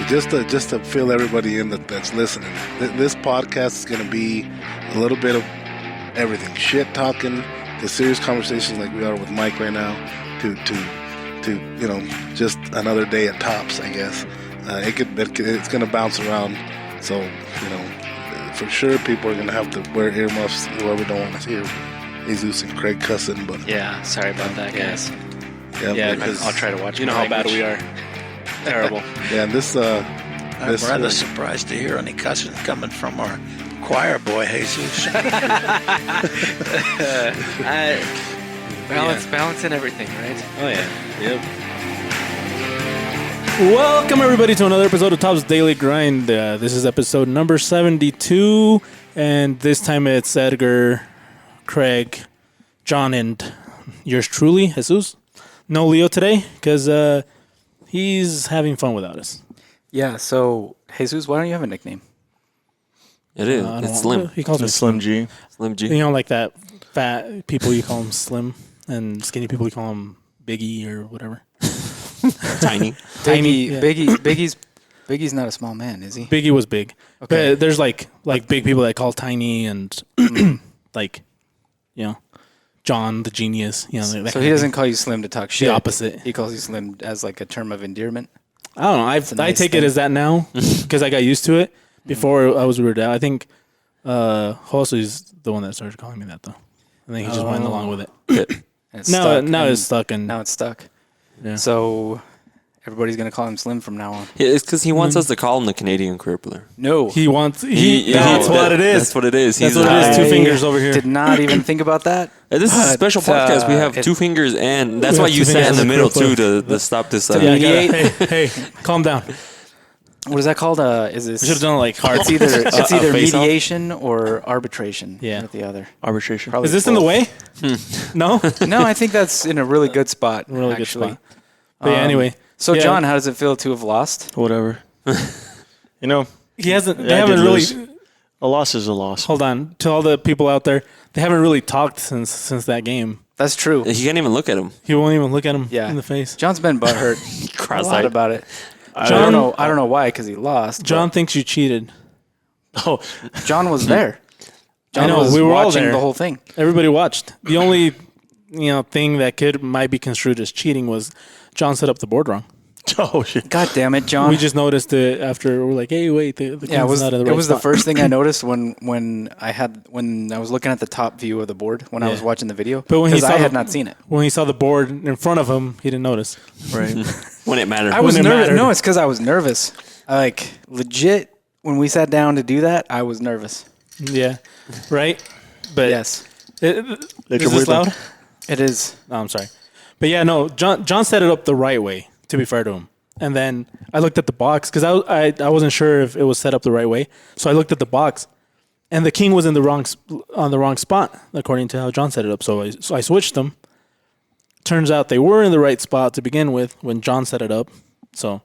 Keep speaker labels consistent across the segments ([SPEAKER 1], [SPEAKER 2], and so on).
[SPEAKER 1] to fill everybody in that's listening. This podcast is going to be a little bit of everything: shit talking, to serious conversations like we are with Mike right now, to just another day at Tops, I guess. It's going to bounce around, so for sure people are going to have to wear earmuffs. Whoever don't want to hear Jesus and Craig cussing, but
[SPEAKER 2] yeah, sorry about that, guys.
[SPEAKER 1] Yeah,
[SPEAKER 2] I'll try to watch.
[SPEAKER 3] You know how bad we are. Terrible.
[SPEAKER 1] Yeah, and this.
[SPEAKER 4] I'm rather surprised to hear any cussing coming from our choir boy, Jesus.
[SPEAKER 2] Balance and everything, right?
[SPEAKER 3] Oh yeah. Yep.
[SPEAKER 5] Welcome everybody to another episode of Top's Daily Grind. This is episode number 72, and this time it's Edgar, Craig, John, and yours truly, Jesus. No Leo today because he's having fun without us.
[SPEAKER 2] Yeah. So Jesus, why don't you have a nickname?
[SPEAKER 3] It is. It's Slim.
[SPEAKER 5] He calls me
[SPEAKER 6] Slim G.
[SPEAKER 3] Slim G.
[SPEAKER 5] You know, like that fat people you call him Slim, and skinny people you call him Biggie or whatever.
[SPEAKER 3] Tiny.
[SPEAKER 5] Yeah.
[SPEAKER 2] Biggie's not a small man, is he?
[SPEAKER 5] Biggie was big.
[SPEAKER 2] Okay.
[SPEAKER 5] But there's like big people that call tiny and John the genius.
[SPEAKER 2] So he doesn't call you Slim to talk shit.
[SPEAKER 5] The opposite.
[SPEAKER 2] He calls you Slim as like a term of endearment.
[SPEAKER 5] I don't know. I take it as that now because I got used to it. Before I was weirded out. I think Josu's the one that started calling me that though. I think he just went along with it. Now it's stuck.
[SPEAKER 2] Now it's stuck.
[SPEAKER 5] Yeah.
[SPEAKER 2] So everybody's gonna call him Slim from now on.
[SPEAKER 3] Yeah, it's because he wants us to call him the Canadian crippler.
[SPEAKER 2] No,
[SPEAKER 5] He wants. That's what it is.
[SPEAKER 3] That's what it is.
[SPEAKER 5] That's what it is. Two fingers over here.
[SPEAKER 2] did not even think about that.
[SPEAKER 3] This is a special podcast. We have 2 fingers, and that's why you sat in the middle too to stop this.
[SPEAKER 5] Hey, calm down.
[SPEAKER 2] What is that called? Is this?
[SPEAKER 5] We should have done like hard.
[SPEAKER 2] It's either
[SPEAKER 3] face-off?
[SPEAKER 2] mediation or arbitration.
[SPEAKER 5] Yeah.
[SPEAKER 2] Or the other.
[SPEAKER 6] Arbitration.
[SPEAKER 2] Probably
[SPEAKER 5] Is this
[SPEAKER 2] both.
[SPEAKER 5] in the way? No.
[SPEAKER 2] No, I think that's in a really good spot.
[SPEAKER 5] Really good
[SPEAKER 2] actually.
[SPEAKER 5] spot. But yeah, anyway.
[SPEAKER 2] So
[SPEAKER 5] Yeah.
[SPEAKER 2] John, how does it feel to have lost?
[SPEAKER 6] Whatever.
[SPEAKER 5] He hasn't. They
[SPEAKER 6] I
[SPEAKER 5] haven't
[SPEAKER 6] did
[SPEAKER 5] really.
[SPEAKER 6] lose. A loss is a loss.
[SPEAKER 5] Hold on. To all the people out there, they haven't really talked since that game.
[SPEAKER 2] That's true.
[SPEAKER 3] You can't even look at him.
[SPEAKER 5] He won't even look at him
[SPEAKER 2] Yeah.
[SPEAKER 5] in the face.
[SPEAKER 2] John's been butthurt a lot
[SPEAKER 3] Cross-eyed.
[SPEAKER 2] about it. I
[SPEAKER 5] John-
[SPEAKER 2] don't know why, because he lost.
[SPEAKER 5] John thinks you cheated.
[SPEAKER 6] Oh,
[SPEAKER 2] but John was there. John
[SPEAKER 5] know,
[SPEAKER 2] was
[SPEAKER 5] we were all
[SPEAKER 2] watching
[SPEAKER 5] there.
[SPEAKER 2] the whole thing.
[SPEAKER 5] Everybody watched. The only thing that might be construed as cheating was John set up the board wrong.
[SPEAKER 6] oh shit.
[SPEAKER 2] God damn it, John.
[SPEAKER 5] We just noticed it after. We're like, hey, wait, the
[SPEAKER 2] Yeah, it was,
[SPEAKER 5] not in the
[SPEAKER 2] it
[SPEAKER 5] right
[SPEAKER 2] was
[SPEAKER 5] spot.
[SPEAKER 2] the first thing I noticed when I was looking at the top view of the board when I was
[SPEAKER 5] Yeah.
[SPEAKER 2] watching the video,
[SPEAKER 5] But when he
[SPEAKER 2] because
[SPEAKER 5] saw
[SPEAKER 2] I had
[SPEAKER 5] the-
[SPEAKER 2] not seen it.
[SPEAKER 5] When he saw the board in front of him, he didn't notice.
[SPEAKER 6] Right.
[SPEAKER 3] When it mattered.
[SPEAKER 2] I was
[SPEAKER 5] When it
[SPEAKER 2] nervous.
[SPEAKER 5] mattered.
[SPEAKER 2] No, it's because I was nervous. Like legit, when we sat down to do that, I was nervous.
[SPEAKER 5] Yeah, right. But
[SPEAKER 2] Yes,
[SPEAKER 5] is
[SPEAKER 6] Let your
[SPEAKER 5] this
[SPEAKER 6] word
[SPEAKER 5] loud?
[SPEAKER 2] it is.
[SPEAKER 5] No, I'm sorry. But yeah, no. John set it up the right way. To be fair to him, and then I looked at the box because I wasn't sure if it was set up the right way. So I looked at the box, and the king was in the wrong spot according to how John set it up. So I switched them. Turns out they were in the right spot to begin with when John set it up. So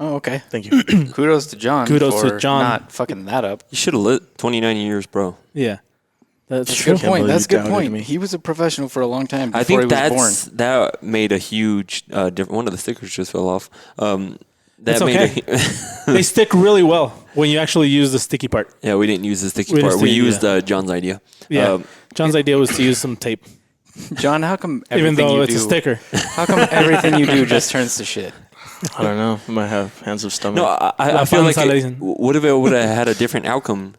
[SPEAKER 2] Oh, okay.
[SPEAKER 6] Thank you.
[SPEAKER 2] Kudos to John.
[SPEAKER 5] Kudos
[SPEAKER 2] for
[SPEAKER 5] to John.
[SPEAKER 2] not fucking that up.
[SPEAKER 3] You should have lit 29 years, bro.
[SPEAKER 5] yeah, that's
[SPEAKER 2] That's a
[SPEAKER 5] true.
[SPEAKER 2] good point.
[SPEAKER 6] believe
[SPEAKER 2] That's a
[SPEAKER 6] you
[SPEAKER 2] good
[SPEAKER 6] doubted
[SPEAKER 2] point.
[SPEAKER 6] me.
[SPEAKER 2] He was a professional for a long time before
[SPEAKER 3] I think
[SPEAKER 2] he was born.
[SPEAKER 3] that made a huge difference. One of the stickers just fell off. That
[SPEAKER 5] It's
[SPEAKER 3] made
[SPEAKER 5] okay. They stick really well when you actually use the sticky part.
[SPEAKER 3] Yeah, we didn't use the sticky
[SPEAKER 5] We
[SPEAKER 3] part.
[SPEAKER 5] didn't
[SPEAKER 3] We
[SPEAKER 5] see-
[SPEAKER 3] used
[SPEAKER 5] yeah.
[SPEAKER 3] John's idea.
[SPEAKER 5] Yeah, John's idea was to use some tape,
[SPEAKER 2] John, how come
[SPEAKER 5] even
[SPEAKER 2] everything
[SPEAKER 5] though
[SPEAKER 2] you
[SPEAKER 5] it's
[SPEAKER 2] do,
[SPEAKER 5] a sticker.
[SPEAKER 2] How come everything you do just turns to shit?
[SPEAKER 6] I don't know. I might have hands of stomach.
[SPEAKER 3] No, I
[SPEAKER 5] La
[SPEAKER 3] feel like
[SPEAKER 5] panza, ladies.
[SPEAKER 3] what if it would have had a different outcome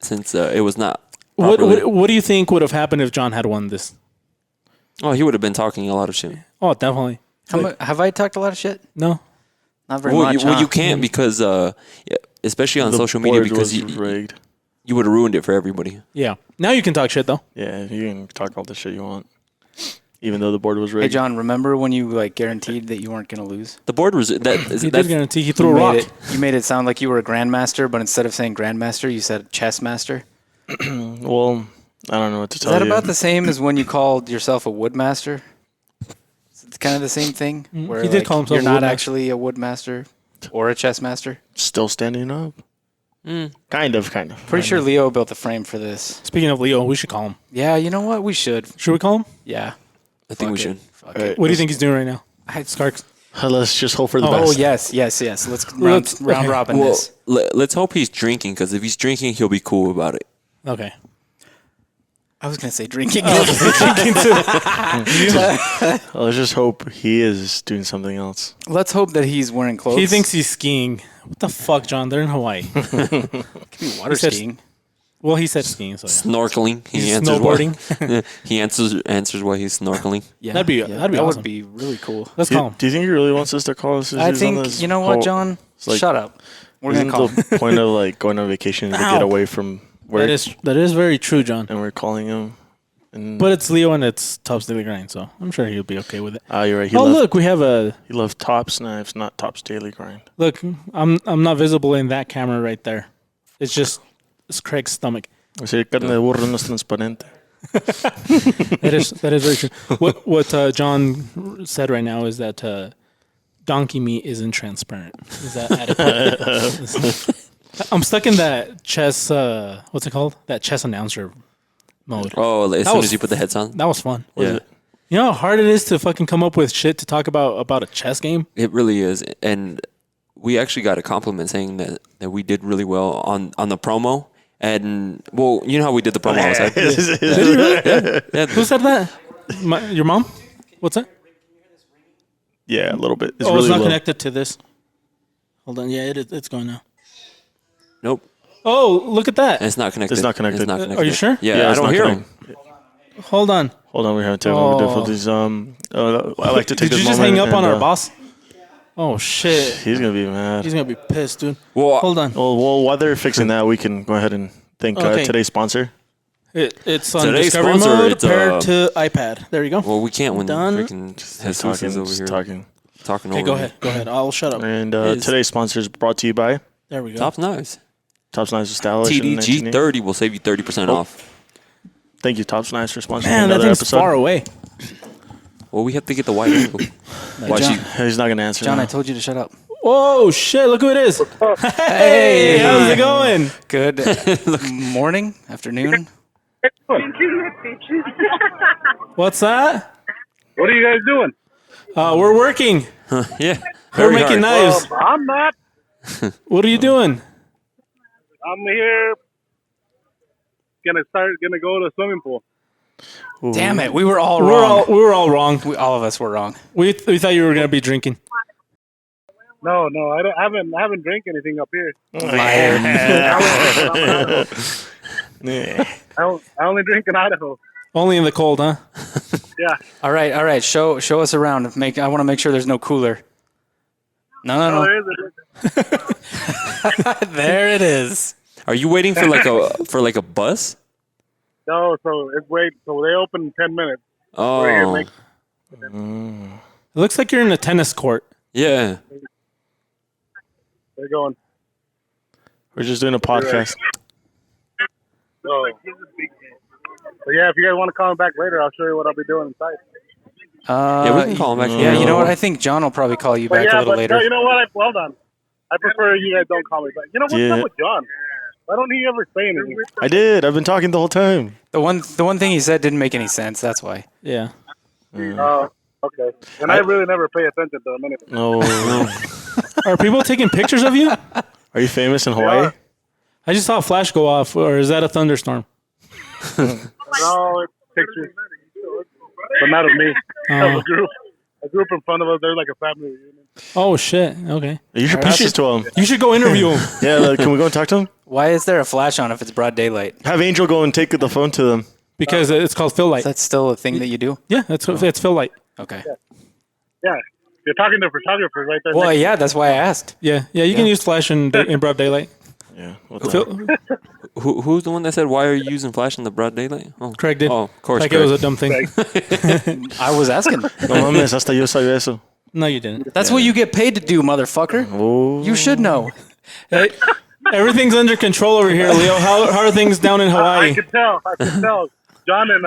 [SPEAKER 3] since it was not
[SPEAKER 5] What,
[SPEAKER 3] properly-
[SPEAKER 5] what do you think would have happened if John had won this?
[SPEAKER 3] Oh, he would have been talking a lot of shit.
[SPEAKER 5] Oh, definitely.
[SPEAKER 2] Have I talked a lot of shit?
[SPEAKER 5] No.
[SPEAKER 2] Not very
[SPEAKER 3] Well,
[SPEAKER 2] much.
[SPEAKER 3] you can't because, especially on
[SPEAKER 6] The
[SPEAKER 3] social media,
[SPEAKER 6] board
[SPEAKER 3] because
[SPEAKER 6] was rigged.
[SPEAKER 3] you would have ruined it for everybody.
[SPEAKER 5] Yeah. Now you can talk shit though.
[SPEAKER 6] Yeah, you can talk all the shit you want, even though the board was
[SPEAKER 2] Hey,
[SPEAKER 6] rigged.
[SPEAKER 2] John, remember when you guaranteed that you weren't going to lose?
[SPEAKER 3] The board was
[SPEAKER 5] He did
[SPEAKER 3] that.
[SPEAKER 5] guarantee he threw a rock.
[SPEAKER 2] You made it sound like you were a grandmaster, but instead of saying grandmaster, you said chess master.
[SPEAKER 6] Well, I don't know what to
[SPEAKER 2] Is
[SPEAKER 6] tell
[SPEAKER 2] that
[SPEAKER 6] you.
[SPEAKER 2] about the same as when you called yourself a woodmaster? It's kind of the same thing. Where
[SPEAKER 5] He did call himself
[SPEAKER 2] you're
[SPEAKER 5] a
[SPEAKER 2] not
[SPEAKER 5] woodmaster.
[SPEAKER 2] actually a woodmaster or a chess master.
[SPEAKER 6] Still standing up? Kind of.
[SPEAKER 2] Pretty sure Leo built the frame for this.
[SPEAKER 5] Speaking of Leo, we should call him.
[SPEAKER 2] Yeah, you know what? We should.
[SPEAKER 5] Should we call him?
[SPEAKER 2] Yeah.
[SPEAKER 3] I think we should.
[SPEAKER 2] Fuck
[SPEAKER 6] All right.
[SPEAKER 2] it.
[SPEAKER 5] What do you think he's doing right now?
[SPEAKER 2] I,
[SPEAKER 5] Skarx.
[SPEAKER 6] Let's just hope for the
[SPEAKER 2] Oh
[SPEAKER 6] best.
[SPEAKER 2] yes. Let's round robin
[SPEAKER 3] Well,
[SPEAKER 2] this.
[SPEAKER 3] let's hope he's drinking, because if he's drinking, he'll be cool about it.
[SPEAKER 5] Okay.
[SPEAKER 2] I was gonna say drinking.
[SPEAKER 6] Let's just hope he is doing something else.
[SPEAKER 2] Let's hope that he's wearing clothes.
[SPEAKER 5] He thinks he's skiing. What the fuck, John? They're in Hawaii.
[SPEAKER 2] water
[SPEAKER 5] said-
[SPEAKER 2] skiing.
[SPEAKER 5] Well, he said skiing, so yeah.
[SPEAKER 3] Snorkeling. He
[SPEAKER 5] He's
[SPEAKER 3] answers
[SPEAKER 5] snowboarding.
[SPEAKER 3] he answers why he's snorkeling.
[SPEAKER 2] Yeah,
[SPEAKER 5] That'd be
[SPEAKER 2] that
[SPEAKER 5] awesome.
[SPEAKER 2] would be really cool.
[SPEAKER 5] Let's
[SPEAKER 6] Do
[SPEAKER 5] call
[SPEAKER 6] you,
[SPEAKER 5] him.
[SPEAKER 6] do you think he really wants us to call us?
[SPEAKER 2] I think you know what, John.
[SPEAKER 6] like-
[SPEAKER 2] Shut up. We're gonna call him.
[SPEAKER 6] the point of like going on vacation to
[SPEAKER 5] Ow.
[SPEAKER 6] get away from work,
[SPEAKER 5] That is very true, John.
[SPEAKER 6] and we're calling him. And
[SPEAKER 5] But it's Leo and it's Tops Daily Grind, so I'm sure he'll be okay with it.
[SPEAKER 6] you're right.
[SPEAKER 5] Look, we have a
[SPEAKER 6] He loved Tops Knives, not Tops Daily Grind.
[SPEAKER 5] look. I'm not visible in that camera right there. It's Craig's stomach.
[SPEAKER 6] Carne de burro no es transparente.
[SPEAKER 5] That is very true. What John said right now is that donkey meat isn't transparent. Is that adequate? I'm stuck in that chess. What's it called? That chess announcer mode.
[SPEAKER 3] Oh, as
[SPEAKER 5] That
[SPEAKER 3] soon
[SPEAKER 5] was
[SPEAKER 3] as you put the heads on?
[SPEAKER 5] That was fun.
[SPEAKER 3] Yeah.
[SPEAKER 5] You know how hard it is to fucking come up with shit to talk about a chess game?
[SPEAKER 3] It really is. And we actually got a compliment saying that we did really well on the promo. And, well, you know how we did the promo outside? Yeah.
[SPEAKER 5] Who said that? Your mom? What's that?
[SPEAKER 6] Yeah, a little bit. It's
[SPEAKER 5] It's
[SPEAKER 6] really
[SPEAKER 5] not
[SPEAKER 6] low.
[SPEAKER 5] connected to this. Hold on. Yeah, it's going now.
[SPEAKER 3] Nope.
[SPEAKER 5] Oh, look at that.
[SPEAKER 3] It's not connected.
[SPEAKER 6] It's not connected.
[SPEAKER 3] It's not connected.
[SPEAKER 5] Are you sure?
[SPEAKER 3] Yeah, I
[SPEAKER 6] it's
[SPEAKER 3] don't
[SPEAKER 6] not
[SPEAKER 3] hear
[SPEAKER 6] connected.
[SPEAKER 3] him.
[SPEAKER 5] Hold on.
[SPEAKER 6] Hold on, we're having technical
[SPEAKER 5] Oh.
[SPEAKER 6] difficulties. I like to take
[SPEAKER 5] Did
[SPEAKER 6] this
[SPEAKER 5] you just
[SPEAKER 6] moment
[SPEAKER 5] hang up on
[SPEAKER 6] and,
[SPEAKER 5] our boss? Oh, shit.
[SPEAKER 6] He's gonna be mad.
[SPEAKER 5] He's going to be pissed, dude.
[SPEAKER 3] Well,
[SPEAKER 5] Hold on.
[SPEAKER 6] Well, while they're fixing that, we can go ahead and thank
[SPEAKER 5] Okay.
[SPEAKER 6] today's sponsor.
[SPEAKER 5] It's on
[SPEAKER 3] Today's
[SPEAKER 5] Discovery
[SPEAKER 3] sponsor,
[SPEAKER 5] mode
[SPEAKER 3] it's,
[SPEAKER 5] paired to iPad. There you go.
[SPEAKER 3] Well, we can't when
[SPEAKER 5] Done.
[SPEAKER 3] freaking Jesus is over here talking
[SPEAKER 5] Okay,
[SPEAKER 3] over
[SPEAKER 5] go
[SPEAKER 3] me.
[SPEAKER 5] ahead. Go ahead. I'll shut up.
[SPEAKER 6] And
[SPEAKER 3] Is-
[SPEAKER 6] today's sponsor is brought to you by
[SPEAKER 5] There we go.
[SPEAKER 3] Top Knives.
[SPEAKER 6] Tops Knives Establishment.
[SPEAKER 3] TDG 30 will save you 30% off.
[SPEAKER 6] Thank you, Tops Knives, for sponsoring
[SPEAKER 5] Man, that
[SPEAKER 6] another
[SPEAKER 5] thing's
[SPEAKER 6] episode.
[SPEAKER 5] far away.
[SPEAKER 3] Well, we have to get the white angle. Why
[SPEAKER 2] John,
[SPEAKER 6] He's not gonna answer.
[SPEAKER 2] John,
[SPEAKER 6] now.
[SPEAKER 2] I told you to shut up.
[SPEAKER 5] Whoa, shit. Look who it is. Hey, how's it going?
[SPEAKER 2] Good morning, afternoon.
[SPEAKER 5] What's that?
[SPEAKER 7] What are you guys doing?
[SPEAKER 5] We're working.
[SPEAKER 3] Yeah.
[SPEAKER 5] We're
[SPEAKER 3] very
[SPEAKER 5] making
[SPEAKER 3] hard.
[SPEAKER 5] knives.
[SPEAKER 7] I'm not.
[SPEAKER 5] What are you doing?
[SPEAKER 7] I'm here. Gonna go to a swimming pool.
[SPEAKER 2] Damn it, we were all
[SPEAKER 5] We
[SPEAKER 2] wrong.
[SPEAKER 5] were all wrong.
[SPEAKER 2] All of us were wrong.
[SPEAKER 5] We thought you were going to be drinking.
[SPEAKER 7] No, I haven't drank anything up here. I only drink in Idaho.
[SPEAKER 5] Only in the cold, huh?
[SPEAKER 7] Yeah.
[SPEAKER 2] All right. Show us around. I want to make sure there's no cooler. No.
[SPEAKER 7] There is
[SPEAKER 2] There it is.
[SPEAKER 3] Are you waiting for like a bus?
[SPEAKER 7] no, so they open in 10 minutes.
[SPEAKER 3] Oh.
[SPEAKER 7] We're here
[SPEAKER 5] It looks like you're in a tennis court.
[SPEAKER 3] Yeah.
[SPEAKER 7] They're going.
[SPEAKER 6] We're just doing a podcast.
[SPEAKER 7] So, yeah, if you guys want to call me back later, I'll show you what I'll be doing inside.
[SPEAKER 3] Yeah, we can call him back.
[SPEAKER 2] Yeah, you know what? I think John will probably call you back a little later.
[SPEAKER 7] No, you know what? Hold on. I prefer you guys don't call me back. You know what's
[SPEAKER 6] Yeah.
[SPEAKER 7] up with John? Why don't he ever say anything?
[SPEAKER 6] I did. I've been talking the whole time.
[SPEAKER 2] The one thing he said didn't make any sense. That's why.
[SPEAKER 5] Yeah.
[SPEAKER 7] Oh, okay. And I really never pay attention to him anyway.
[SPEAKER 6] No.
[SPEAKER 5] Are people taking pictures of you?
[SPEAKER 6] Are you famous in Hawaii?
[SPEAKER 5] I just saw a flash go off, or is that a thunderstorm?
[SPEAKER 7] No, it's pictures. But not of me. Of a group. A group in front of us. They're like a family reunion.
[SPEAKER 5] Oh, shit. Okay.
[SPEAKER 6] You should pitch this to him.
[SPEAKER 5] You should go interview him.
[SPEAKER 6] Yeah, can we go and talk to him?
[SPEAKER 2] Why is there a flash on if it's broad daylight?
[SPEAKER 6] Have Angel go and take the phone to them.
[SPEAKER 5] Because it's called fill light.
[SPEAKER 2] That's still a thing that you do?
[SPEAKER 5] Yeah, it's fill light.
[SPEAKER 2] Okay.
[SPEAKER 7] Yeah. You're talking to photographers right there.
[SPEAKER 2] Well, yeah, that's why I asked.
[SPEAKER 5] Yeah, you can use flash in broad daylight.
[SPEAKER 6] Yeah.
[SPEAKER 3] Who's the one that said, "Why are you using flash in the broad daylight"? Oh,
[SPEAKER 5] Craig did.
[SPEAKER 3] Oh, of course.
[SPEAKER 5] Like
[SPEAKER 3] Craig.
[SPEAKER 5] it was a dumb thing.
[SPEAKER 2] I was asking.
[SPEAKER 6] No mames, hasta yo sabía eso.
[SPEAKER 5] No, you didn't.
[SPEAKER 2] That's what you get paid to do, motherfucker.
[SPEAKER 6] Oh.
[SPEAKER 2] You should know.
[SPEAKER 5] Hey, everything's under control over here, Leo. How are things down in
[SPEAKER 7] I
[SPEAKER 5] Hawaii?
[SPEAKER 7] could tell. John and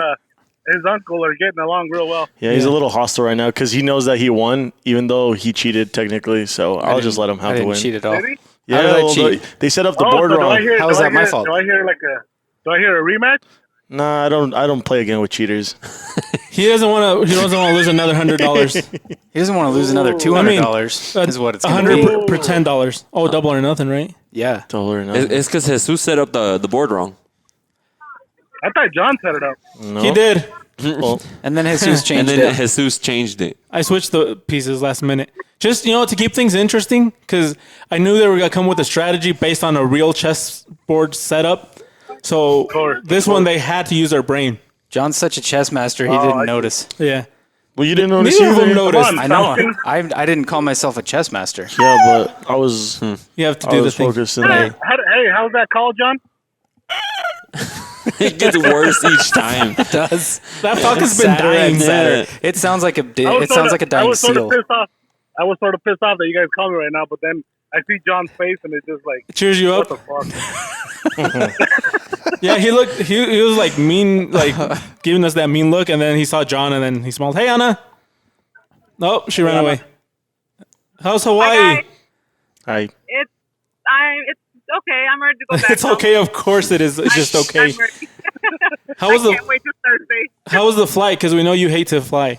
[SPEAKER 7] his uncle are getting along real well.
[SPEAKER 6] Yeah, he's a little hostile right now because he knows that he won, even though he cheated technically. So I'll just let him
[SPEAKER 2] I
[SPEAKER 6] have the
[SPEAKER 2] didn't
[SPEAKER 6] win.
[SPEAKER 2] cheat at all.
[SPEAKER 7] Did he?
[SPEAKER 6] Yeah,
[SPEAKER 2] How did I
[SPEAKER 6] well,
[SPEAKER 2] cheat?
[SPEAKER 6] they set up the
[SPEAKER 7] Oh,
[SPEAKER 6] board
[SPEAKER 7] so do I
[SPEAKER 6] wrong.
[SPEAKER 7] hear,
[SPEAKER 2] How is
[SPEAKER 7] do I
[SPEAKER 2] that my
[SPEAKER 7] hear-
[SPEAKER 2] fault?
[SPEAKER 7] Do I hear a rematch?
[SPEAKER 6] Nah, I don't play again with cheaters.
[SPEAKER 5] He doesn't want to. He doesn't want to lose another $100.
[SPEAKER 2] He doesn't want to lose another $200. Is what it's going to
[SPEAKER 5] $100
[SPEAKER 2] be.
[SPEAKER 5] per $10. Oh, double or nothing, right?
[SPEAKER 2] Yeah.
[SPEAKER 6] Dollar or nothing.
[SPEAKER 3] It's because Jesus set up the board wrong.
[SPEAKER 7] I thought John set it up.
[SPEAKER 6] No.
[SPEAKER 5] He did.
[SPEAKER 6] Well,
[SPEAKER 2] And then Jesus changed
[SPEAKER 3] And then
[SPEAKER 2] it.
[SPEAKER 3] Jesus changed it.
[SPEAKER 5] I switched the pieces last minute. Just, to keep things interesting, because I knew they were going to come with a strategy based on a real chessboard setup. So this one, they had to use their brain.
[SPEAKER 2] John's such a chess master, he didn't notice.
[SPEAKER 5] Yeah.
[SPEAKER 6] well, you didn't notice
[SPEAKER 5] Neither of them
[SPEAKER 6] either.
[SPEAKER 5] noticed.
[SPEAKER 7] Come on.
[SPEAKER 2] I know.
[SPEAKER 7] Falcon.
[SPEAKER 2] I didn't call myself a chess master.
[SPEAKER 6] Yeah, but I was
[SPEAKER 5] You have to
[SPEAKER 6] I
[SPEAKER 5] do the
[SPEAKER 6] was
[SPEAKER 5] thing.
[SPEAKER 6] focused in
[SPEAKER 7] Hey,
[SPEAKER 6] there.
[SPEAKER 7] how's that called, John?
[SPEAKER 3] It gets worse each time.
[SPEAKER 2] It does.
[SPEAKER 5] That fucker's been
[SPEAKER 2] Sadder
[SPEAKER 5] dying.
[SPEAKER 2] and sadder.
[SPEAKER 3] Yeah.
[SPEAKER 2] It sounds like
[SPEAKER 7] I
[SPEAKER 2] it sounds like a
[SPEAKER 7] I
[SPEAKER 2] dying
[SPEAKER 7] was sort
[SPEAKER 2] seal.
[SPEAKER 7] of pissed off. I was sort of pissed off that you guys call me right now, but then I see John's face and it's just like,
[SPEAKER 5] Cheers you
[SPEAKER 7] what
[SPEAKER 5] up.
[SPEAKER 7] the fuck?
[SPEAKER 5] Yeah, he looked. He was like mean, like giving us that mean look, and then he saw John, and then he smiled. Hey, Anna. Nope, she ran away. How's Hawaii?
[SPEAKER 6] I
[SPEAKER 8] It's okay. I'm ready to go back.
[SPEAKER 5] It's okay. Of course it is. It's just okay.
[SPEAKER 8] I'm ready.
[SPEAKER 5] How was
[SPEAKER 8] I
[SPEAKER 5] the
[SPEAKER 8] can't wait till Thursday.
[SPEAKER 5] How was the flight? Because we know you hate to fly.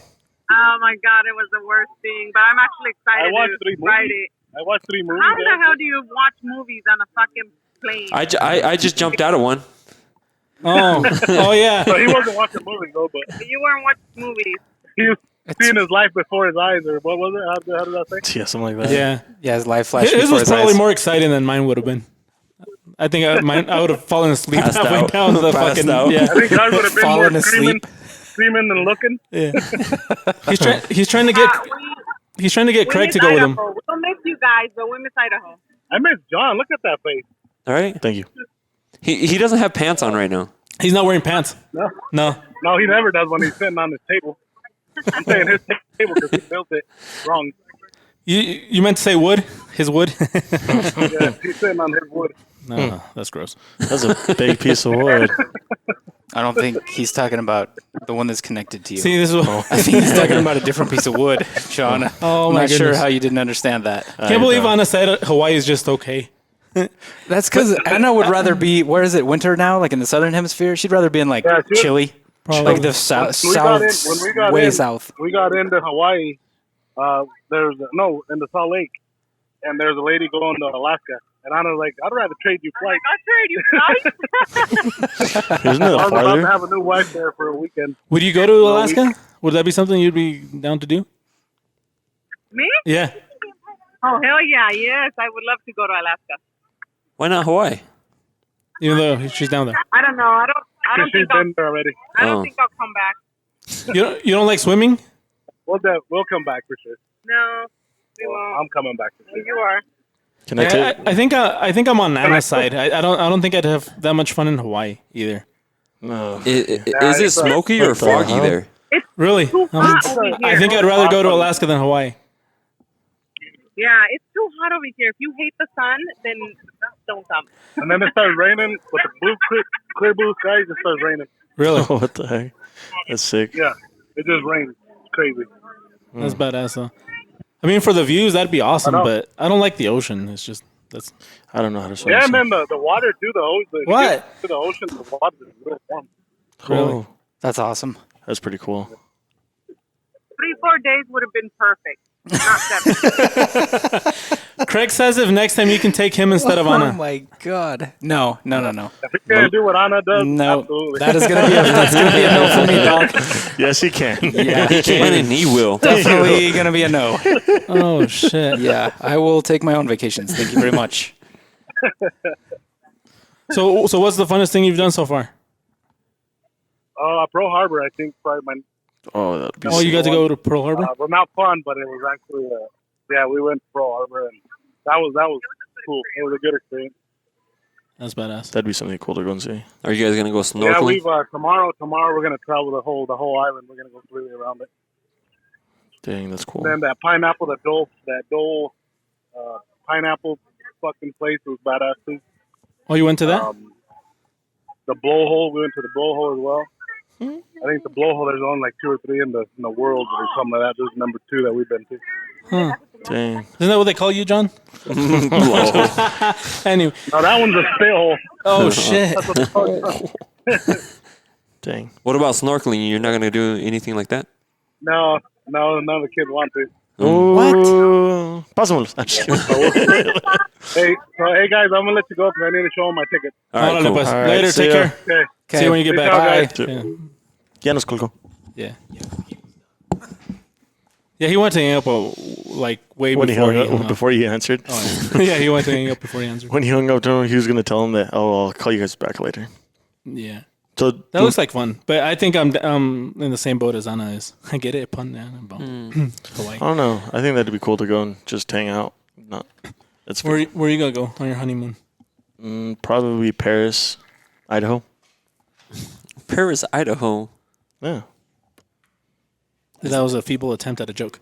[SPEAKER 8] Oh my God, it was the worst thing. But I'm actually excited
[SPEAKER 7] I watched
[SPEAKER 8] to
[SPEAKER 7] 3
[SPEAKER 8] ride
[SPEAKER 7] movies.
[SPEAKER 8] it.
[SPEAKER 7] I watched 3 movies.
[SPEAKER 8] How the hell do you watch movies on a fucking plane?
[SPEAKER 3] I just jumped out of one.
[SPEAKER 5] Oh yeah.
[SPEAKER 7] So he wasn't watching movies though, but
[SPEAKER 8] You weren't watching movies.
[SPEAKER 7] he was seeing his life before his eyes, or what was it? How did I say?
[SPEAKER 6] yeah, something like that.
[SPEAKER 5] Yeah.
[SPEAKER 2] Yeah, his life flashed
[SPEAKER 5] His
[SPEAKER 2] before
[SPEAKER 5] was
[SPEAKER 2] his
[SPEAKER 5] probably
[SPEAKER 2] eyes.
[SPEAKER 5] more exciting than mine would have been. I think I would have fallen asleep
[SPEAKER 3] Passed
[SPEAKER 5] halfway
[SPEAKER 3] out.
[SPEAKER 5] down the
[SPEAKER 3] Passed
[SPEAKER 5] fucking.
[SPEAKER 3] out.
[SPEAKER 5] Yeah.
[SPEAKER 7] I think I would have been
[SPEAKER 2] Fallen
[SPEAKER 7] more
[SPEAKER 2] asleep.
[SPEAKER 7] screaming and looking.
[SPEAKER 5] Yeah. He's trying to get Craig to go with him.
[SPEAKER 8] We don't miss you guys, but we miss Idaho.
[SPEAKER 7] I miss John. Look at that face.
[SPEAKER 3] All right.
[SPEAKER 6] Thank you.
[SPEAKER 3] He doesn't have pants on right now.
[SPEAKER 5] He's not wearing pants.
[SPEAKER 7] No,
[SPEAKER 5] No.
[SPEAKER 7] no, he never does when he's sitting on his table. I'm saying his table because he built it wrong.
[SPEAKER 5] You meant to say wood? His wood?
[SPEAKER 7] Yeah, he's sitting on his wood.
[SPEAKER 5] No, that's gross.
[SPEAKER 6] That's a big piece of wood.
[SPEAKER 2] I don't think he's talking about the one that's connected to you.
[SPEAKER 5] See, this is what.
[SPEAKER 2] I think he's talking about a different piece of wood, Sean.
[SPEAKER 5] Oh
[SPEAKER 2] I'm
[SPEAKER 5] my
[SPEAKER 2] not sure
[SPEAKER 5] goodness.
[SPEAKER 2] how you didn't understand that.
[SPEAKER 5] Can't believe Anna said Hawaii is just okay.
[SPEAKER 2] That's because Anna would rather be, where is it, winter now? Like in the southern hemisphere? She'd rather be in like
[SPEAKER 7] Yeah, she would-
[SPEAKER 2] Chile.
[SPEAKER 5] Probably.
[SPEAKER 2] Like the south,
[SPEAKER 7] When we got
[SPEAKER 2] way
[SPEAKER 7] in,
[SPEAKER 2] south.
[SPEAKER 7] we got into Hawaii. In the Salt Lake, and there's a lady going to Alaska, and I was like, I'd rather trade you flight.
[SPEAKER 8] I'll trade you flights.
[SPEAKER 6] Isn't it
[SPEAKER 7] I was about to
[SPEAKER 6] farther?
[SPEAKER 7] have a new wife there for a weekend.
[SPEAKER 5] Would you go to Alaska? Would that be something you'd be down to do?
[SPEAKER 8] Me?
[SPEAKER 5] Yeah.
[SPEAKER 8] Oh hell yeah, yes, I would love to go to Alaska.
[SPEAKER 3] Why not Hawaii?
[SPEAKER 5] Even though she's down there.
[SPEAKER 8] I don't know. I don't
[SPEAKER 7] She's
[SPEAKER 8] think I'll,
[SPEAKER 7] been there already.
[SPEAKER 8] I don't
[SPEAKER 3] Oh.
[SPEAKER 8] think I'll come back.
[SPEAKER 5] You don't like swimming?
[SPEAKER 7] We'll come back for sure.
[SPEAKER 8] No, we
[SPEAKER 7] Well,
[SPEAKER 8] won't.
[SPEAKER 7] I'm coming back for sure.
[SPEAKER 8] You are.
[SPEAKER 6] Can I take?
[SPEAKER 5] I think I'm on Anna's side. I don't think I'd have that much fun in Hawaii either.
[SPEAKER 6] No.
[SPEAKER 3] Is it smoky or
[SPEAKER 6] What the
[SPEAKER 3] foggy
[SPEAKER 6] hell?
[SPEAKER 3] there?
[SPEAKER 5] Really?
[SPEAKER 8] Too hot over here.
[SPEAKER 5] I think I'd rather go to Alaska than Hawaii.
[SPEAKER 8] Yeah, it's too hot over here. If you hate the sun, then don't come.
[SPEAKER 7] And then it starts raining with the clear blue skies. It starts raining.
[SPEAKER 5] Really?
[SPEAKER 6] What the heck? That's sick.
[SPEAKER 7] Yeah, it just rains. It's crazy.
[SPEAKER 5] That's badass though. I mean, for the views, that'd be awesome,
[SPEAKER 7] I know.
[SPEAKER 5] but I don't like the ocean. It's just that's.
[SPEAKER 6] I don't know how to swim.
[SPEAKER 7] Yeah,
[SPEAKER 6] so-
[SPEAKER 7] and then the water too. The ocean.
[SPEAKER 5] What?
[SPEAKER 7] To the ocean, the water is real warm.
[SPEAKER 5] Really?
[SPEAKER 6] Oh,
[SPEAKER 2] That's awesome.
[SPEAKER 6] that's pretty cool.
[SPEAKER 8] 3-4 days would have been perfect. Not 7.
[SPEAKER 5] Craig says if next time you can take him instead of
[SPEAKER 2] Oh
[SPEAKER 5] Anna.
[SPEAKER 2] my god. No.
[SPEAKER 7] If we can't do what Anna does,
[SPEAKER 2] No.
[SPEAKER 7] absolutely.
[SPEAKER 2] That is gonna be a no for me, dog.
[SPEAKER 6] Yes, he can.
[SPEAKER 2] Yeah,
[SPEAKER 3] He can and he will.
[SPEAKER 2] definitely gonna be a no.
[SPEAKER 5] Oh shit.
[SPEAKER 2] Yeah, I will take my own vacations. Thank you very much.
[SPEAKER 5] So what's the funnest thing you've done so far?
[SPEAKER 7] Pearl Harbor, I think, probably my.
[SPEAKER 6] Oh, that'd be
[SPEAKER 5] Oh, you
[SPEAKER 6] sick.
[SPEAKER 5] got to go to Pearl Harbor?
[SPEAKER 7] Well, not fun, but it was actually. We went to Pearl Harbor, and that was cool. It was a good experience.
[SPEAKER 5] That's badass.
[SPEAKER 6] That'd be something cool to go and see.
[SPEAKER 3] Are you guys gonna go
[SPEAKER 7] Yeah,
[SPEAKER 3] snorkeling?
[SPEAKER 7] we've tomorrow we're gonna travel the whole island. We're gonna go completely around it.
[SPEAKER 6] Dang, that's cool.
[SPEAKER 7] And then that pineapple, that Dole pineapple fucking place was badass too.
[SPEAKER 5] Oh, you went to that?
[SPEAKER 7] The blowhole, we went to the blowhole as well. I think the blowhole, there's only like 2 or 3 in the world or something like that. This is number 2 that we've been to.
[SPEAKER 5] Huh.
[SPEAKER 6] Dang.
[SPEAKER 5] Isn't that what they call you, John? Anyway.
[SPEAKER 7] No, that one's a spit hole.
[SPEAKER 5] Oh shit.
[SPEAKER 6] Dang.
[SPEAKER 3] What about snorkeling? You're not gonna do anything like that?
[SPEAKER 7] No, none of the kids want to.
[SPEAKER 6] What? Pásamelos. I'm just kidding.
[SPEAKER 7] Hey guys, I'm gonna let you go because I need to show them my ticket.
[SPEAKER 3] All right,
[SPEAKER 5] Órale,
[SPEAKER 3] cool.
[SPEAKER 5] pues.
[SPEAKER 6] All right,
[SPEAKER 5] Later,
[SPEAKER 6] see
[SPEAKER 5] take
[SPEAKER 6] ya.
[SPEAKER 5] care.
[SPEAKER 7] Okay.
[SPEAKER 5] See you when you get
[SPEAKER 7] Peace
[SPEAKER 5] back.
[SPEAKER 7] out, guys.
[SPEAKER 5] Yeah.
[SPEAKER 6] Ya nos colgó.
[SPEAKER 5] Yeah. Yeah, he went to hang up like way
[SPEAKER 6] When he
[SPEAKER 5] before
[SPEAKER 6] hung
[SPEAKER 5] he hung
[SPEAKER 6] up,
[SPEAKER 5] up.
[SPEAKER 6] before he answered.
[SPEAKER 5] Yeah, he went to hang up before he answered.
[SPEAKER 6] When he hung up to him, he was going to tell him that, I'll call you guys back later.
[SPEAKER 5] Yeah.
[SPEAKER 6] So
[SPEAKER 5] That looks like fun. But I think I'm in the same boat as Anna is. I get it. Pun down. Hawaii.
[SPEAKER 6] I don't know. I think that'd be cool to go and just hang out. It's
[SPEAKER 5] Where are you going to go on your honeymoon?
[SPEAKER 6] probably Paris, Idaho.
[SPEAKER 3] Paris, Idaho.
[SPEAKER 6] Yeah.
[SPEAKER 5] That was a feeble attempt at a joke.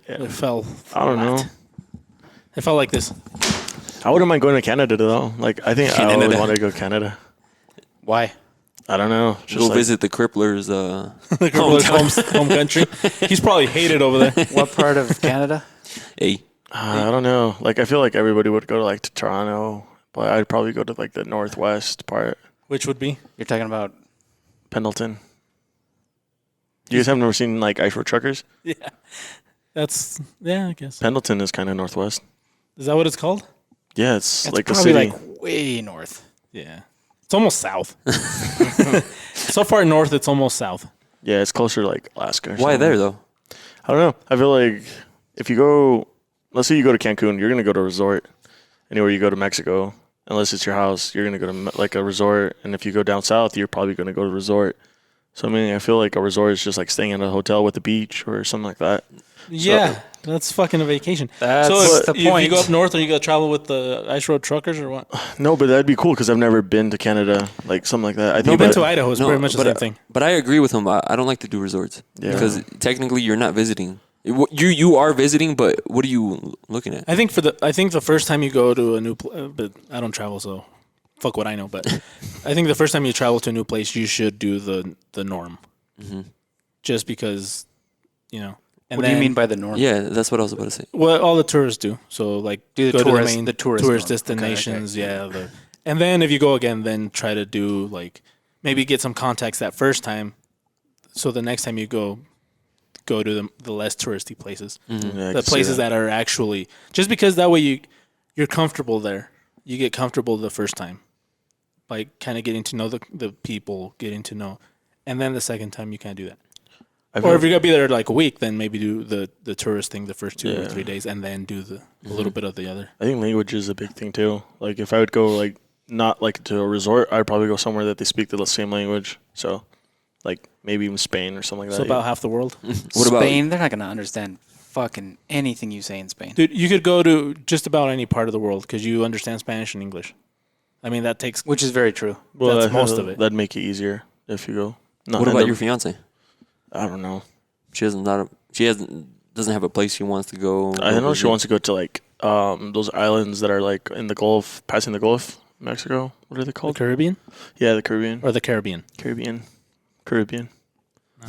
[SPEAKER 6] Yeah.
[SPEAKER 5] It fell
[SPEAKER 6] I don't
[SPEAKER 5] flat.
[SPEAKER 6] know.
[SPEAKER 5] It felt like this.
[SPEAKER 6] I wouldn't mind going to Canada though. Like I think I always
[SPEAKER 3] Canada.
[SPEAKER 6] wanted to go to Canada.
[SPEAKER 2] Why?
[SPEAKER 6] I don't know. Just
[SPEAKER 3] Go
[SPEAKER 6] like,
[SPEAKER 3] visit the Cripplers.
[SPEAKER 5] The Crippler's home country. He's probably hated over there.
[SPEAKER 2] What part of Canada?
[SPEAKER 3] Hey,
[SPEAKER 6] I don't know. Like I feel like everybody would go to like to Toronto, but I'd probably go to like the northwest part,
[SPEAKER 5] Which would be?
[SPEAKER 2] You're talking about
[SPEAKER 6] Pendleton. You guys have never seen like Ice Road Truckers?
[SPEAKER 5] Yeah. I guess.
[SPEAKER 6] Pendleton is kind of northwest.
[SPEAKER 5] Is that what it's called?
[SPEAKER 6] Yeah, it's
[SPEAKER 2] that's
[SPEAKER 6] like a
[SPEAKER 2] probably
[SPEAKER 6] city.
[SPEAKER 2] like way north.
[SPEAKER 5] Yeah. It's almost south. So far north, it's almost south.
[SPEAKER 6] Yeah, it's closer to like Alaska. Or
[SPEAKER 3] why
[SPEAKER 6] something.
[SPEAKER 3] there though?
[SPEAKER 6] I don't know. I feel like if you go, let's say you go to Cancun, you're gonna go to a resort. Anywhere you go to Mexico, unless it's your house, you're gonna go to like a resort. And if you go down south, you're probably gonna go to a resort. So I mean, I feel like a resort is just like staying in a hotel with a beach or something like that.
[SPEAKER 5] Yeah. That's fucking a vacation.
[SPEAKER 2] That's
[SPEAKER 5] so
[SPEAKER 2] the
[SPEAKER 5] if
[SPEAKER 2] point.
[SPEAKER 5] you go up north, are you going to travel with the Ice Road Truckers or what?
[SPEAKER 6] No, but that'd be cool because I've never been to Canada, like something like that. I
[SPEAKER 5] You've
[SPEAKER 6] think
[SPEAKER 5] been
[SPEAKER 6] that-
[SPEAKER 5] to Idaho. It's pretty much the
[SPEAKER 3] but,
[SPEAKER 5] same thing.
[SPEAKER 3] But I agree with him. I don't like to do resorts because technically you're not visiting. You are visiting, but what are you looking at?
[SPEAKER 5] I think the first time you go to a new but I don't travel, so fuck what I know. But I think the first time you travel to a new place, you should do the norm, just because, you know. And
[SPEAKER 2] What do you mean by the norm?
[SPEAKER 3] Yeah, that's what I was about to say.
[SPEAKER 5] What all the tourists do? So like
[SPEAKER 2] Do the
[SPEAKER 5] go
[SPEAKER 2] tourist-
[SPEAKER 5] to the main
[SPEAKER 2] the tourist norm.
[SPEAKER 5] destinations.
[SPEAKER 2] Okay.
[SPEAKER 5] Yeah, and then if you go again, then try to do like maybe get some contacts that first time, so the next time you go to the less touristy places.
[SPEAKER 6] Yeah, I
[SPEAKER 5] The
[SPEAKER 6] can see
[SPEAKER 5] places that are actually, just because that way you're comfortable there. You get comfortable the first time, like kind of getting to know the people, getting to know, and then the second time you can't do that. Or if you're gonna be there like a week, then maybe do the tourist thing the first 2 or 3 days, and then do a little bit of the other.
[SPEAKER 6] I think language is a big thing too. Like if I would go like not like to a resort, I'd probably go somewhere that they speak the same language. So like maybe even Spain or something like
[SPEAKER 5] So
[SPEAKER 6] that.
[SPEAKER 5] about half the world,
[SPEAKER 3] What about
[SPEAKER 2] Spain? They're not going to understand fucking anything you say in Spain.
[SPEAKER 5] dude. You could go to just about any part of the world because you understand Spanish and English. I mean that takes
[SPEAKER 2] Which is very true.
[SPEAKER 6] well,
[SPEAKER 5] that's most of it.
[SPEAKER 6] That'd make it easier if you go. No,
[SPEAKER 3] what about your fiance?
[SPEAKER 6] I don't know.
[SPEAKER 3] She doesn't have a place she wants to go.
[SPEAKER 6] I know she wants to go to like those islands that are like in the Gulf, passing the Gulf, Mexico. What are they
[SPEAKER 5] the
[SPEAKER 6] called?
[SPEAKER 5] Caribbean
[SPEAKER 6] Yeah, the Caribbean.
[SPEAKER 5] or the Caribbean.
[SPEAKER 6] Caribbean.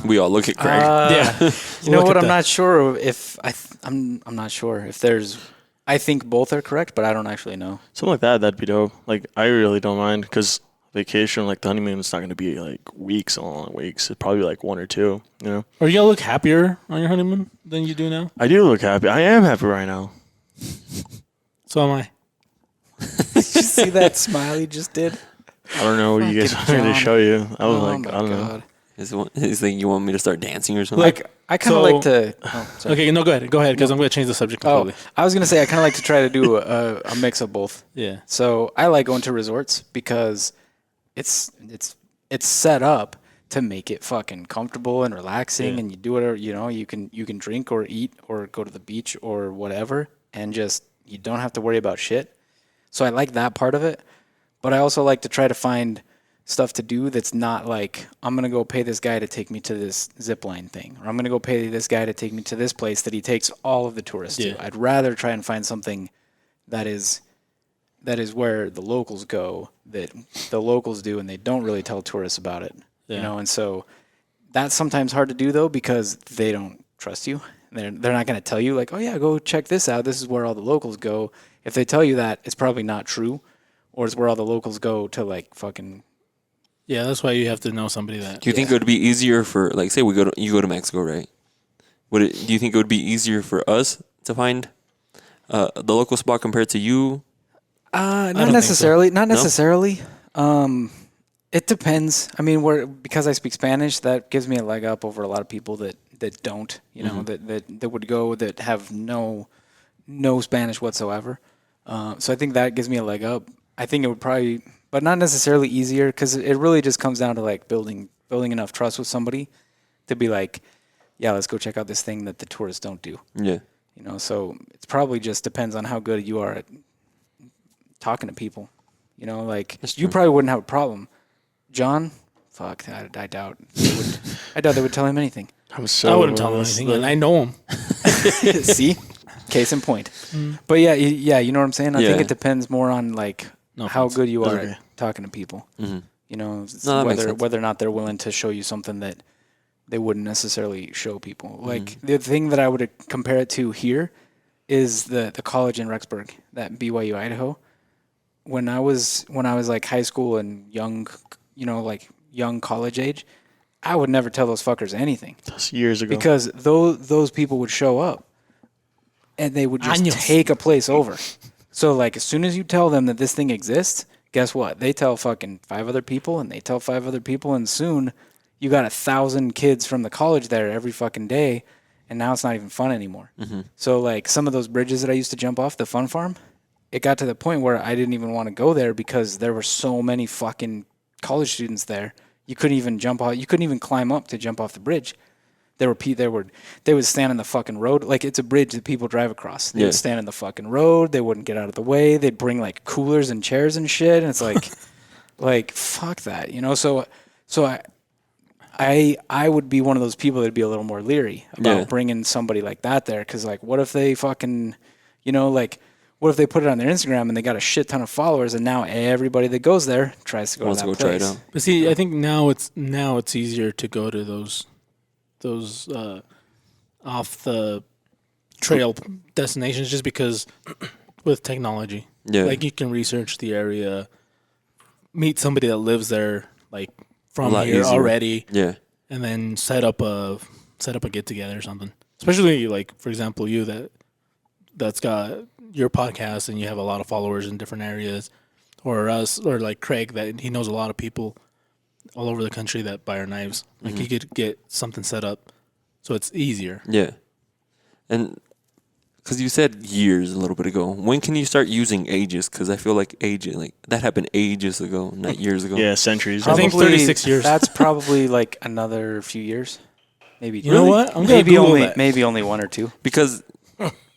[SPEAKER 3] We all look at Craig.
[SPEAKER 5] Yeah,
[SPEAKER 2] You know
[SPEAKER 5] Look
[SPEAKER 2] what?
[SPEAKER 5] at
[SPEAKER 2] I'm
[SPEAKER 5] that.
[SPEAKER 2] not sure if I'm not sure if there's. I think both are correct, but I don't actually know.
[SPEAKER 6] Something like that. That'd be dope. Like I really don't mind because vacation, like the honeymoon, it's not going to be like weeks and long weeks. It's probably like 1 or 2. You know.
[SPEAKER 5] Are you gonna look happier on your honeymoon than you do now?
[SPEAKER 6] I do look happy. I am happy right now.
[SPEAKER 5] So am I.
[SPEAKER 2] Did you see that smile he just did?
[SPEAKER 6] I don't know what you guys
[SPEAKER 2] Fucking
[SPEAKER 6] want me to
[SPEAKER 2] John.
[SPEAKER 6] show you. I was
[SPEAKER 2] Oh
[SPEAKER 6] like,
[SPEAKER 2] my
[SPEAKER 6] I don't know.
[SPEAKER 2] God.
[SPEAKER 3] He's thinking you want me to start dancing or something.
[SPEAKER 2] Like I kind of
[SPEAKER 5] So-
[SPEAKER 2] like to. Oh, sorry.
[SPEAKER 5] Okay, no, go ahead because I'm gonna change the subject
[SPEAKER 2] Oh,
[SPEAKER 5] completely.
[SPEAKER 2] I was gonna say I kind of like to try to do a mix of both.
[SPEAKER 5] Yeah.
[SPEAKER 2] So I like going to resorts because it's set up to make it fucking comfortable and relaxing, and you do whatever you can drink or eat or go to the beach or whatever, and just you don't have to worry about shit. So I like that part of it, but I also like to try to find stuff to do that's not like I'm gonna go pay this guy to take me to this zip line thing, or I'm gonna go pay this guy to take me to this place that he takes all of the tourists
[SPEAKER 5] Yeah.
[SPEAKER 2] to. I'd rather try and find something that is where the locals go, that the locals do, and they don't really tell tourists about it.
[SPEAKER 5] Yeah.
[SPEAKER 2] And so that's sometimes hard to do though because they don't trust you. They're not going to tell you like, oh yeah, go check this out. This is where all the locals go. If they tell you that, it's probably not true, or it's where all the locals go to like fucking
[SPEAKER 5] Yeah, that's why you have to know somebody that.
[SPEAKER 3] Do you think it would be easier for, like, say you go to Mexico, right? Do you think it would be easier for us to find the local spot compared to you?
[SPEAKER 2] Not
[SPEAKER 5] don't
[SPEAKER 2] necessarily.
[SPEAKER 5] think so.
[SPEAKER 2] Not necessarily. It depends. I mean, because I speak Spanish, that gives me a leg up over a lot of people that don't. You know, that would go that have no Spanish whatsoever. So I think that gives me a leg up. I think it would probably, but not necessarily easier, because it really just comes down to like building enough trust with somebody to be like, yeah, let's go check out this thing that the tourists don't do.
[SPEAKER 3] Yeah.
[SPEAKER 2] You know, so it's probably just depends on how good you are at talking to people. You know, like you probably wouldn't have a problem. John, fuck, I doubt. I doubt they would tell him anything.
[SPEAKER 5] I wouldn't tell him anything, and I know him.
[SPEAKER 2] See, case in point. But yeah, you know what I'm saying. I think
[SPEAKER 3] Yeah.
[SPEAKER 2] it depends more on like how good you are
[SPEAKER 6] Okay.
[SPEAKER 2] at talking to people. You know,
[SPEAKER 3] that makes sense.
[SPEAKER 2] whether or not they're willing to show you something that they wouldn't necessarily show people. Like the thing that I would compare it to here is the college in Rexburg, that BYU Idaho. When I was like high school and young, you know, like young college age, I would never tell those fuckers anything.
[SPEAKER 6] That's years ago.
[SPEAKER 2] Because those people would show up and they would just take a place over. So like as soon as you tell them that this thing exists, guess what? They tell fucking 5 other people, and they tell 5 other people, and soon you got 1,000 kids from the college there every fucking day, and now it's not even fun anymore. So like some of those bridges that I used to jump off, the fun farm, it got to the point where I didn't even want to go there because there were so many fucking college students there. You couldn't even jump off. You couldn't even climb up to jump off the bridge. They would stand in the fucking road. Like, it's a bridge that people drive across. They would stand in the fucking road. They wouldn't get out of the way. They'd bring like coolers and chairs and shit. And it's like, like, fuck that, you know? So I would be one of those people that'd be a little more leery about bringing somebody like that there. Cause like, what if they fucking, you know, like, what if they put it on their Instagram and they got a shit ton of followers, and now everybody that goes there tries to go to that place?
[SPEAKER 3] Try it out.
[SPEAKER 5] But see, I think now it's easier to go to those off the trail destinations, just because with technology, like you can research the area, meet somebody that lives there, like from here
[SPEAKER 3] easier
[SPEAKER 5] already,
[SPEAKER 3] and
[SPEAKER 5] then set up a get together or something. Especially like, for example, you that's got your podcast and you have a lot of followers in different areas, or us, or like Craig, that he knows a lot of people all over the country that buy our knives. Like he could get something set up, so it's easier.
[SPEAKER 3] Yeah, and because you said years a little bit ago, when can you start using ages? Because I feel like that happened ages ago, not years ago.
[SPEAKER 6] Yeah, centuries.
[SPEAKER 5] I think 36 years.
[SPEAKER 2] That's probably like another few years, maybe.
[SPEAKER 5] You know what? I'm gonna Google that.
[SPEAKER 2] Maybe only 1 or 2.
[SPEAKER 3] Because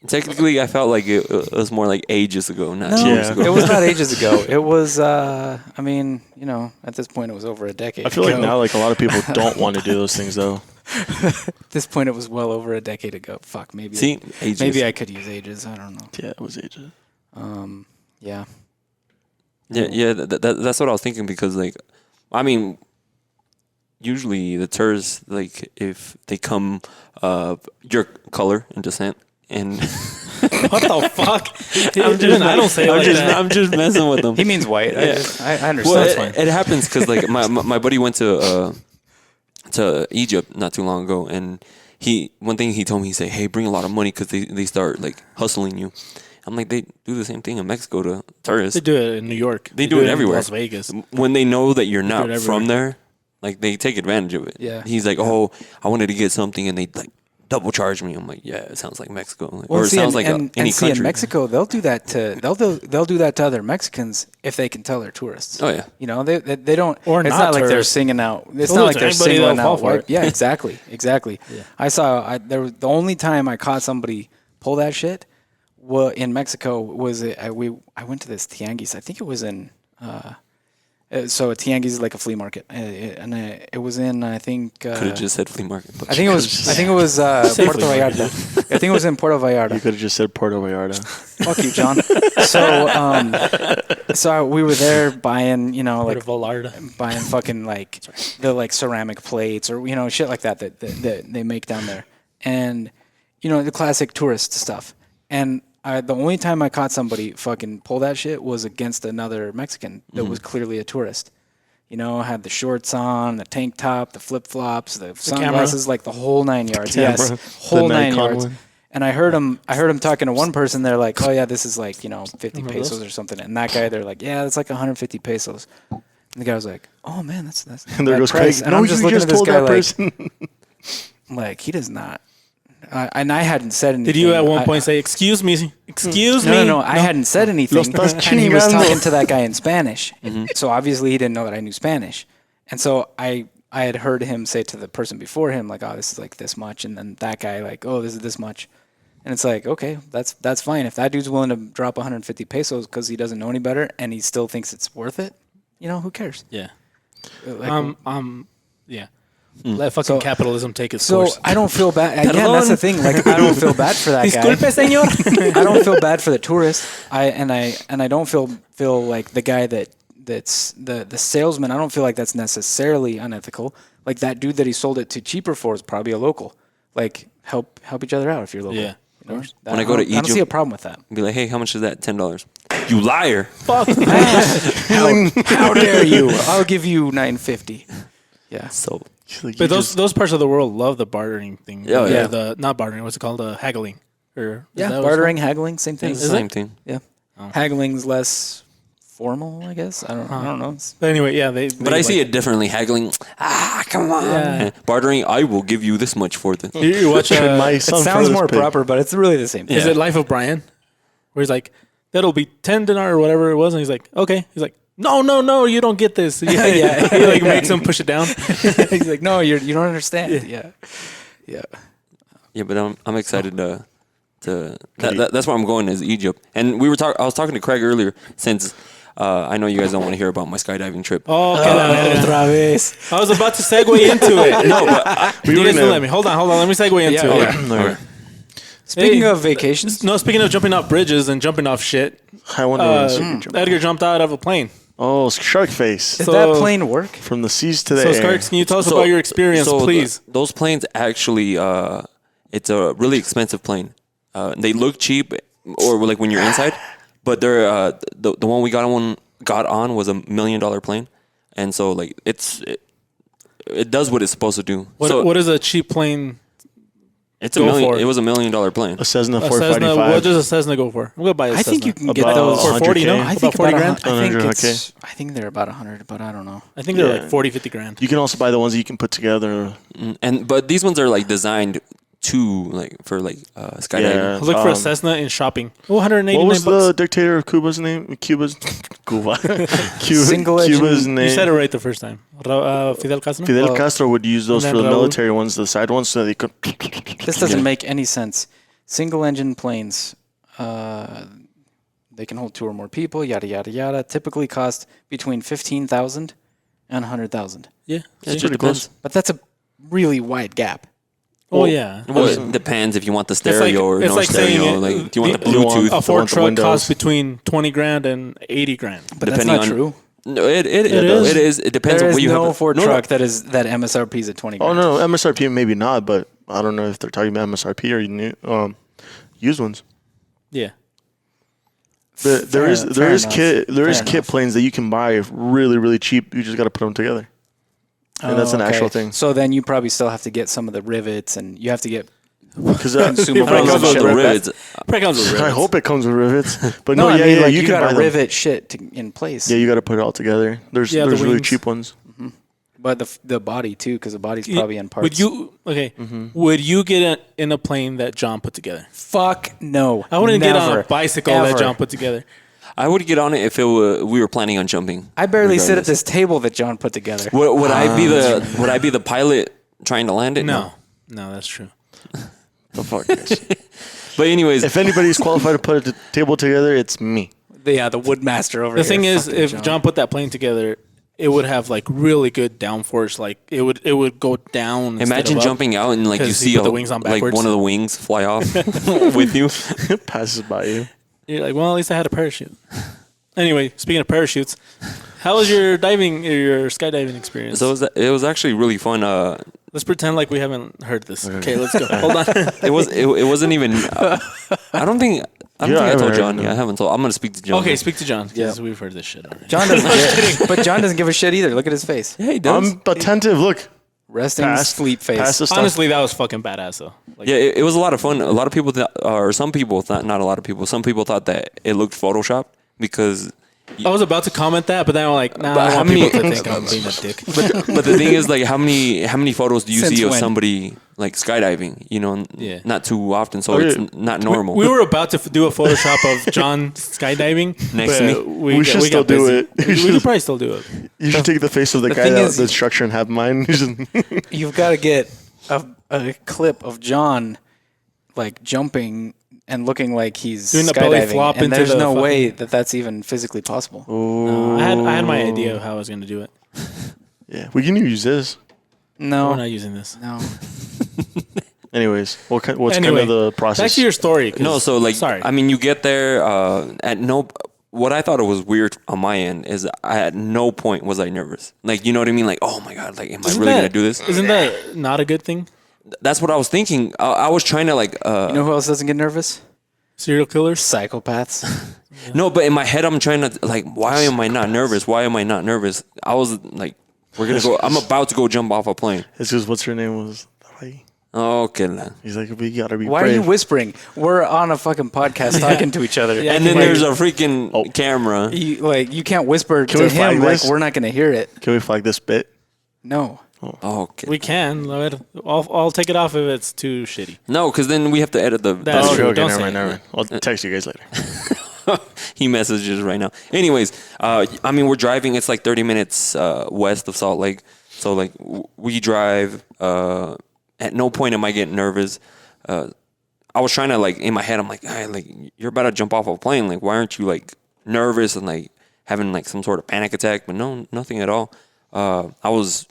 [SPEAKER 3] technically, I felt like it was more like ages ago, not years ago.
[SPEAKER 2] It was not ages ago. It was, I mean, you know, at this point, it was over a decade
[SPEAKER 6] I feel
[SPEAKER 2] ago.
[SPEAKER 6] like now, like a lot of people don't want to do those things though.
[SPEAKER 2] At this point, it was well over a decade ago. Fuck, maybe.
[SPEAKER 3] See, ages.
[SPEAKER 2] Maybe I could use ages. I don't know.
[SPEAKER 6] Yeah, it was ages.
[SPEAKER 2] Yeah.
[SPEAKER 3] Yeah. That's what I was thinking, because, like, I mean, usually the tourists, like, if they come your color and descent, and
[SPEAKER 5] What the fuck? I don't say it like that.
[SPEAKER 3] I'm just messing with them.
[SPEAKER 2] He means white.
[SPEAKER 3] Yeah.
[SPEAKER 2] I understand.
[SPEAKER 3] Well, it happens because, like, my buddy went to Egypt not too long ago, and one thing he told me, he said, "Hey, bring a lot of money because they start like hustling you." I'm like, they do the same thing in Mexico to tourists.
[SPEAKER 5] They do it in New York.
[SPEAKER 3] They do it
[SPEAKER 5] in
[SPEAKER 3] everywhere.
[SPEAKER 5] Las Vegas.
[SPEAKER 3] When they know that you're not
[SPEAKER 5] it
[SPEAKER 3] from
[SPEAKER 5] everywhere.
[SPEAKER 3] there, like, they take advantage of it.
[SPEAKER 2] Yeah.
[SPEAKER 3] He's like, "Oh, I wanted to get something," and they like double charge me. I'm like, "Yeah, it sounds like Mexico,
[SPEAKER 2] Well,
[SPEAKER 3] or it
[SPEAKER 2] see,
[SPEAKER 3] sounds like
[SPEAKER 2] and
[SPEAKER 3] any
[SPEAKER 2] see,
[SPEAKER 3] country."
[SPEAKER 2] in Mexico, they'll do that to other Mexicans if they can tell they're tourists.
[SPEAKER 3] Oh, yeah.
[SPEAKER 2] You know, they don't.
[SPEAKER 5] Or
[SPEAKER 2] it's
[SPEAKER 5] not
[SPEAKER 2] not like they're
[SPEAKER 5] tourists.
[SPEAKER 2] singing out. It's
[SPEAKER 5] They'll
[SPEAKER 2] not
[SPEAKER 5] do
[SPEAKER 2] like
[SPEAKER 5] it
[SPEAKER 2] they're
[SPEAKER 5] to anybody
[SPEAKER 2] singling
[SPEAKER 5] that'll
[SPEAKER 2] out.
[SPEAKER 5] fall for
[SPEAKER 2] White.
[SPEAKER 5] it.
[SPEAKER 2] Yeah, exactly. There was the only time I caught somebody pull that shit. Well, in Mexico was I went to this tianguis. I think it was in. So a tianguis is like a flea market, and it was in, I think.
[SPEAKER 3] Could have just said flea market. But
[SPEAKER 2] I think it was Puerto
[SPEAKER 5] flea market.
[SPEAKER 2] Vallarta. I think it was in Puerto Vallarta.
[SPEAKER 6] You could have just said Puerto Vallarta.
[SPEAKER 2] Fuck you, John. So we were there buying, you know, like buying fucking like the like ceramic plates or, you know, shit like that they make down there, and, you know, the classic tourist stuff. And the only time I caught somebody fucking pull that shit was against another Mexican that was clearly a tourist. You know, had the shorts on, the tank top, the flip flops, the sunglasses, like the whole 9 yards. Yes, whole 9 yards. And I heard him talking to one person. They're like, "Oh yeah, this is like 50 pesos or something." And that guy, they're like, "Yeah, that's like 150 pesos." And the guy was like, "Oh man, that's."
[SPEAKER 6] And there goes Craig.
[SPEAKER 2] And I'm just looking at this guy like he does not. And I hadn't said anything.
[SPEAKER 5] Did you at one point say, "Excuse me, excuse me"?
[SPEAKER 2] No. I hadn't said anything. And he was talking to that guy in Spanish. So obviously he didn't know that I knew Spanish. And so I had heard him say to the person before him, like, "Oh, this is like this much," and then that guy like, "Oh, this is this much." And it's like, okay, that's fine. If that dude's willing to drop 150 pesos because he doesn't know any better and he still thinks it's worth it, who cares?
[SPEAKER 5] Yeah.
[SPEAKER 2] Like,
[SPEAKER 5] Yeah. Let fucking capitalism take its
[SPEAKER 2] so
[SPEAKER 5] course.
[SPEAKER 2] I don't feel bad. Again, that's the thing. Like, I don't feel bad for that guy.
[SPEAKER 5] Disculpe, señor.
[SPEAKER 2] I don't feel bad for the tourist. I don't feel like the guy that's the salesman. I don't feel like that's necessarily unethical. Like that dude that he sold it to cheaper for is probably a local. Like help each other out if you're local.
[SPEAKER 5] Yeah.
[SPEAKER 2] When
[SPEAKER 3] I go to Egypt,
[SPEAKER 2] I don't see a problem with that.
[SPEAKER 3] Be like, hey, how much is that? $10. You liar!
[SPEAKER 5] Fuck.
[SPEAKER 2] How dare you? I'll give you $9.50. Yeah.
[SPEAKER 3] So,
[SPEAKER 5] But those parts of the world love the bartering thing.
[SPEAKER 3] Oh, yeah.
[SPEAKER 5] The not bartering. What's it called? Haggling. Or is that what it's
[SPEAKER 2] bartering, haggling, same thing.
[SPEAKER 3] it's the same thing.
[SPEAKER 2] Yeah. Haggling's less formal, I guess. I don't know.
[SPEAKER 5] But anyway, yeah.
[SPEAKER 3] But I see it differently. Haggling, come on.
[SPEAKER 5] Yeah.
[SPEAKER 3] Bartering, I will give you this much for the.
[SPEAKER 6] You watch my
[SPEAKER 2] It
[SPEAKER 6] son
[SPEAKER 2] sounds more
[SPEAKER 6] pig.
[SPEAKER 2] proper, but it's really the same thing.
[SPEAKER 5] Is it Life of Brian? Where he's like, that'll be 10 dinar or whatever it was. And he's like, okay. He's like, no, you don't get this. Yeah, yeah. He like makes him push it down.
[SPEAKER 2] He's like, no, you don't understand. Yeah.
[SPEAKER 3] Yeah, but I'm excited that's where I'm going is Egypt. And I was talking to Craig earlier since I know you guys don't want to hear about my skydiving trip.
[SPEAKER 5] Oh, otra vez. I was about to segue into it.
[SPEAKER 3] No, but
[SPEAKER 5] you guys will let me. Hold on. Let me segue into it.
[SPEAKER 3] okay.
[SPEAKER 2] Speaking of vacations.
[SPEAKER 5] No, speaking of jumping off bridges and jumping off shit,
[SPEAKER 6] I wonder
[SPEAKER 5] Edgar jumped out of a plane.
[SPEAKER 6] Oh, SkarxFace.
[SPEAKER 2] Did that plane work?
[SPEAKER 6] From the seas to the
[SPEAKER 5] So,
[SPEAKER 6] air.
[SPEAKER 5] Skarx, can you tell us about your experience, please?
[SPEAKER 3] Those planes actually, it's a really expensive plane. They look cheap, or like when you're inside, but they're the one we got on was $1 million plane, and so like it does what it's supposed to do.
[SPEAKER 5] What is a cheap plane?
[SPEAKER 3] It's $1 million. It was $1 million plane.
[SPEAKER 6] A Cessna
[SPEAKER 5] A
[SPEAKER 6] 455.
[SPEAKER 5] Cessna, what does a Cessna go for? I'm gonna buy a Cessna.
[SPEAKER 2] I think you can get
[SPEAKER 6] About
[SPEAKER 2] those
[SPEAKER 5] for 40, no?
[SPEAKER 6] 100K.
[SPEAKER 2] I
[SPEAKER 5] About
[SPEAKER 2] think
[SPEAKER 5] 40
[SPEAKER 2] about
[SPEAKER 5] grand.
[SPEAKER 6] 100,
[SPEAKER 2] I think they're about 100, but I don't know.
[SPEAKER 5] I think they're
[SPEAKER 6] Yeah.
[SPEAKER 5] like 40, 50 grand.
[SPEAKER 6] You can also buy the ones that you can put together.
[SPEAKER 3] But these ones are like designed for skydiving.
[SPEAKER 6] Yeah.
[SPEAKER 5] Look for a Cessna in shopping. Oh, 189
[SPEAKER 6] What was
[SPEAKER 5] bucks.
[SPEAKER 6] the dictator of Cuba's name? Cuba.
[SPEAKER 2] Single engine.
[SPEAKER 6] Cuba's name.
[SPEAKER 5] You said it right the first time. Fidel Castro?
[SPEAKER 6] Fidel Castro would use those
[SPEAKER 5] and
[SPEAKER 6] for the
[SPEAKER 5] then Raul.
[SPEAKER 6] military ones, the side ones, so they could.
[SPEAKER 2] This doesn't make any sense. Single engine planes, they can hold 2 or more people, yada, yada, yada. Typically cost between 15,000 and 100,000.
[SPEAKER 5] Yeah.
[SPEAKER 3] It
[SPEAKER 5] See?
[SPEAKER 3] just depends.
[SPEAKER 2] But that's a really wide gap.
[SPEAKER 5] Oh, yeah.
[SPEAKER 3] Well, it depends if you want the stereo
[SPEAKER 5] like-
[SPEAKER 3] or
[SPEAKER 5] it's
[SPEAKER 3] no
[SPEAKER 5] like saying
[SPEAKER 3] stereo.
[SPEAKER 5] it-
[SPEAKER 3] Like, do you want the
[SPEAKER 6] you want-
[SPEAKER 3] Bluetooth?
[SPEAKER 5] A
[SPEAKER 6] want
[SPEAKER 5] Ford
[SPEAKER 6] the
[SPEAKER 5] truck
[SPEAKER 6] windows.
[SPEAKER 5] costs between 20 grand and 80 grand.
[SPEAKER 2] But that's
[SPEAKER 3] Depending
[SPEAKER 2] not
[SPEAKER 3] on-
[SPEAKER 2] true.
[SPEAKER 3] No, it
[SPEAKER 5] is?
[SPEAKER 3] is. It depends
[SPEAKER 2] There
[SPEAKER 3] on
[SPEAKER 2] is
[SPEAKER 3] what you
[SPEAKER 2] no
[SPEAKER 3] have.
[SPEAKER 2] Ford truck that MSRP is at 20
[SPEAKER 6] Oh
[SPEAKER 2] grand.
[SPEAKER 6] no, MSRP maybe not, but I don't know if they're talking about MSRP or new, used ones.
[SPEAKER 5] Yeah.
[SPEAKER 6] There is
[SPEAKER 2] enough.
[SPEAKER 6] kit
[SPEAKER 2] Fair
[SPEAKER 6] kit
[SPEAKER 2] enough.
[SPEAKER 6] planes that you can buy really really cheap. You just got to put them together, and that's an actual thing.
[SPEAKER 2] So then you probably still have to get some of the rivets, and you have to get
[SPEAKER 6] Because
[SPEAKER 2] consumables
[SPEAKER 5] probably
[SPEAKER 2] and
[SPEAKER 5] comes with
[SPEAKER 2] shit
[SPEAKER 3] the
[SPEAKER 2] like that.
[SPEAKER 3] rivets.
[SPEAKER 5] Probably comes with
[SPEAKER 6] I
[SPEAKER 5] rivets.
[SPEAKER 6] hope it comes with rivets. But
[SPEAKER 2] No,
[SPEAKER 6] no,
[SPEAKER 2] I mean, like,
[SPEAKER 6] you can
[SPEAKER 2] got
[SPEAKER 6] buy
[SPEAKER 2] to
[SPEAKER 6] them.
[SPEAKER 2] rivet shit in place.
[SPEAKER 6] Yeah, you got to put it all together. There's
[SPEAKER 5] Yeah, the
[SPEAKER 6] really
[SPEAKER 5] wings.
[SPEAKER 6] cheap ones.
[SPEAKER 2] But the body too, because the body's probably in parts.
[SPEAKER 5] Would you Would you get in a plane that John put together?
[SPEAKER 2] Fuck no.
[SPEAKER 5] I wouldn't get on a
[SPEAKER 2] Never.
[SPEAKER 5] bicycle
[SPEAKER 2] Ever.
[SPEAKER 5] that John put together.
[SPEAKER 3] I would get on it if we were planning on jumping.
[SPEAKER 2] I barely sit at
[SPEAKER 3] regardless.
[SPEAKER 2] this table that John put together.
[SPEAKER 3] Would I be the pilot trying to land it?
[SPEAKER 5] No, that's true.
[SPEAKER 6] The fuck.
[SPEAKER 3] But anyways,
[SPEAKER 6] If anybody's qualified to put a table together, it's me.
[SPEAKER 2] The Woodmaster over
[SPEAKER 5] The
[SPEAKER 2] here.
[SPEAKER 5] thing is,
[SPEAKER 2] Fucking
[SPEAKER 5] if John put that plane together, it would have like really good downforce. Like it would go down. instead
[SPEAKER 3] imagine
[SPEAKER 5] of up.
[SPEAKER 3] jumping out and like you
[SPEAKER 5] 'Cause he
[SPEAKER 3] see
[SPEAKER 5] put the wings on
[SPEAKER 3] like
[SPEAKER 5] backwards.
[SPEAKER 3] one of the wings fly off with you.
[SPEAKER 6] It passes by you.
[SPEAKER 5] You're like, well, at least I had a parachute. Anyway, speaking of parachutes, how was your skydiving experience?
[SPEAKER 3] So it was actually really fun.
[SPEAKER 5] Let's pretend like we haven't heard this. Okay, let's go. Hold on.
[SPEAKER 3] It wasn't even. I don't think I don't think I told John. Yeah, I haven't told. I'm gonna speak to John.
[SPEAKER 5] Okay, speak to John because we've heard this shit already.
[SPEAKER 2] John doesn't. But John doesn't give a shit either. Look at his face.
[SPEAKER 3] Yeah, he does.
[SPEAKER 6] I'm attentive. Look.
[SPEAKER 2] Resting sleep face.
[SPEAKER 6] Past the stuff.
[SPEAKER 5] Honestly, that was fucking badass though. Like,
[SPEAKER 3] Yeah, it was a lot of fun. A lot of people, or some people thought, not a lot of people, some people thought that it looked photoshopped because.
[SPEAKER 5] I was about to comment that, but then I'm like, nah,
[SPEAKER 3] But
[SPEAKER 5] I
[SPEAKER 3] how
[SPEAKER 5] want
[SPEAKER 3] many-
[SPEAKER 5] people to think I'm being a dick.
[SPEAKER 3] But the thing is, like, how many photos do you
[SPEAKER 2] Since
[SPEAKER 3] see of
[SPEAKER 2] when?
[SPEAKER 3] somebody like skydiving? You know,
[SPEAKER 5] Yeah.
[SPEAKER 3] not too often, so
[SPEAKER 6] Okay.
[SPEAKER 3] it's not normal.
[SPEAKER 5] We were about to do a Photoshop of John skydiving.
[SPEAKER 3] Next
[SPEAKER 5] but
[SPEAKER 3] to
[SPEAKER 6] We should still
[SPEAKER 5] got
[SPEAKER 6] do
[SPEAKER 5] busy.
[SPEAKER 6] it.
[SPEAKER 5] We could probably still do it.
[SPEAKER 6] You should take the face of the guy
[SPEAKER 2] thing
[SPEAKER 6] that
[SPEAKER 2] is-
[SPEAKER 6] the structure and have mine.
[SPEAKER 2] You've got to get a clip of John like jumping and looking like he's
[SPEAKER 5] Doing the belly
[SPEAKER 2] skydiving,
[SPEAKER 5] flop
[SPEAKER 2] and
[SPEAKER 5] into
[SPEAKER 2] there's
[SPEAKER 5] the
[SPEAKER 2] no
[SPEAKER 5] fucking-
[SPEAKER 2] way that that's even physically possible.
[SPEAKER 5] I had my idea of how I was going to do it.
[SPEAKER 6] Yeah, we can use this.
[SPEAKER 2] No,
[SPEAKER 5] We're not using this.
[SPEAKER 2] no.
[SPEAKER 6] Anyways, what's
[SPEAKER 5] Anyway,
[SPEAKER 6] kind of the process?
[SPEAKER 5] Back to your story. 'cause-
[SPEAKER 3] No, so like,
[SPEAKER 5] sorry.
[SPEAKER 3] I mean, you get there at no. What I thought it was weird on my end is at no point was I nervous. Like, you know what I mean? Like, oh my god, like, am I really gonna do this?
[SPEAKER 5] Isn't that not a good thing?
[SPEAKER 3] That's what I was thinking. I was trying to like,
[SPEAKER 2] You know who else doesn't get nervous?
[SPEAKER 5] Serial killers?
[SPEAKER 2] Psychopaths.
[SPEAKER 3] no, but in my head I'm trying to like, why am I not nervous? Why am I not nervous? I was like, we're gonna go. I'm about to go jump off a plane.
[SPEAKER 6] It's just what's her name was.
[SPEAKER 3] Okay, then.
[SPEAKER 6] He's like, we gotta be
[SPEAKER 2] Why are
[SPEAKER 6] brave.
[SPEAKER 2] you whispering? We're on a fucking podcast talking to each other.
[SPEAKER 5] Yeah,
[SPEAKER 3] And then
[SPEAKER 5] Like-
[SPEAKER 3] there's a freaking camera.
[SPEAKER 2] You can't whisper
[SPEAKER 6] Can
[SPEAKER 2] to
[SPEAKER 6] we flag
[SPEAKER 2] him like
[SPEAKER 6] this?
[SPEAKER 2] we're not going to hear it.
[SPEAKER 6] Can we flag this bit?
[SPEAKER 2] No.
[SPEAKER 3] Okay.
[SPEAKER 5] We can. I'll take it off if it's too shitty.
[SPEAKER 3] No, because then we have to edit the.
[SPEAKER 5] That's
[SPEAKER 6] Oh,
[SPEAKER 5] true.
[SPEAKER 6] okay,
[SPEAKER 5] Don't
[SPEAKER 6] never
[SPEAKER 5] say
[SPEAKER 6] mind,
[SPEAKER 5] it.
[SPEAKER 6] never mind. I'll text you guys later.
[SPEAKER 3] He messages right now. Anyways, I mean, we're driving. It's like 30 minutes west of Salt Lake. So like we drive. At no point am I getting nervous. I was trying to like in my head. I'm like, hey, like you're about to jump off a plane. Like, why aren't you like nervous and like having like some sort of panic attack? But no, nothing at all. I was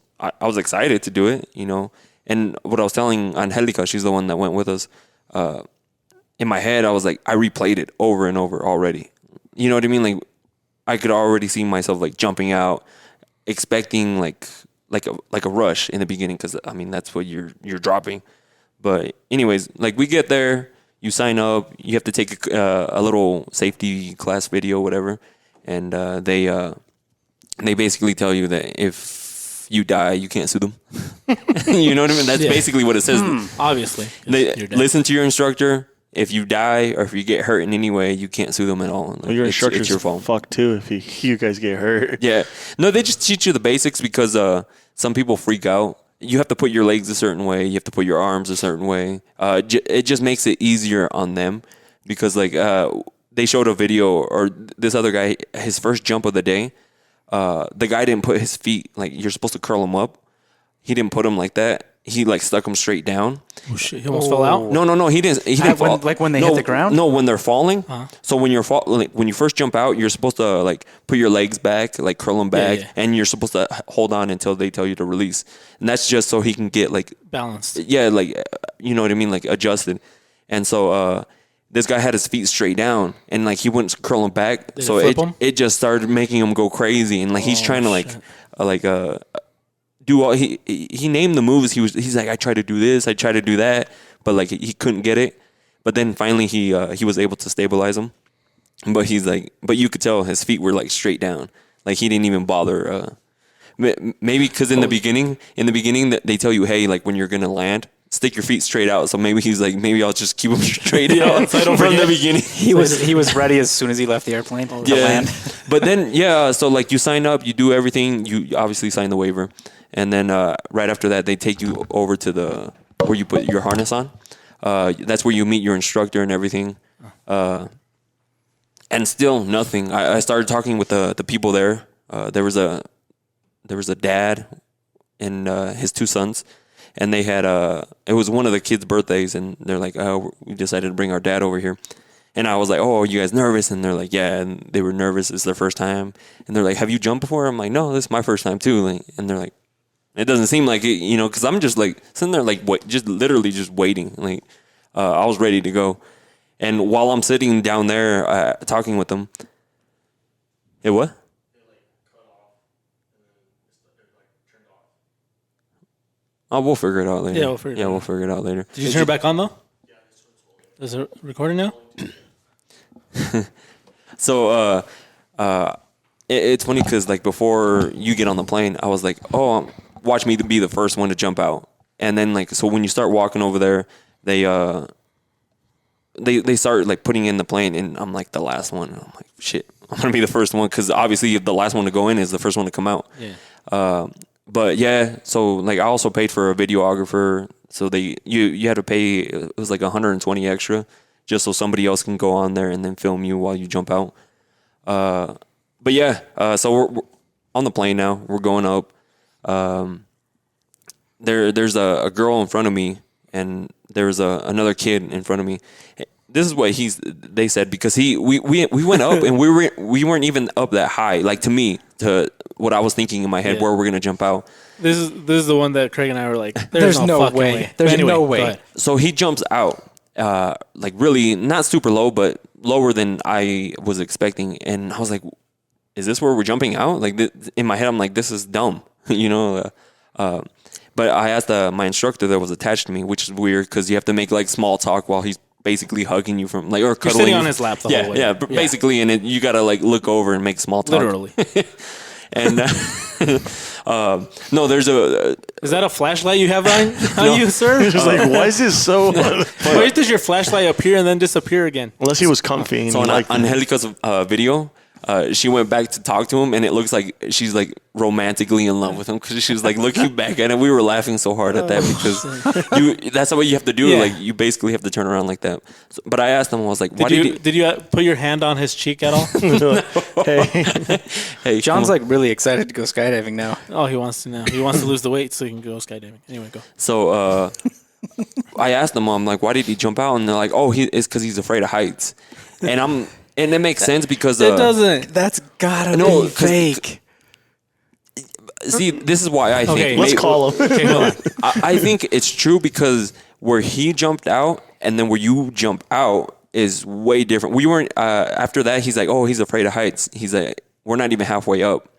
[SPEAKER 3] excited to do it, you know. And what I was telling Angelica, she's the one that went with us. In my head, I was like, I replayed it over and over already. You know what I mean? Like, I could already see myself like jumping out, expecting like a rush in the beginning, because I mean that's what you're dropping. But anyways, like we get there, you sign up, you have to take a little safety class video, whatever, and they basically tell you that if you die, you can't sue them. You know what I mean? That's basically what it says.
[SPEAKER 5] Obviously.
[SPEAKER 3] They
[SPEAKER 5] You're dead.
[SPEAKER 3] listen to your instructor. If you die or if you get hurt in any way, you can't sue them at all.
[SPEAKER 6] Well, your
[SPEAKER 3] it's
[SPEAKER 6] instructor's
[SPEAKER 3] your fault.
[SPEAKER 6] fucked too if you guys get hurt.
[SPEAKER 3] Yeah. No, they just teach you the basics because some people freak out. You have to put your legs a certain way. You have to put your arms a certain way. It just makes it easier on them because like they showed a video or this other guy, his first jump of the day, the guy didn't put his feet, like you're supposed to curl them up. He didn't put them like that. He like stuck them straight down.
[SPEAKER 5] Oh, shit. He almost fell out?
[SPEAKER 3] No. He didn't fall.
[SPEAKER 2] Like when they hit the ground?
[SPEAKER 3] No, when they're falling. So when when you first jump out, you're supposed to like put your legs back, like curl them back,
[SPEAKER 5] yeah.
[SPEAKER 3] and you're supposed to hold on until they tell you to release. And that's just so he can get like
[SPEAKER 5] Balanced.
[SPEAKER 3] yeah, like you know what I mean, like adjusted. And so this guy had his feet straight down, and like he wouldn't curl them back. So
[SPEAKER 5] flip 'em?
[SPEAKER 3] it just started making him go crazy, and like he's trying to like do all he named the moves. He's like, I tried to do this, I tried to do that, but like he couldn't get it. But then finally he was able to stabilize him. But he's like, but you could tell his feet were like straight down. Like he didn't even bother. Maybe because in the beginning that they tell you, hey, like when you're gonna land, stick your feet straight out. So maybe he's like, maybe I'll just keep them straight out
[SPEAKER 5] so I don't
[SPEAKER 3] from the
[SPEAKER 5] forget.
[SPEAKER 3] beginning.
[SPEAKER 2] He was ready as soon as he left the airplane to land.
[SPEAKER 3] But then, so like you sign up, you do everything. You obviously sign the waiver. And then right after that, they take you over to where you put your harness on. That's where you meet your instructor and everything. And still nothing. I started talking with the people there. There was a dad and his two sons. And they had it was one of the kids' birthdays. And they're like, oh, we decided to bring our dad over here. And I was like, oh, are you guys nervous? And they're like, yeah. And they were nervous. It's their first time. And they're like, have you jumped before? I'm like, no, this is my first time too. Like, and they're like, it doesn't seem like it, you know, because I'm just like sitting there like just literally just waiting. Like I was ready to go. And while I'm sitting down there talking with them, it what? Oh, we'll figure it out later.
[SPEAKER 5] Yeah, we'll figure it out.
[SPEAKER 3] We'll figure it out later.
[SPEAKER 5] Did you turn it back on though? Is it recording now?
[SPEAKER 3] So it's funny because like before you get on the plane, I was like, oh, watch me to be the first one to jump out. And then like, so when you start walking over there, they start like putting in the plane, and I'm like the last one. And I'm like, shit, I'm gonna be the first one because obviously the last one to go in is the first one to come out.
[SPEAKER 5] Yeah.
[SPEAKER 3] But yeah, so like I also paid for a videographer. So you had to pay, it was like 120 extra just so somebody else can go on there and then film you while you jump out. But yeah, so we're on the plane now. We're going up. There's a girl in front of me, and there's another kid in front of me. This is what they said, because we went up and we weren't even up that high. Like to me, to what I was thinking in my head, where we're gonna jump out.
[SPEAKER 5] This is the one that Craig and I were like,
[SPEAKER 2] There's no
[SPEAKER 5] fucking
[SPEAKER 2] way. There's
[SPEAKER 5] Anyway,
[SPEAKER 2] no
[SPEAKER 5] go
[SPEAKER 2] way.
[SPEAKER 5] ahead.
[SPEAKER 3] So he jumps out, like really not super low, but lower than I was expecting. And I was like, is this where we're jumping out? Like in my head, I'm like, this is dumb, you know? But I asked my instructor that was attached to me, which is weird because you have to make like small talk while he's basically hugging you from like, or cuddling.
[SPEAKER 5] You're sitting on his lap the whole way.
[SPEAKER 3] Yeah, basically. And you got to like look over and make small talk.
[SPEAKER 5] Literally.
[SPEAKER 3] And no, there's
[SPEAKER 5] Is that a flashlight you have on you, sir?
[SPEAKER 6] Just like, why is this so?
[SPEAKER 5] Why does your flashlight appear and then disappear again?
[SPEAKER 6] Unless he was comfy. And
[SPEAKER 3] So
[SPEAKER 6] he
[SPEAKER 3] on
[SPEAKER 6] liked it.
[SPEAKER 3] Angelica's video, she went back to talk to him, and it looks like she's like romantically in love with him because she was like looking back at it. We were laughing so hard at that because that's what you have to do.
[SPEAKER 5] Yeah.
[SPEAKER 3] Like you basically have to turn around like that. So, but I asked him, I was like, why
[SPEAKER 5] Did you put your hand on his cheek at all?
[SPEAKER 3] Hey,
[SPEAKER 2] John's
[SPEAKER 3] come on.
[SPEAKER 2] like really excited to go skydiving now.
[SPEAKER 5] Oh, he wants to now. He wants to lose the weight so he can go skydiving. Anyway, go.
[SPEAKER 3] So I asked them, I'm like, why did he jump out? And they're like, oh, it's because he's afraid of heights. And it makes sense because
[SPEAKER 5] It doesn't.
[SPEAKER 2] That's gotta
[SPEAKER 3] No,
[SPEAKER 2] be
[SPEAKER 3] 'cause-
[SPEAKER 2] fake.
[SPEAKER 3] See, this is why I think.
[SPEAKER 5] Okay,
[SPEAKER 6] Let's call him.
[SPEAKER 5] Okay, hold on.
[SPEAKER 3] I think it's true because where he jumped out and then where you jump out is way different. We weren't, after that, he's like, oh, he's afraid of heights. He's like, we're not even halfway up.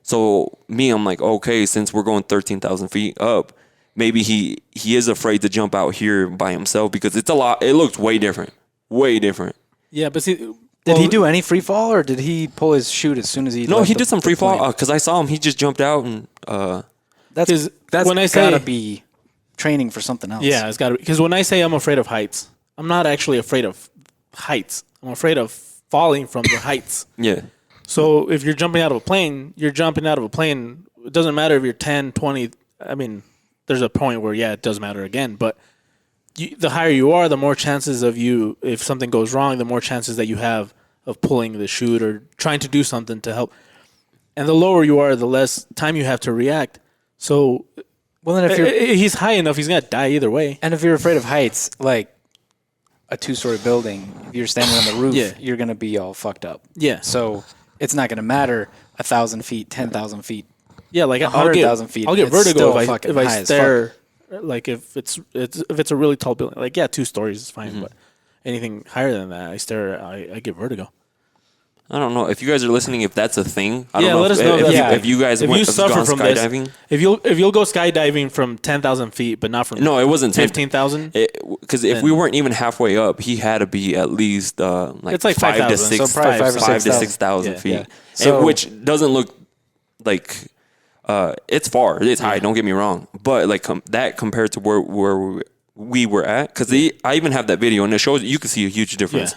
[SPEAKER 3] So I'm like, okay, since we're going 13,000 feet up, maybe he is afraid to jump out here by himself because it's a lot. It looks way different. Way different.
[SPEAKER 5] Yeah, but see,
[SPEAKER 2] Did he do any free fall, or did he pull his chute as soon as he?
[SPEAKER 3] No,
[SPEAKER 2] left
[SPEAKER 3] he
[SPEAKER 2] the-
[SPEAKER 3] did some
[SPEAKER 2] the
[SPEAKER 3] free fall
[SPEAKER 2] plane?
[SPEAKER 3] because I saw him. He just jumped out and
[SPEAKER 2] That's
[SPEAKER 5] when I say-
[SPEAKER 2] gotta be training for something else.
[SPEAKER 5] Yeah, it's got to be. Because when I say I'm afraid of heights, I'm not actually afraid of heights. I'm afraid of falling from the heights.
[SPEAKER 3] yeah.
[SPEAKER 5] So if you're jumping out of a plane, you're jumping out of a plane. It doesn't matter if you're 10, 20. I mean, there's a point where, yeah, it does matter again. But the higher you are, the more chances of you, if something goes wrong, the more chances that you have of pulling the chute or trying to do something to help. And the lower you are, the less time you have to react. So
[SPEAKER 2] Well, then if you're
[SPEAKER 5] he's high enough, he's going to die either way.
[SPEAKER 2] and if you're afraid of heights, like a 2-story building, if you're standing on the roof,
[SPEAKER 5] Yeah.
[SPEAKER 2] you're gonna be all fucked up.
[SPEAKER 5] Yeah.
[SPEAKER 2] So it's not gonna matter 1,000 feet, 10,000 feet.
[SPEAKER 5] Yeah, like
[SPEAKER 2] 100,000 feet,
[SPEAKER 5] I'll get
[SPEAKER 2] it's
[SPEAKER 5] vertigo
[SPEAKER 2] still
[SPEAKER 5] if
[SPEAKER 2] fucking
[SPEAKER 5] I
[SPEAKER 2] high as
[SPEAKER 5] stare. Like if it's a really tall building, like 2 stories is fine, but anything higher than that, I get vertigo.
[SPEAKER 3] I don't know if you guys are listening. If that's a thing, I
[SPEAKER 5] Yeah,
[SPEAKER 3] don't know
[SPEAKER 5] let
[SPEAKER 3] if,
[SPEAKER 5] us know
[SPEAKER 3] if,
[SPEAKER 5] that-
[SPEAKER 3] you,
[SPEAKER 2] yeah.
[SPEAKER 3] if you guys
[SPEAKER 5] If
[SPEAKER 3] went,
[SPEAKER 5] you
[SPEAKER 3] have
[SPEAKER 5] suffer
[SPEAKER 3] gone
[SPEAKER 5] from
[SPEAKER 3] skydiving.
[SPEAKER 5] this, if you'll go skydiving from 10,000 feet, but not from
[SPEAKER 3] No, it wasn't
[SPEAKER 5] 15,000.
[SPEAKER 3] Because if we weren't even halfway up, he had to be at least like
[SPEAKER 5] It's like
[SPEAKER 3] 5 to
[SPEAKER 5] 5,000,
[SPEAKER 3] 6,
[SPEAKER 2] so probably 5 or
[SPEAKER 3] 5 to
[SPEAKER 2] 6,000.
[SPEAKER 3] 6,000
[SPEAKER 5] Yeah,
[SPEAKER 3] feet,
[SPEAKER 5] yeah.
[SPEAKER 3] And
[SPEAKER 2] So-
[SPEAKER 3] which doesn't look like it's far. It's high. Don't get me wrong, but like that compared to where we were at, because I even have that video and it shows you can see a huge difference.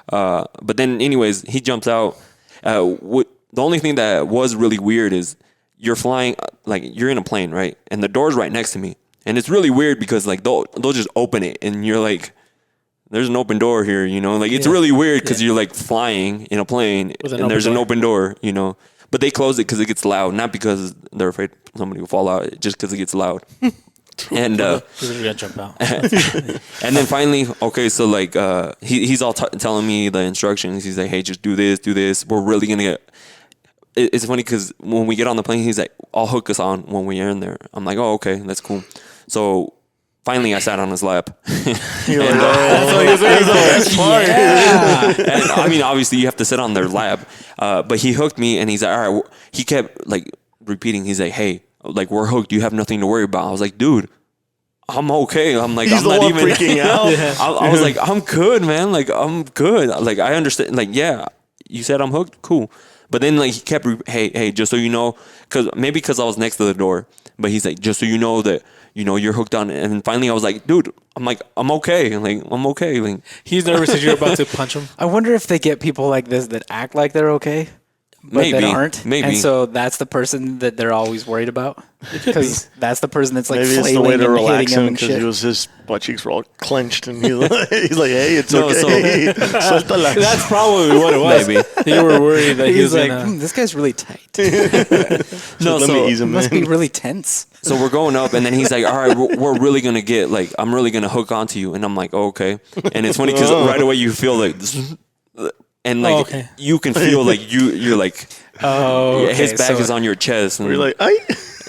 [SPEAKER 3] But then, anyways, he jumps out. The only thing that was really weird is you're flying, like you're in a plane, right? And the door's right next to me. And it's really weird because like they'll just open it and you're like, there's an open door here, you know? Like it's really weird because you're like flying in a plane
[SPEAKER 5] With an
[SPEAKER 3] and there's
[SPEAKER 5] open
[SPEAKER 3] an
[SPEAKER 5] door.
[SPEAKER 3] open door, you know? But they close it because it gets loud, not because they're afraid somebody will fall out, just because it gets loud. And
[SPEAKER 5] You're gonna jump out.
[SPEAKER 3] and then finally, okay, so like he's all telling me the instructions. He's like, hey, just do this. We're really gonna get. It's funny because when we get on the plane, he's like, I'll hook us on when we are in there. I'm like, oh, okay, that's cool. So finally, I sat on his lap.
[SPEAKER 6] You're like,
[SPEAKER 3] And I mean, obviously, you have to sit on their lap. But he hooked me, and he's like, all right. He kept like repeating. He's like, hey, like we're hooked. You have nothing to worry about. I was like, dude, I'm okay. I'm like,
[SPEAKER 6] He's
[SPEAKER 3] I'm
[SPEAKER 6] the
[SPEAKER 3] not
[SPEAKER 6] one
[SPEAKER 3] even
[SPEAKER 6] freaking out.
[SPEAKER 3] I was like, I'm good, man. Like, I'm good. Like, I understand. Like, yeah, you said I'm hooked. Cool. But then, like, he kept, hey, just so you know, because I was next to the door. But he's like, just so you know that, you're hooked on it. And finally, I was like, dude, I'm okay. Like, I'm okay. Like,
[SPEAKER 5] He's nervous that you're about to punch him.
[SPEAKER 2] I wonder if they get people like this that act like they're okay, but
[SPEAKER 3] Maybe.
[SPEAKER 2] that aren't.
[SPEAKER 3] Maybe.
[SPEAKER 2] And so that's the person that they're always worried about. Because that's the person that's like
[SPEAKER 6] Maybe it's the
[SPEAKER 2] flailing
[SPEAKER 6] way to
[SPEAKER 2] and
[SPEAKER 6] relax
[SPEAKER 2] hitting him
[SPEAKER 6] him
[SPEAKER 2] and
[SPEAKER 6] because
[SPEAKER 2] shit.
[SPEAKER 6] his butt cheeks were all clenched and he's like, hey, it's
[SPEAKER 3] No,
[SPEAKER 6] okay. Suéltala.
[SPEAKER 5] That's probably what it was.
[SPEAKER 3] Maybe.
[SPEAKER 5] You were worried that he
[SPEAKER 2] He's
[SPEAKER 5] was
[SPEAKER 2] like,
[SPEAKER 5] gonna...
[SPEAKER 2] this guy's really tight.
[SPEAKER 3] no,
[SPEAKER 6] Let
[SPEAKER 3] so
[SPEAKER 6] me ease him
[SPEAKER 2] Must
[SPEAKER 6] in.
[SPEAKER 2] be really tense.
[SPEAKER 3] So we're going up, and then he's like, all right, we're really going to get, like, I'm really going to hook onto you. And I'm like, oh, okay. And it's funny because right away you feel like, and like,
[SPEAKER 5] okay.
[SPEAKER 3] you can feel like you're like,
[SPEAKER 2] Oh, okay,
[SPEAKER 3] his back
[SPEAKER 2] so-
[SPEAKER 3] is on your chest. And,
[SPEAKER 6] You're like, ay.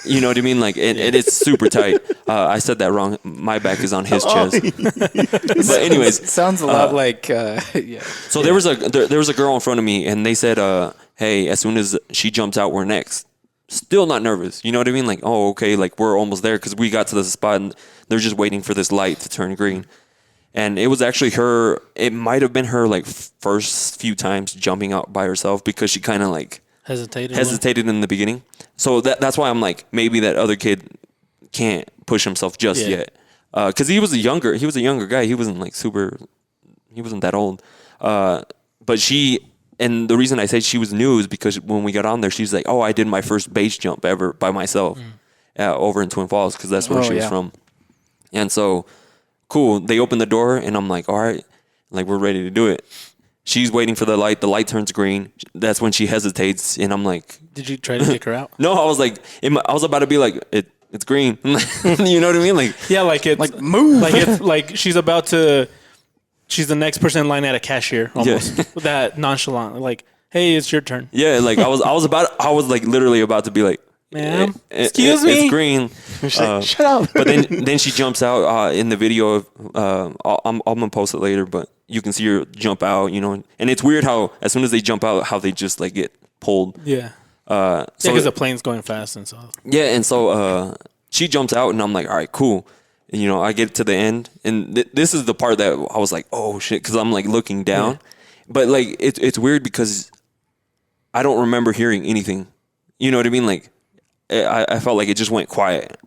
[SPEAKER 3] you know what I mean? Like, it's super tight. I said that wrong. My back is on his chest. But anyways,
[SPEAKER 2] Sounds a lot like, yeah.
[SPEAKER 3] so there was a girl in front of me, and they said, hey, as soon as she jumps out, we're next. Still not nervous. You know what I mean? Like, oh, okay, like we're almost there because we got to the spot and they're just waiting for this light to turn green. And it was actually her. It might have been her like first few times jumping out by herself because she kind of like hesitated in the beginning. So that's why I'm like, maybe that other kid can't push himself just yet. Because he was a younger guy. He wasn't like he wasn't that old. But she. And the reason I say she was new is because when we got on there, she's like, oh, I did my first base jump ever by myself over in Twin Falls because that's where she was from. And so, cool. They opened the door, and I'm like, all right, like, we're ready to do it. She's waiting for the light. The light turns green. That's when she hesitates, and I'm like...
[SPEAKER 5] Did you try to kick her out?
[SPEAKER 3] No, I was like... I was about to be like, it's green. You know what I mean? Like,
[SPEAKER 5] Yeah, like it's...
[SPEAKER 2] Like, move!
[SPEAKER 5] Like, it's, like she's about to... She's the next person in line at a cashier, almost. With that nonchalant. Like, hey, it's your turn.
[SPEAKER 3] yeah, like, I was like literally about to be like...
[SPEAKER 5] Ma'am, excuse me?
[SPEAKER 3] It's green.
[SPEAKER 6] Shut up.
[SPEAKER 3] But then she jumps out in the video. I'm gonna post it later, but you can see her jump out. And it's weird how as soon as they jump out, how they just like get pulled.
[SPEAKER 5] Yeah.
[SPEAKER 3] So
[SPEAKER 5] Because the plane's going fast and stuff.
[SPEAKER 3] yeah, and so she jumps out, and I'm like, all right, cool. And, I get to the end, and this is the part that I was like, oh shit, because I'm like looking down, but like it's weird because I don't remember hearing anything. You know what I mean? Like. I felt like it just went quiet,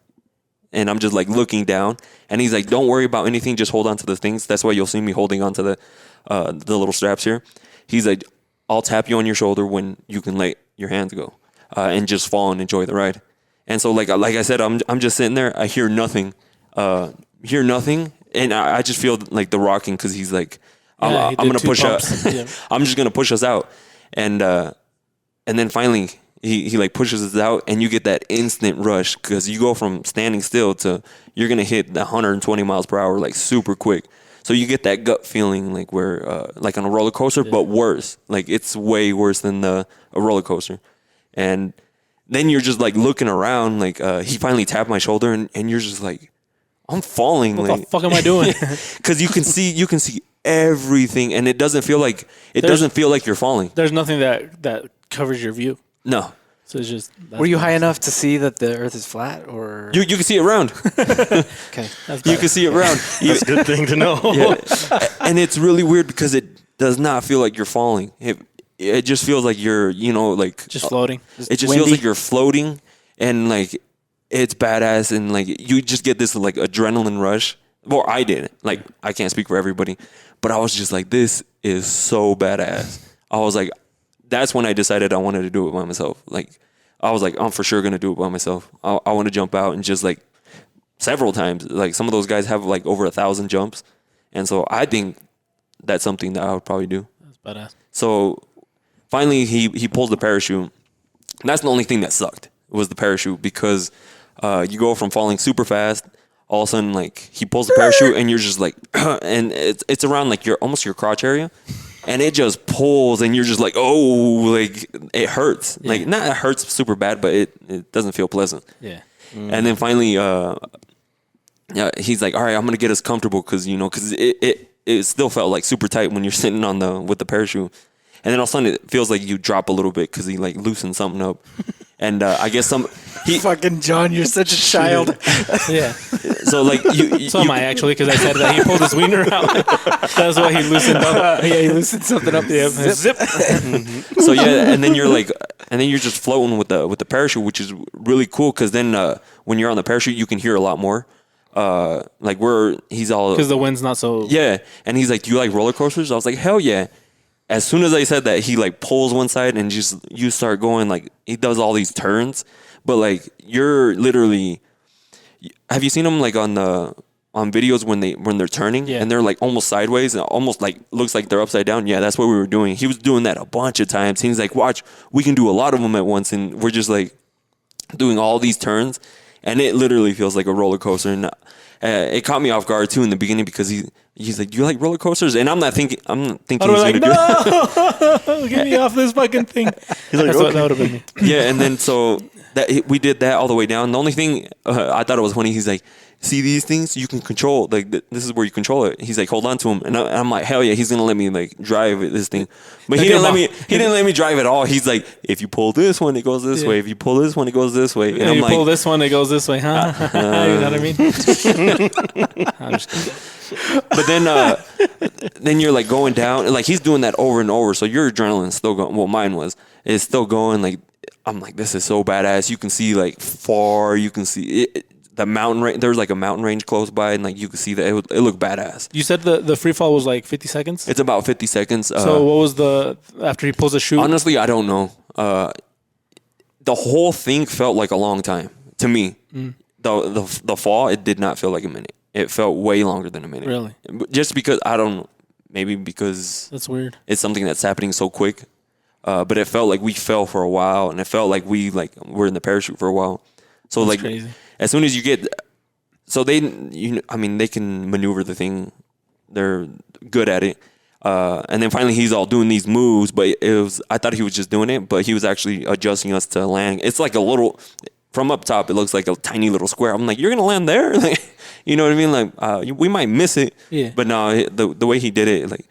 [SPEAKER 3] and I'm just like looking down, and he's like, don't worry about anything, just hold on to the things. That's why you'll see me holding on to the little straps here. He's like, I'll tap you on your shoulder when you can let your hands go, and just fall and enjoy the ride. And so like I said, I'm just sitting there. I hear nothing, and I just feel like the rocking because he's like, I'm gonna push us. I'm just gonna push us out, and then finally. He like pushes us out, and you get that instant rush because you go from standing still to you're gonna hit the 120 miles per hour like super quick. So you get that gut feeling like where like on a roller coaster, but worse. Like it's way worse than a roller coaster. And then you're just like looking around. Like he finally tapped my shoulder, and you're just like, I'm falling.
[SPEAKER 5] What
[SPEAKER 3] like,
[SPEAKER 5] the fuck am I doing?
[SPEAKER 3] Because you can see everything, and it doesn't feel like you're falling.
[SPEAKER 5] There's nothing that covers your view.
[SPEAKER 3] No.
[SPEAKER 5] So it's just...
[SPEAKER 2] Were you high enough to see that the Earth is flat, or...
[SPEAKER 3] You can see it round.
[SPEAKER 2] Okay.
[SPEAKER 3] You can see it round.
[SPEAKER 6] That's a good thing to know.
[SPEAKER 3] Yeah. And it's really weird because it does not feel like you're falling. It just feels like you're, like...
[SPEAKER 5] Just floating.
[SPEAKER 3] It just feels like you're floating, and, like, it's badass, and, like, you just get this, like, adrenaline rush. Well, I did. Like, I can't speak for everybody, but I was just like, this is so badass. I was like... That's when I decided I wanted to do it by myself. Like, I was like, I'm for sure going to do it by myself. I want to jump out and just like several times. Like some of those guys have like over 1,000 jumps. And so I think that's something that I would probably do.
[SPEAKER 5] That's badass.
[SPEAKER 3] So finally he pulls the parachute. And that's the only thing that sucked was the parachute because you go from falling super fast. All of a sudden, like he pulls the parachute and you're just like, and it's around like almost your crotch area. And it just pulls, and you're just like, oh, like it hurts. Yeah. Like not it hurts super bad, but it doesn't feel pleasant.
[SPEAKER 5] Yeah.
[SPEAKER 3] And then finally, he's like, all right, I'm gonna get us comfortable because it still felt like super tight when you're sitting with the parachute. and then all of a sudden it feels like you drop a little bit because he like loosened something up, and I guess
[SPEAKER 2] Fucking John, you're such a child.
[SPEAKER 5] Yeah.
[SPEAKER 3] so like
[SPEAKER 5] So am I actually, because I said that he pulled his wiener out. That's why he loosened up.
[SPEAKER 2] Yeah, he loosened something up.
[SPEAKER 5] Yeah,
[SPEAKER 2] Zip.
[SPEAKER 3] So yeah, and then you're just floating with the parachute, which is really cool because then when you're on the parachute, you can hear a lot more. Like he's all
[SPEAKER 5] because the wind's not so.
[SPEAKER 3] yeah, and he's like, "Do you like roller coasters?" I was like, "Hell yeah!" As soon as I said that, he like pulls one side and you start going like he does all these turns, but like you're literally. Have you seen him like on videos when they're turning and they're like almost sideways and almost like looks like they're upside down? Yeah, that's what we were doing. He was doing that a bunch of times. He's like, watch, we can do a lot of them at once, and we're just like doing all these turns, and it literally feels like a roller coaster. And it caught me off guard too in the beginning because he's like, do you like roller coasters? And I'm not thinking he's
[SPEAKER 5] like,
[SPEAKER 3] gonna
[SPEAKER 5] no, get me off this fucking thing.
[SPEAKER 6] He's like,
[SPEAKER 5] That's
[SPEAKER 6] okay.
[SPEAKER 5] what that would have been me.
[SPEAKER 3] Yeah, and then so we did that all the way down. The only thing I thought it was funny, he's like, see these things you can control, like this is where you control it. He's like, hold on to him, and I'm like, hell yeah, he's gonna let me like drive this thing, but he didn't let me drive at all. He's like, if you pull this one, it goes this way. If you pull this one, it goes this way. And
[SPEAKER 5] And
[SPEAKER 3] I'm
[SPEAKER 5] you
[SPEAKER 3] like,
[SPEAKER 5] pull this one, it goes this way, huh? You know what I mean? I'm just kidding.
[SPEAKER 3] but then you're like going down, and like he's doing that over and over, so your adrenaline's still going. Well, mine was. It's still going. Like I'm like, this is so badass. You can see like far. You can see it. The mountain range. There's like a mountain range close by, and like you could see that it looked badass.
[SPEAKER 5] You said the free fall was like 50 seconds?
[SPEAKER 3] It's about 50 seconds.
[SPEAKER 5] So what was after he pulls the chute?
[SPEAKER 3] Honestly, I don't know. The whole thing felt like a long time to me. The fall, it did not feel like a minute. It felt way longer than a minute.
[SPEAKER 5] Really?
[SPEAKER 3] Just because I don't know. Maybe because
[SPEAKER 5] That's weird.
[SPEAKER 3] it's something that's happening so quick. But it felt like we fell for a while, and it felt like we're in the parachute for a while. So
[SPEAKER 5] That's
[SPEAKER 3] like
[SPEAKER 5] crazy.
[SPEAKER 3] as soon as you get, so they can maneuver the thing. They're good at it. And then finally he's all doing these moves, but I thought he was just doing it, but he was actually adjusting us to land. It's like a little, from up top, it looks like a tiny little square. I'm like, you're going to land there? Like, you know what I mean? Like, we might miss it.
[SPEAKER 5] Yeah.
[SPEAKER 3] But no, the way he did it, like,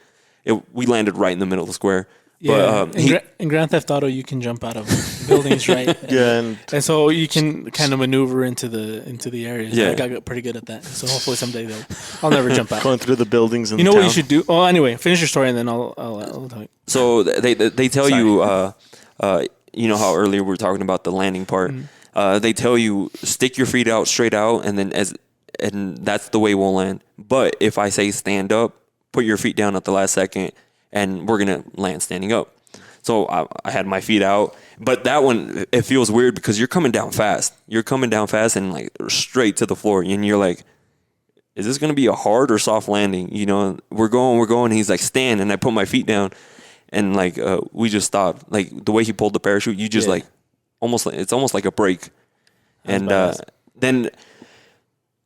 [SPEAKER 3] we landed right in the middle of the square.
[SPEAKER 5] Yeah,
[SPEAKER 3] But
[SPEAKER 5] in Grand Theft Auto, you can jump out of buildings, right?
[SPEAKER 6] Yeah,
[SPEAKER 5] and so you can kind of maneuver into the areas.
[SPEAKER 3] Yeah.
[SPEAKER 5] I got pretty good at that. So hopefully someday I'll never jump out.
[SPEAKER 6] going through the buildings and
[SPEAKER 5] You know what you should do? Oh, anyway, finish your story and then I'll tell you.
[SPEAKER 3] So they tell you, you know how earlier we were talking about the landing part. They tell you stick your feet out straight out, and then and that's the way we'll land. But if I say stand up, put your feet down at the last second, and we're gonna land standing up. So I had my feet out, but that one it feels weird because you're coming down fast. You're coming down fast and like straight to the floor, and you're like, is this gonna be a hard or soft landing? You know, we're going. He's like, stand, and I put my feet down, and like we just stopped. Like the way he pulled the parachute, you just like it's almost like a break. And then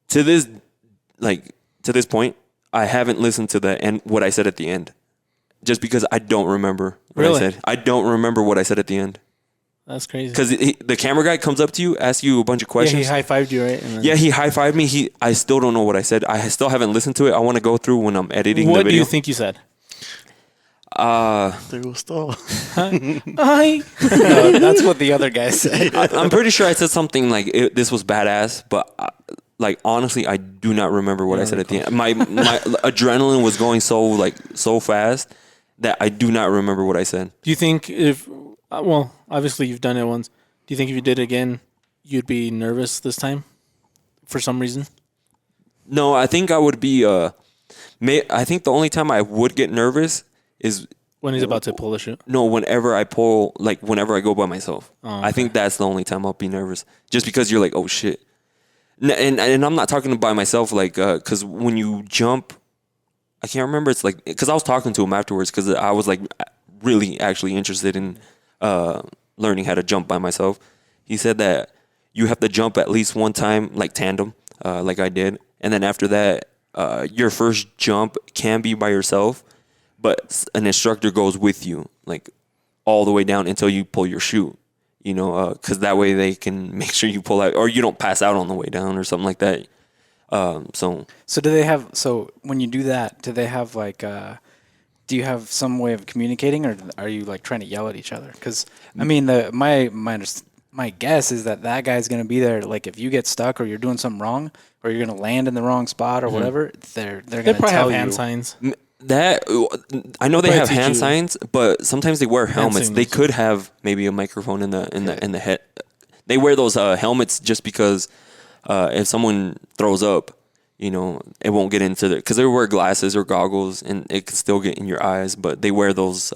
[SPEAKER 3] to this point, I haven't listened to the end what I said at the end, just because I don't remember what I said. I don't remember what I said at the end.
[SPEAKER 5] That's crazy.
[SPEAKER 3] Because the camera guy comes up to you, asks you a bunch of questions.
[SPEAKER 5] Yeah, he high-fived you, right?
[SPEAKER 3] Yeah, he high-fived me. I still don't know what I said. I still haven't listened to it. I want to go through when I'm editing the video.
[SPEAKER 5] What do you think you said?
[SPEAKER 6] They will stall.
[SPEAKER 5] Hi.
[SPEAKER 2] No, that's what the other guy said.
[SPEAKER 3] I'm pretty sure I said something like this was badass, but like honestly, I do not remember what I said at the end. My adrenaline was going so fast that I do not remember what I said.
[SPEAKER 5] Do you think well, obviously you've done it once. Do you think if you did it again, you'd be nervous this time for some reason?
[SPEAKER 3] No, I think I would be. I think the only time I would get nervous is
[SPEAKER 5] when he's about to pull the chute.
[SPEAKER 3] No, whenever I go by myself. Oh, okay. I think that's the only time I'll be nervous, just because you're like, oh shit. And I'm not talking by myself, like, because when you jump, I can't remember. It's like, because I was talking to him afterwards, because I was like really actually interested in learning how to jump by myself. He said that you have to jump at least one time, like tandem, like I did. And then after that, your first jump can be by yourself, but an instructor goes with you, like all the way down until you pull your chute. You know, because that way they can make sure you pull out, or you don't pass out on the way down, or something like that. So
[SPEAKER 2] do they have? So when you do that, do they have like do you have some way of communicating, or are you like trying to yell at each other? Because I mean, my guess is that guy's gonna be there. Like if you get stuck or you're doing something wrong, or you're gonna land in the wrong spot or whatever, they're
[SPEAKER 5] They
[SPEAKER 2] gonna
[SPEAKER 5] probably
[SPEAKER 2] tell
[SPEAKER 5] have
[SPEAKER 2] you.
[SPEAKER 5] hand signs.
[SPEAKER 3] That I know they
[SPEAKER 5] Probably
[SPEAKER 3] have
[SPEAKER 5] teach
[SPEAKER 3] hand
[SPEAKER 5] you.
[SPEAKER 3] signs, but sometimes they wear helmets. They
[SPEAKER 5] signals.
[SPEAKER 3] could have maybe a microphone in the head. They wear those helmets just because if someone throws up, you know, it won't get into because they wear glasses or goggles and it can still get in your eyes. But they wear those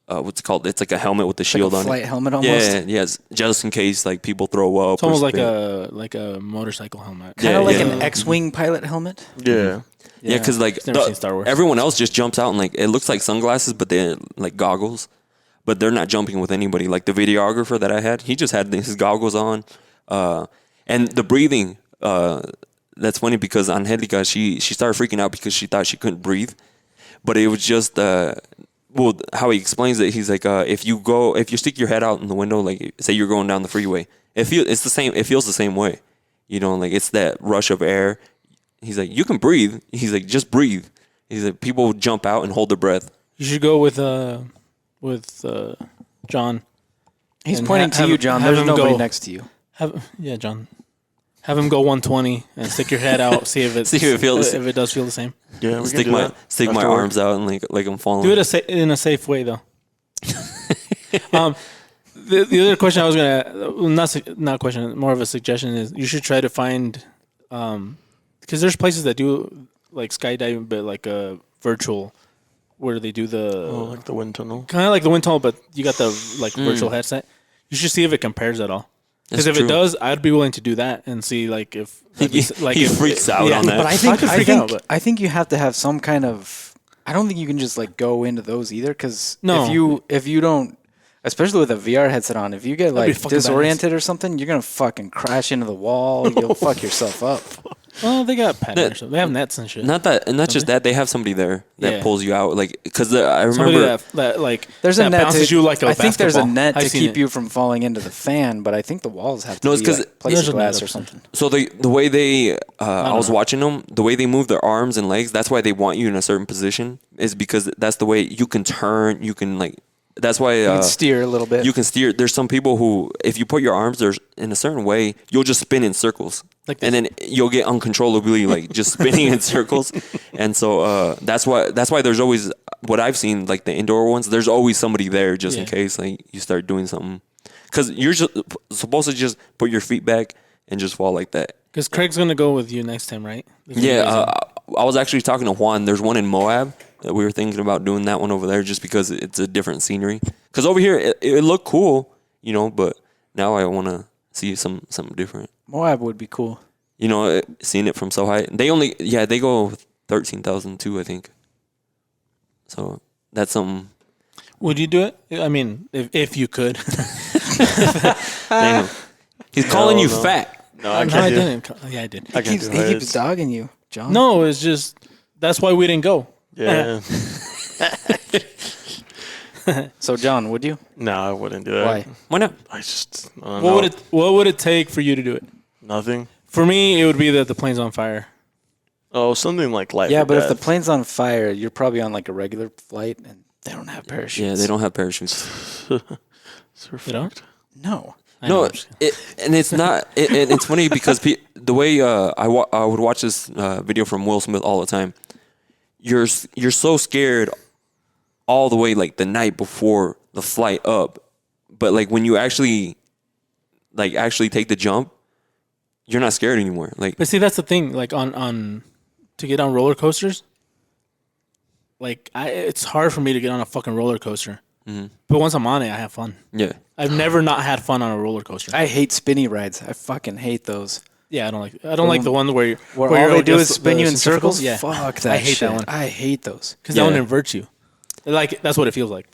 [SPEAKER 3] what's it called? It's like a helmet with the shield
[SPEAKER 2] like a
[SPEAKER 3] on
[SPEAKER 2] flight
[SPEAKER 3] it.
[SPEAKER 2] helmet almost.
[SPEAKER 3] Yeah, yes, just in case like people throw up.
[SPEAKER 5] It's almost
[SPEAKER 3] or
[SPEAKER 5] like a motorcycle helmet.
[SPEAKER 2] Kind of like
[SPEAKER 3] yeah.
[SPEAKER 2] an X-wing pilot helmet.
[SPEAKER 6] Yeah.
[SPEAKER 3] Yeah, because like
[SPEAKER 5] Never seen Star Wars.
[SPEAKER 3] everyone else just jumps out and like it looks like sunglasses, but they're like goggles, but they're not jumping with anybody. Like the videographer that I had, he just had his goggles on, and the breathing. That's funny because Angelica, she started freaking out because she thought she couldn't breathe, but it was just well, how he explains it, he's like, if you stick your head out in the window, like say you're going down the freeway, it feels the same way, you know, like it's that rush of air. He's like, you can breathe. He's like, just breathe. He's like, people jump out and hold their breath.
[SPEAKER 5] You should go with John.
[SPEAKER 2] He's
[SPEAKER 5] And
[SPEAKER 2] pointing to you, John. There's
[SPEAKER 5] him
[SPEAKER 2] nobody
[SPEAKER 5] go.
[SPEAKER 2] next to you.
[SPEAKER 5] John. Have him go 120 and stick your head out. See if it
[SPEAKER 3] feels
[SPEAKER 5] if it does feel the same.
[SPEAKER 6] Yeah, we
[SPEAKER 3] stick
[SPEAKER 6] can do
[SPEAKER 3] my
[SPEAKER 6] that.
[SPEAKER 3] stick my
[SPEAKER 6] After work.
[SPEAKER 3] arms out and like I'm falling.
[SPEAKER 5] Do it in a safe way though. The other question I was gonna not a question, more of a suggestion is you should try to find because there's places that do like skydiving, but like a virtual where they do the
[SPEAKER 6] Oh, like the wind tunnel.
[SPEAKER 5] kind of like the wind tunnel, but you got the like virtual headset. You should see if it compares at all. Because
[SPEAKER 3] That's
[SPEAKER 5] if
[SPEAKER 3] true.
[SPEAKER 5] it does, I'd be willing to do that and see like if
[SPEAKER 3] He freaks out on that.
[SPEAKER 2] But
[SPEAKER 5] but
[SPEAKER 2] I think you have to have some kind of. I don't think you can just like go into those either, because
[SPEAKER 5] No.
[SPEAKER 2] if you don't, especially with a VR headset on, if you get
[SPEAKER 5] That'd be
[SPEAKER 2] like
[SPEAKER 5] fucking
[SPEAKER 2] disoriented or something, you're gonna fucking crash into the wall. You'll fuck yourself up.
[SPEAKER 5] well, they got pattern or something. They have nets and shit.
[SPEAKER 3] Not that, and not just that. They have somebody there that
[SPEAKER 5] Yeah.
[SPEAKER 3] pulls you out, like because I
[SPEAKER 5] Somebody
[SPEAKER 3] remember.
[SPEAKER 5] that like
[SPEAKER 2] There's a
[SPEAKER 5] that
[SPEAKER 2] net.
[SPEAKER 5] bounces
[SPEAKER 2] To,
[SPEAKER 5] you like a
[SPEAKER 2] I think there's a
[SPEAKER 5] basketball.
[SPEAKER 2] net
[SPEAKER 5] I've
[SPEAKER 2] to
[SPEAKER 5] seen
[SPEAKER 2] keep
[SPEAKER 5] it.
[SPEAKER 2] you from falling into the fan, but I think the walls have to
[SPEAKER 3] No, it's
[SPEAKER 2] be
[SPEAKER 3] 'cause
[SPEAKER 2] like
[SPEAKER 5] there's a
[SPEAKER 2] plexiglass
[SPEAKER 5] net
[SPEAKER 2] or
[SPEAKER 5] up
[SPEAKER 2] something.
[SPEAKER 3] So the way they, I was watching them, the way they move their arms and legs. That's why they want you in a certain position. Is because that's the way you can turn. You can like. That's why
[SPEAKER 2] You can steer a little bit.
[SPEAKER 3] you can steer. There's some people who, if you put your arms there in a certain way, you'll just spin in circles,
[SPEAKER 5] Like
[SPEAKER 3] and then you'll get uncontrollably like just spinning in circles. And so that's why there's always what I've seen, like the indoor ones. There's always somebody there just in
[SPEAKER 5] Yeah.
[SPEAKER 3] case like you start doing something, because you're just supposed to just put your feet back and just fall like that.
[SPEAKER 5] Because Craig's gonna go with you next time, right?
[SPEAKER 3] Yeah, I was actually talking to Juan. There's one in Moab that we were thinking about doing that one over there just because it's a different scenery. Because over here it looked cool, you know, but now I want to see something different.
[SPEAKER 2] Moab would be cool.
[SPEAKER 3] You know, seeing it from so high. They go 13,000 too, I think. So that's something.
[SPEAKER 5] Would you do it? I mean, if you could.
[SPEAKER 3] Damn. He's calling you
[SPEAKER 6] no.
[SPEAKER 3] fat.
[SPEAKER 6] No, I
[SPEAKER 5] No,
[SPEAKER 6] can't
[SPEAKER 5] I
[SPEAKER 6] do it.
[SPEAKER 5] didn't. Yeah, I did.
[SPEAKER 6] I can't do
[SPEAKER 2] He
[SPEAKER 6] heights.
[SPEAKER 2] keeps dogging you, John.
[SPEAKER 5] No, it's just that's why we didn't go.
[SPEAKER 6] Yeah.
[SPEAKER 2] So John, would you?
[SPEAKER 6] No, I wouldn't do it.
[SPEAKER 2] Why?
[SPEAKER 3] Why not?
[SPEAKER 6] I just I don't
[SPEAKER 5] What
[SPEAKER 6] know.
[SPEAKER 5] would it take for you to do it?
[SPEAKER 6] Nothing.
[SPEAKER 5] For me, it would be that the plane's on fire.
[SPEAKER 6] Oh, something like life.
[SPEAKER 2] Yeah,
[SPEAKER 6] or
[SPEAKER 2] but if the
[SPEAKER 6] death.
[SPEAKER 2] plane's on fire, you're probably on like a regular flight, and they don't have parachutes.
[SPEAKER 3] Yeah, they don't have parachutes.
[SPEAKER 5] You know?
[SPEAKER 2] No.
[SPEAKER 5] I know,
[SPEAKER 3] No,
[SPEAKER 5] I'm just kidding.
[SPEAKER 3] and it's not. It's funny because the way I would watch this video from Will Smith all the time. You're so scared all the way like the night before the flight up, but like when you actually take the jump, you're not scared anymore. Like
[SPEAKER 5] But see, that's the thing. Like on to get on roller coasters, like it's hard for me to get on a fucking roller coaster. But once I'm on it, I have fun.
[SPEAKER 3] yeah,
[SPEAKER 5] I've never not had fun on a roller coaster.
[SPEAKER 2] I hate spinny rides. I fucking hate those.
[SPEAKER 5] Yeah, I don't like the one where
[SPEAKER 2] Where
[SPEAKER 5] you're
[SPEAKER 2] all they do
[SPEAKER 5] just
[SPEAKER 2] is spin
[SPEAKER 5] the
[SPEAKER 2] you in circles.
[SPEAKER 5] Yeah,
[SPEAKER 2] Fuck that
[SPEAKER 5] I hate
[SPEAKER 2] shit.
[SPEAKER 5] that one
[SPEAKER 2] I hate those.
[SPEAKER 5] because that one
[SPEAKER 3] Yeah.
[SPEAKER 5] inverts you. Like that's what it feels like.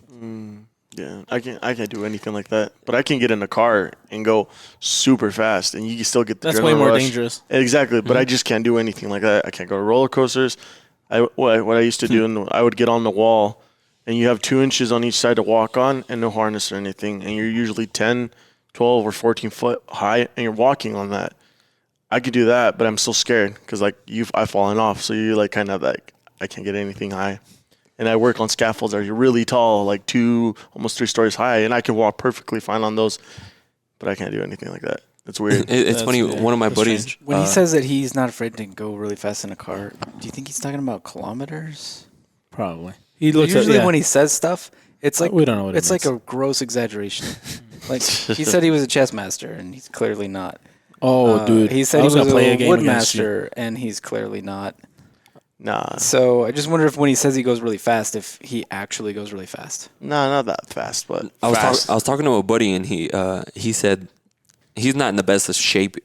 [SPEAKER 6] Yeah, I can't do anything like that. But I can get in a car and go super fast, and you can still get the
[SPEAKER 5] That's way
[SPEAKER 6] adrenaline
[SPEAKER 5] more
[SPEAKER 6] rush.
[SPEAKER 5] dangerous.
[SPEAKER 6] Exactly, but I just can't do anything like that. I can't go to roller coasters. What I used to do, I would get on the wall, and you have 2 inches on each side to walk on, and no harness or anything, and you're usually 10, 12, or 14 foot high, and you're walking on that. I could do that, but I'm still scared because like I've fallen off, so you like kind of like I can't get anything high. And I work on scaffolds that are really tall, like 2, almost 3 stories high, and I can walk perfectly fine on those. But I can't do anything like that. It's weird.
[SPEAKER 3] It's funny.
[SPEAKER 5] weird.
[SPEAKER 3] One of my
[SPEAKER 5] That's
[SPEAKER 3] buddies,
[SPEAKER 5] strange.
[SPEAKER 2] When he says that he's not afraid to go really fast in a car, do you think he's talking about kilometers?
[SPEAKER 5] Probably. He looks
[SPEAKER 2] Usually
[SPEAKER 5] at,
[SPEAKER 2] when he says stuff, it's like
[SPEAKER 5] we don't know what it
[SPEAKER 2] it's like
[SPEAKER 5] means.
[SPEAKER 2] a gross exaggeration. Like he said he was a chess master, and he's clearly not.
[SPEAKER 5] dude.
[SPEAKER 2] He said
[SPEAKER 5] I
[SPEAKER 2] he
[SPEAKER 5] was
[SPEAKER 2] was
[SPEAKER 5] gonna play a
[SPEAKER 2] a
[SPEAKER 5] game against you.
[SPEAKER 2] woodmaster, and he's clearly not.
[SPEAKER 6] Nah,
[SPEAKER 2] So I just wonder if when he says he goes really fast, if he actually goes really fast.
[SPEAKER 6] nah, not that fast, but
[SPEAKER 3] I was
[SPEAKER 6] fast.
[SPEAKER 3] I was talking to a buddy, and he said he's not in the best of shape,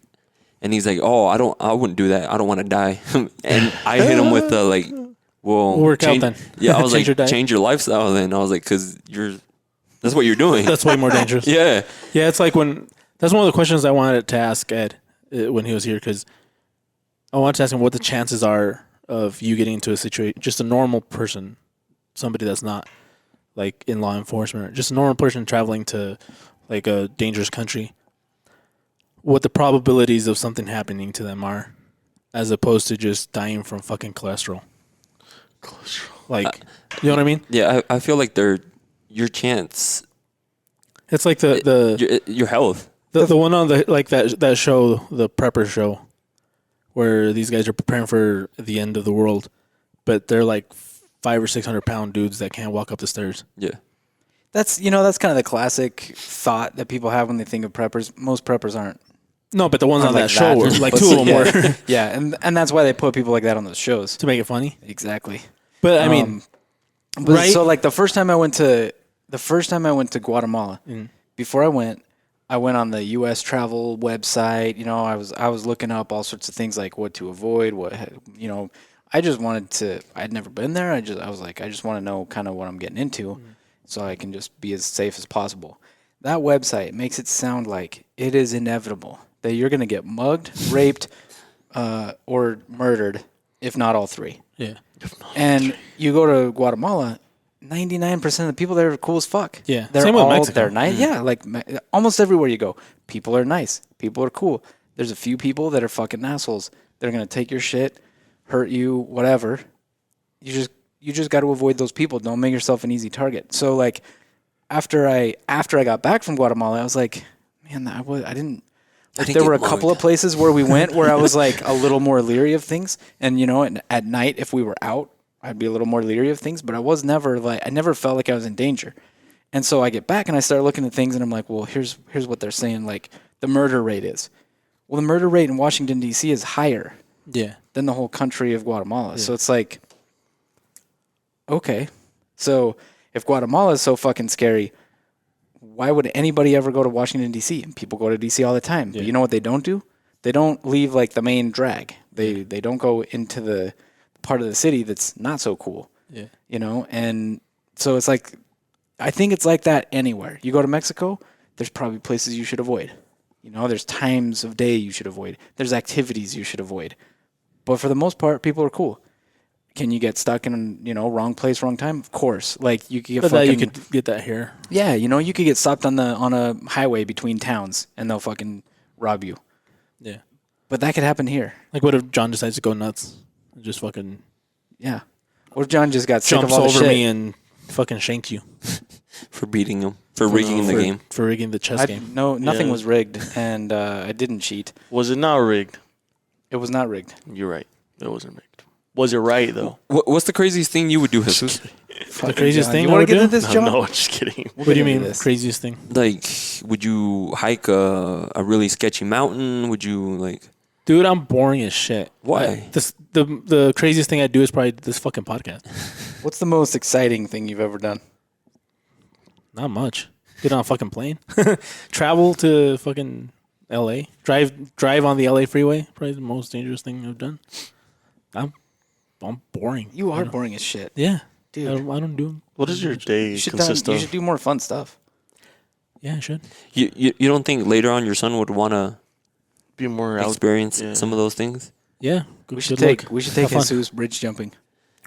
[SPEAKER 3] and he's like, "Oh, I wouldn't do that. I don't want to die." And I hit him with the like, "Well,
[SPEAKER 5] Work out
[SPEAKER 3] change,
[SPEAKER 5] then."
[SPEAKER 3] Yeah, I was
[SPEAKER 5] Change your
[SPEAKER 3] like,
[SPEAKER 5] diet.
[SPEAKER 3] "Change your lifestyle." Then I was like, "Cause that's what you're doing."
[SPEAKER 5] That's way more dangerous.
[SPEAKER 3] Yeah,
[SPEAKER 5] Yeah, it's like that's one of the questions I wanted to ask Ed when he was here, because I wanted to ask him what the chances are of you getting into a situation, just a normal person, somebody that's not like in law enforcement, or just a normal person traveling to like a dangerous country, what the probabilities of something happening to them are, as opposed to just dying from fucking cholesterol. Like, you know what I mean?
[SPEAKER 3] yeah. I feel like your chance,
[SPEAKER 5] It's like
[SPEAKER 3] your health.
[SPEAKER 5] The one on the like that show, the Prepper show, where these guys are preparing for the end of the world, but they're like 500 or 600 pound dudes that can't walk up the stairs.
[SPEAKER 3] Yeah.
[SPEAKER 2] That's that's kind of the classic thought that people have when they think of preppers. Most preppers aren't.
[SPEAKER 5] No, but the ones on
[SPEAKER 2] like
[SPEAKER 5] that show, were, like
[SPEAKER 2] But
[SPEAKER 5] 2 of them
[SPEAKER 2] yeah,
[SPEAKER 5] were
[SPEAKER 2] yeah, and that's why they put people like that on those shows.
[SPEAKER 5] to make it funny.
[SPEAKER 2] Exactly.
[SPEAKER 5] But I mean,
[SPEAKER 2] But
[SPEAKER 5] right?
[SPEAKER 2] So like the first time I went to Guatemala, before I went on the U.S. travel website. I was looking up all sorts of things like what to avoid. I just wanted to. I'd never been there. I was like, I just want to know kind of what I'm getting into, so I can just be as safe as possible. That website makes it sound like it is inevitable that you're gonna get mugged, raped, or murdered, if not all three.
[SPEAKER 5] yeah,
[SPEAKER 2] And you go to Guatemala, 99% of the people there are cool as fuck.
[SPEAKER 5] Yeah.
[SPEAKER 2] They're
[SPEAKER 5] Same with
[SPEAKER 2] all,
[SPEAKER 5] Mexico.
[SPEAKER 2] they're nice. Yeah, like almost everywhere you go, people are nice. People are cool. There's a few people that are fucking assholes. They're going to take your shit, hurt you, whatever. You just got to avoid those people. Don't make yourself an easy target. So like after I got back from Guatemala, I was like, man, I didn't there were a couple of places where we went where I was like a little more leery of things. And and at night, if we were out, I'd be a little more leery of things, but I never felt like I was in danger. And so I get back and I start looking at things and I'm like, well, here's what they're saying, like the murder rate is. Well, the murder rate in Washington, D.C. is higher than the whole country of Guatemala. Yeah. So it's like, okay. So if Guatemala is so fucking scary, why would anybody ever go to Washington, D.C.? And people go to D.C. all the time. Yeah. But you know what they don't do? They don't leave like the main drag. They don't go into the part of the city that's not so cool. Yeah. And so it's like, I think it's like that anywhere. You go to Mexico, there's probably places you should avoid. There's times of day you should avoid. There's activities you should avoid. But for the most part, people are cool. Can you get stuck in, wrong place, wrong time? Of course. Like you could get
[SPEAKER 5] you could get that here.
[SPEAKER 2] Yeah, you could get stopped on a highway between towns and they'll fucking rob you.
[SPEAKER 5] Yeah.
[SPEAKER 2] But that could happen here.
[SPEAKER 5] Like what if John decides to go nuts and just fucking
[SPEAKER 2] What if John just got sick
[SPEAKER 5] jumps
[SPEAKER 2] of all the
[SPEAKER 5] over
[SPEAKER 2] shit?
[SPEAKER 5] me and fucking shanks you
[SPEAKER 3] For beating him, for rigging the game.
[SPEAKER 5] for rigging the chess game?
[SPEAKER 2] No, nothing was rigged, and I didn't cheat.
[SPEAKER 6] Was it not rigged?
[SPEAKER 2] It was not rigged.
[SPEAKER 6] You're right. It wasn't rigged. Was it right though?
[SPEAKER 3] What's the craziest thing you would do, Jesus?
[SPEAKER 5] The craziest thing
[SPEAKER 2] You
[SPEAKER 5] I
[SPEAKER 2] want
[SPEAKER 5] would
[SPEAKER 2] to get
[SPEAKER 5] do?
[SPEAKER 2] into this, John?
[SPEAKER 6] No, just kidding.
[SPEAKER 5] What do you
[SPEAKER 2] into
[SPEAKER 5] mean
[SPEAKER 2] this.
[SPEAKER 5] craziest thing?
[SPEAKER 3] Like, would you hike a really sketchy mountain? Would you like?
[SPEAKER 5] Dude, I'm boring as shit.
[SPEAKER 3] Why?
[SPEAKER 5] The craziest thing I do is probably this fucking podcast.
[SPEAKER 2] What's the most exciting thing you've ever done?
[SPEAKER 5] Not much. Get on a fucking plane. Travel to fucking L.A. Drive on the L.A. freeway. Probably the most dangerous thing I've done. I'm boring.
[SPEAKER 2] You are boring as shit.
[SPEAKER 5] Yeah.
[SPEAKER 2] Dude.
[SPEAKER 5] I don't do.
[SPEAKER 6] What does your day
[SPEAKER 2] You should do more fun stuff.
[SPEAKER 5] Yeah, I should.
[SPEAKER 3] You don't think later on your son would want to
[SPEAKER 6] be more
[SPEAKER 3] experience some of those things?
[SPEAKER 5] Yeah.
[SPEAKER 2] We should
[SPEAKER 5] good
[SPEAKER 2] take
[SPEAKER 5] luck. Have fun.
[SPEAKER 2] Jesus bridge jumping.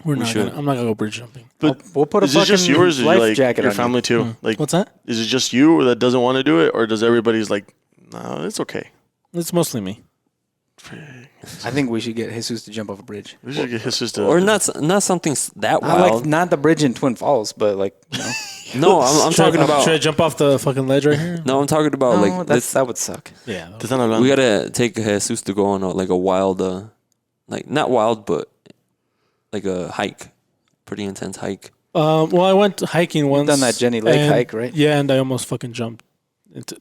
[SPEAKER 5] I'm not gonna go bridge jumping.
[SPEAKER 6] But
[SPEAKER 2] we'll put a
[SPEAKER 6] is it just
[SPEAKER 2] fucking
[SPEAKER 6] yours or
[SPEAKER 2] life
[SPEAKER 6] like
[SPEAKER 2] jacket
[SPEAKER 6] your
[SPEAKER 2] on
[SPEAKER 6] family
[SPEAKER 2] you.
[SPEAKER 6] too? Like,
[SPEAKER 5] What's that?
[SPEAKER 6] is it just you that doesn't want to do it, or does everybody's like, no, it's okay?
[SPEAKER 5] It's mostly me.
[SPEAKER 2] I think we should get Jesus to jump off a bridge.
[SPEAKER 6] We should get his sister.
[SPEAKER 3] Or not something that
[SPEAKER 2] Not
[SPEAKER 3] wild.
[SPEAKER 2] like not the bridge in Twin Falls, but like
[SPEAKER 3] No, I'm talking about.
[SPEAKER 5] Should I jump off the fucking ledge right here?
[SPEAKER 3] No, I'm talking about
[SPEAKER 2] no,
[SPEAKER 3] like
[SPEAKER 2] that would suck.
[SPEAKER 5] Yeah.
[SPEAKER 3] we gotta take Jesus to go on like a wild, like not wild, but like a hike, pretty intense hike.
[SPEAKER 5] Well, I went hiking once.
[SPEAKER 2] Done that Jenny Lake hike, right?
[SPEAKER 5] Yeah, and I almost fucking jumped into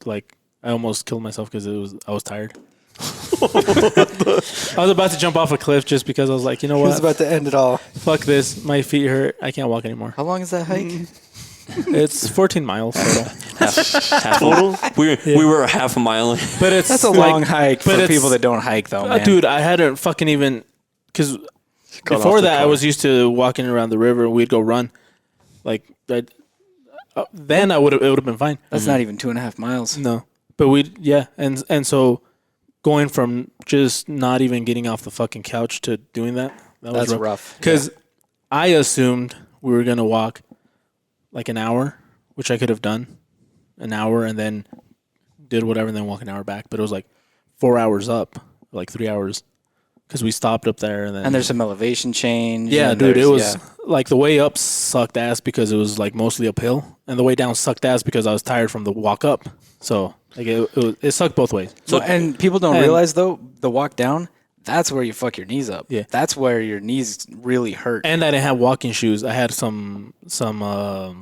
[SPEAKER 5] I almost killed myself because I was tired. I was about to jump off a cliff just because I was like, you know
[SPEAKER 2] He
[SPEAKER 5] what?
[SPEAKER 2] was about to end it all.
[SPEAKER 5] Fuck this. My feet hurt. I can't walk anymore.
[SPEAKER 2] How long is that hike?
[SPEAKER 5] It's 14 miles total.
[SPEAKER 3] Total? We were half a mile in.
[SPEAKER 5] But it's
[SPEAKER 2] That's a long hike
[SPEAKER 5] but
[SPEAKER 2] for
[SPEAKER 5] it's-
[SPEAKER 2] people that don't hike, though, man.
[SPEAKER 5] Dude, I hadn't fucking even because
[SPEAKER 6] Got off
[SPEAKER 5] before
[SPEAKER 6] the
[SPEAKER 5] that I
[SPEAKER 6] car.
[SPEAKER 5] was used to walking around the river. We'd go run, like then it would have been fine.
[SPEAKER 2] That's not even 2.5 miles.
[SPEAKER 5] No, but and so going from just not even getting off the fucking couch to doing that was
[SPEAKER 2] That's rough.
[SPEAKER 5] Because I assumed we were gonna walk like an hour, which I could have done an hour and then did whatever and then walk an hour back. But it was like 4 hours up, like 3 hours, because we stopped up there and then
[SPEAKER 2] And there's some elevation change.
[SPEAKER 5] yeah,
[SPEAKER 2] and
[SPEAKER 5] dude, it
[SPEAKER 2] there's-
[SPEAKER 5] was like the way up sucked ass because it was like mostly uphill, and the way down sucked ass because I was tired from the walk up. So like it sucked both ways.
[SPEAKER 2] So, and people don't realize though, the walk down, that's where you fuck your knees up.
[SPEAKER 5] Yeah.
[SPEAKER 2] That's where your knees really hurt.
[SPEAKER 5] And I didn't have walking shoes. I had some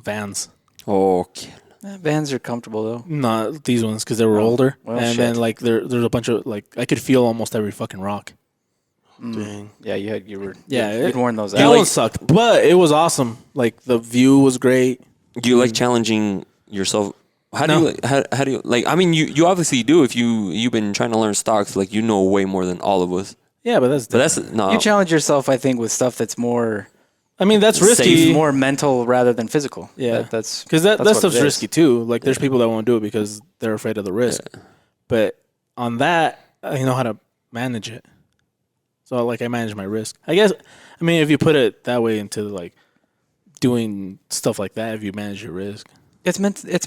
[SPEAKER 5] Vans.
[SPEAKER 3] Okay.
[SPEAKER 2] Vans are comfortable though.
[SPEAKER 5] Not these ones because they were older.
[SPEAKER 2] well,
[SPEAKER 5] and
[SPEAKER 2] shit.
[SPEAKER 5] then like there's a bunch of like I could feel almost every fucking rock.
[SPEAKER 6] Dang.
[SPEAKER 2] Yeah, you'd worn those
[SPEAKER 5] That
[SPEAKER 2] out.
[SPEAKER 5] one sucked, but it was awesome. Like the view was great.
[SPEAKER 3] Do you like challenging yourself? How do you how do you like? I mean, you obviously do. If you've been trying to learn stocks, like you know way more than all of us.
[SPEAKER 5] Yeah, but that's
[SPEAKER 3] No.
[SPEAKER 2] You challenge yourself, I think, with stuff that's more
[SPEAKER 5] I mean that's risky.
[SPEAKER 2] more mental rather than physical.
[SPEAKER 5] Yeah,
[SPEAKER 2] that's
[SPEAKER 5] because that
[SPEAKER 2] what
[SPEAKER 5] stuff's
[SPEAKER 2] it is.
[SPEAKER 5] risky too. Like there's people that won't do it because they're afraid of the risk. But on that, I know how to manage it. So like I manage my risk. I guess. I mean, if you put it that way into like doing stuff like that, if you manage your risk,
[SPEAKER 2] It's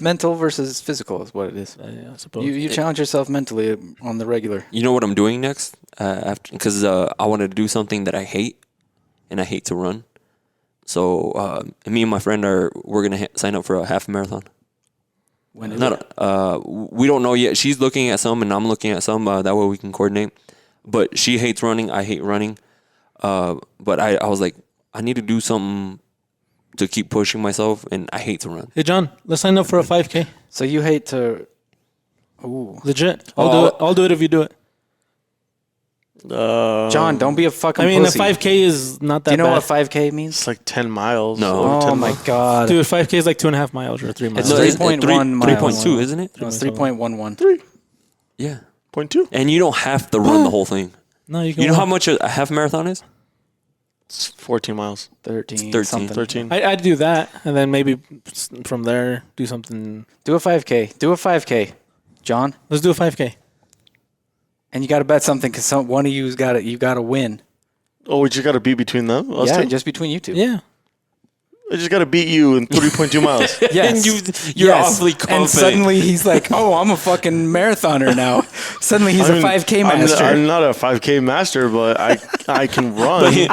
[SPEAKER 2] mental versus physical is what it is.
[SPEAKER 5] yeah, I suppose.
[SPEAKER 2] You challenge yourself mentally on the regular.
[SPEAKER 3] You know what I'm doing next? After because I wanted to do something that I hate, and I hate to run. So me and my friend we're gonna sign up for a half marathon.
[SPEAKER 2] When is
[SPEAKER 3] Not we don't know yet. She's looking at some, and I'm looking at some. That way we can coordinate. But she hates running. I hate running. But I was like, I need to do something to keep pushing myself, and I hate to run.
[SPEAKER 5] Hey John, let's sign up for a 5K.
[SPEAKER 2] So you hate to. Ooh,
[SPEAKER 5] Legit, I'll do it. I'll do it if you do it.
[SPEAKER 2] John, don't be a fucking.
[SPEAKER 5] I mean,
[SPEAKER 2] pussy.
[SPEAKER 5] a 5K is not that.
[SPEAKER 2] Do you know
[SPEAKER 5] bad.
[SPEAKER 2] what 5K means?
[SPEAKER 6] It's like 10 miles.
[SPEAKER 3] No.
[SPEAKER 6] or 10
[SPEAKER 2] Oh my
[SPEAKER 6] miles.
[SPEAKER 2] god,
[SPEAKER 5] Dude, 5K is like 2.5 miles or 3 miles.
[SPEAKER 2] It's
[SPEAKER 3] No,
[SPEAKER 2] 3.1 miles.
[SPEAKER 3] 3.2, isn't it?
[SPEAKER 2] No, it's 3.11.
[SPEAKER 3] Yeah.
[SPEAKER 6] 0.2.
[SPEAKER 3] And you don't have to run the whole thing.
[SPEAKER 5] No, you can.
[SPEAKER 3] You know how
[SPEAKER 5] walk.
[SPEAKER 3] much a half marathon is?
[SPEAKER 6] It's 14 miles.
[SPEAKER 2] 13.
[SPEAKER 3] 13.
[SPEAKER 2] Something.
[SPEAKER 6] 13.
[SPEAKER 5] I'd do that, and then maybe from there do something.
[SPEAKER 2] Do a 5K. Do a 5K, John.
[SPEAKER 5] Let's do a 5K.
[SPEAKER 2] And you got to bet something because one of you's got to. You got to win.
[SPEAKER 6] Oh, we just got to beat between them? Us
[SPEAKER 2] Yeah,
[SPEAKER 6] two?
[SPEAKER 2] just between you two.
[SPEAKER 5] Yeah.
[SPEAKER 6] I just got to beat you in 3.2 miles.
[SPEAKER 2] Yes.
[SPEAKER 3] And you're awfully confident.
[SPEAKER 2] And suddenly he's like, "Oh, I'm a fucking marathoner now." Suddenly he's
[SPEAKER 6] I mean,
[SPEAKER 2] a 5K master.
[SPEAKER 6] I'm not a 5K master, but I can run.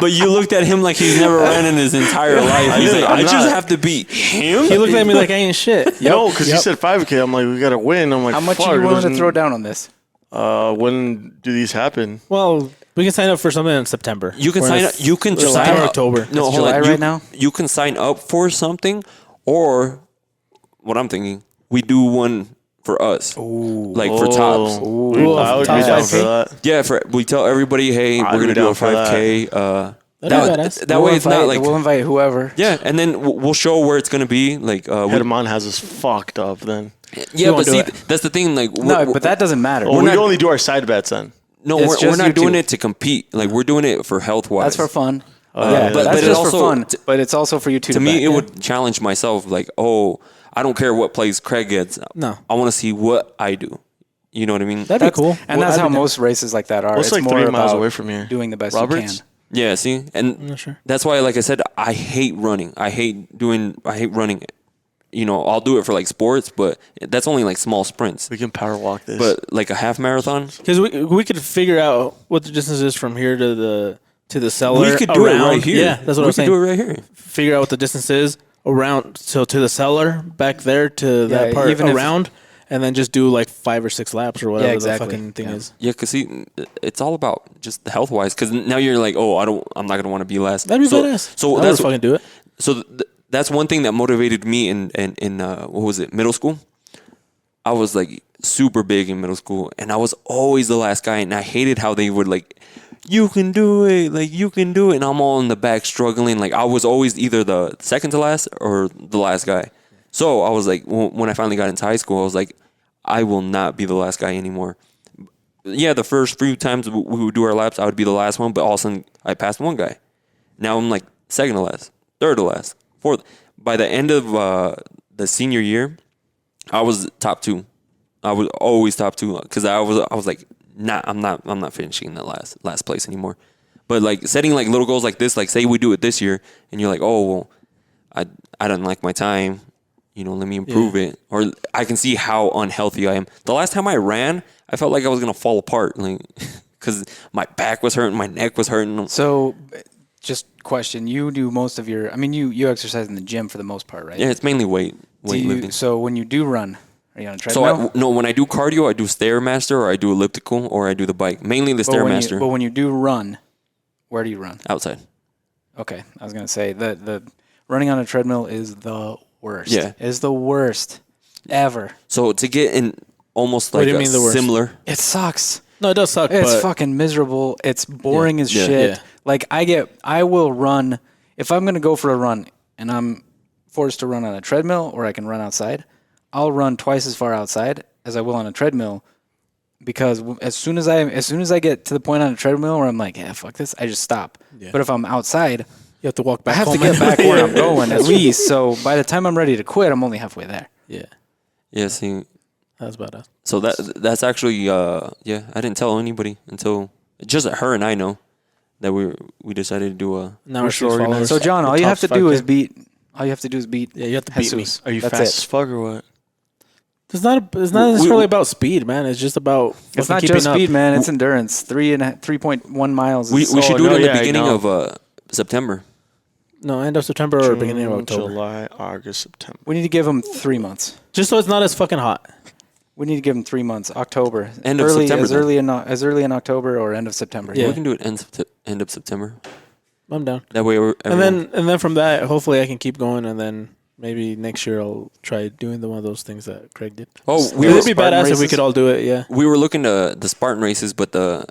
[SPEAKER 3] But you looked at him like he's never ran in his entire life. He's like,
[SPEAKER 6] I'm
[SPEAKER 3] I just
[SPEAKER 6] not.
[SPEAKER 3] have to beat him.
[SPEAKER 5] He looked at me like I ain't shit.
[SPEAKER 6] No, because you said 5K. I'm like, we got to win. I'm like,
[SPEAKER 2] How much
[SPEAKER 6] fuck,
[SPEAKER 2] are you willing to
[SPEAKER 6] doesn't-
[SPEAKER 2] throw down on this?
[SPEAKER 6] When do these happen?
[SPEAKER 5] Well, we can sign up for something in September.
[SPEAKER 3] You can
[SPEAKER 5] Or
[SPEAKER 3] sign
[SPEAKER 5] in
[SPEAKER 3] up. You can
[SPEAKER 5] July
[SPEAKER 3] sign
[SPEAKER 5] or
[SPEAKER 3] up.
[SPEAKER 5] October.
[SPEAKER 3] No,
[SPEAKER 2] It's
[SPEAKER 3] hold
[SPEAKER 2] July
[SPEAKER 3] on.
[SPEAKER 2] right now?
[SPEAKER 3] You can sign up for something, or what I'm thinking, we do one for us, like for tops.
[SPEAKER 5] Ooh,
[SPEAKER 6] I would be
[SPEAKER 5] top
[SPEAKER 6] down for
[SPEAKER 5] 5K?
[SPEAKER 6] that.
[SPEAKER 3] Yeah, we tell everybody, hey,
[SPEAKER 6] I'd
[SPEAKER 3] we're
[SPEAKER 6] be
[SPEAKER 3] gonna do
[SPEAKER 6] down
[SPEAKER 3] a
[SPEAKER 6] for that.
[SPEAKER 3] 5K.
[SPEAKER 5] That'd be
[SPEAKER 3] That
[SPEAKER 5] badass.
[SPEAKER 3] way, it's not like
[SPEAKER 2] we'll invite whoever.
[SPEAKER 3] yeah, and then we'll show where it's gonna be. Like
[SPEAKER 6] Hedemon has us fucked up then.
[SPEAKER 3] yeah,
[SPEAKER 5] won't
[SPEAKER 3] but
[SPEAKER 5] do
[SPEAKER 3] see,
[SPEAKER 5] it.
[SPEAKER 3] that's the thing. Like
[SPEAKER 2] No, but that doesn't matter.
[SPEAKER 6] Oh, we
[SPEAKER 3] not-
[SPEAKER 6] only do our side bets then.
[SPEAKER 3] no,
[SPEAKER 2] it's
[SPEAKER 3] we're
[SPEAKER 2] just
[SPEAKER 3] not
[SPEAKER 2] you
[SPEAKER 3] doing
[SPEAKER 2] two.
[SPEAKER 3] it to compete. Like we're doing it for health wise.
[SPEAKER 2] That's for fun.
[SPEAKER 6] yeah.
[SPEAKER 2] but that's
[SPEAKER 3] But it
[SPEAKER 2] just
[SPEAKER 3] also-
[SPEAKER 2] for fun. But it's also for you two.
[SPEAKER 3] To me,
[SPEAKER 2] bet.
[SPEAKER 3] it would challenge myself. Like, oh, I don't care what place Craig gets.
[SPEAKER 5] No.
[SPEAKER 3] I want to see what I do. You know what I mean?
[SPEAKER 5] That'd be cool.
[SPEAKER 2] And that's how most races like that are.
[SPEAKER 6] What's
[SPEAKER 2] It's
[SPEAKER 6] like
[SPEAKER 2] more
[SPEAKER 6] 3 miles
[SPEAKER 2] about
[SPEAKER 6] away from here?
[SPEAKER 2] doing the best
[SPEAKER 6] Roberts?
[SPEAKER 2] you can.
[SPEAKER 3] Yeah. See, and
[SPEAKER 5] not sure.
[SPEAKER 3] that's why, like I said, I hate running. I hate running. I'll do it for like sports, but that's only like small sprints.
[SPEAKER 6] We can power walk this.
[SPEAKER 3] But like a half marathon,
[SPEAKER 5] Because we could figure out what the distance is from here to the cellar.
[SPEAKER 3] we could do
[SPEAKER 5] around.
[SPEAKER 3] it right here.
[SPEAKER 5] Yeah, that's what
[SPEAKER 3] we
[SPEAKER 5] I was
[SPEAKER 3] could
[SPEAKER 5] saying.
[SPEAKER 3] do it right here.
[SPEAKER 5] Figure out what the distance is around, so to the cellar, back there to that part
[SPEAKER 2] even if-
[SPEAKER 5] around, and then just do like 5 or 6 laps or whatever
[SPEAKER 2] exactly.
[SPEAKER 5] the fucking thing
[SPEAKER 2] Yeah.
[SPEAKER 5] is.
[SPEAKER 3] Yeah, because see, it's all about just the health wise. Because now you're like, oh, I'm not gonna want to be last.
[SPEAKER 5] That'd be
[SPEAKER 3] so,
[SPEAKER 5] badass.
[SPEAKER 3] So
[SPEAKER 5] I
[SPEAKER 3] that's
[SPEAKER 5] would fucking do it.
[SPEAKER 3] So that's one thing that motivated me in what was it, middle school. I was like super big in middle school, and I was always the last guy, and I hated how they would like, you can do it, like you can do it, and I'm all in the back struggling. Like I was always either the second to last or the last guy. So I was like, when I finally got into high school, I was like, I will not be the last guy anymore. Yeah, the first few times we would do our laps, I would be the last one, but all of a sudden I passed one guy. Now I'm like second to last, third to last, fourth. By the end of the senior year, I was top 2. I was always top 2 because I was like, nah, I'm not finishing in the last place anymore. But like setting like little goals like this, like say we do it this year, and you're like, oh well, I don't like my time. Let me improve it. Or I can see how unhealthy I am. The last time I ran, I felt like I was going to fall apart. Like, because my back was hurting, my neck was hurting.
[SPEAKER 2] So, just question, you do most of your, you exercise in the gym for the most part, right?
[SPEAKER 3] Yeah, it's mainly weightlifting.
[SPEAKER 2] So when you do run, are you on a treadmill?
[SPEAKER 3] So when I do cardio, I do Stairmaster, or I do elliptical, or I do the bike. Mainly the Stairmaster.
[SPEAKER 2] But when you do run, where do you run?
[SPEAKER 3] Outside.
[SPEAKER 2] Okay, I was going to say, the running on a treadmill is the worst.
[SPEAKER 3] Yeah.
[SPEAKER 2] Is the worst ever.
[SPEAKER 3] So to get in almost
[SPEAKER 5] What
[SPEAKER 3] like
[SPEAKER 5] do you
[SPEAKER 3] a
[SPEAKER 5] mean the worst?
[SPEAKER 3] similar.
[SPEAKER 2] It sucks.
[SPEAKER 5] No, it does suck.
[SPEAKER 2] It's
[SPEAKER 5] but
[SPEAKER 2] fucking miserable. It's boring as
[SPEAKER 3] Yeah.
[SPEAKER 2] shit.
[SPEAKER 5] Yeah.
[SPEAKER 2] Like I will run if I'm gonna go for a run and I'm forced to run on a treadmill or I can run outside. I'll run twice as far outside as I will on a treadmill because as soon as I get to the point on a treadmill where I'm like, yeah, fuck this, I just stop.
[SPEAKER 5] Yeah.
[SPEAKER 2] But if I'm outside,
[SPEAKER 5] you have to walk
[SPEAKER 2] I
[SPEAKER 5] back
[SPEAKER 2] have to
[SPEAKER 5] home
[SPEAKER 2] get back
[SPEAKER 5] anyway.
[SPEAKER 2] where I'm going at least. So by the time I'm ready to quit, I'm only halfway there.
[SPEAKER 5] Yeah,
[SPEAKER 3] Yeah, see.
[SPEAKER 5] that's badass.
[SPEAKER 3] So that's actually, I didn't tell anybody until just her and I know that we decided to do a.
[SPEAKER 5] Now we're still followers.
[SPEAKER 2] So John, all you have to do is beat. All you have to do is beat.
[SPEAKER 5] Yeah, you have to beat me.
[SPEAKER 2] Jesus.
[SPEAKER 6] Are you
[SPEAKER 2] That's
[SPEAKER 6] fast
[SPEAKER 2] it.
[SPEAKER 6] as fuck or what?
[SPEAKER 5] It's not necessarily about speed, man. It's just about
[SPEAKER 2] It's
[SPEAKER 5] fucking
[SPEAKER 2] not
[SPEAKER 5] keeping
[SPEAKER 2] just
[SPEAKER 5] up.
[SPEAKER 2] speed, man. It's endurance. 3.1 miles.
[SPEAKER 3] We
[SPEAKER 2] is
[SPEAKER 3] should do it in the
[SPEAKER 6] I
[SPEAKER 3] beginning
[SPEAKER 6] know.
[SPEAKER 3] of September.
[SPEAKER 5] No, end of September or beginning of October.
[SPEAKER 6] July, August, September.
[SPEAKER 2] We need to give them 3 months.
[SPEAKER 5] Just so it's not as fucking hot.
[SPEAKER 2] We need to give them 3 months. October.
[SPEAKER 3] End of September,
[SPEAKER 2] As
[SPEAKER 3] then.
[SPEAKER 2] early in October or end of September.
[SPEAKER 5] Yeah.
[SPEAKER 3] We can do it end of September.
[SPEAKER 5] I'm down.
[SPEAKER 3] That way,
[SPEAKER 5] And then from that, hopefully I can keep going, and then maybe next year I'll try doing one of those things that Craig did.
[SPEAKER 3] we
[SPEAKER 5] It'd
[SPEAKER 3] were
[SPEAKER 5] be badass if we could all do it. Yeah.
[SPEAKER 3] we were looking to the Spartan races, but the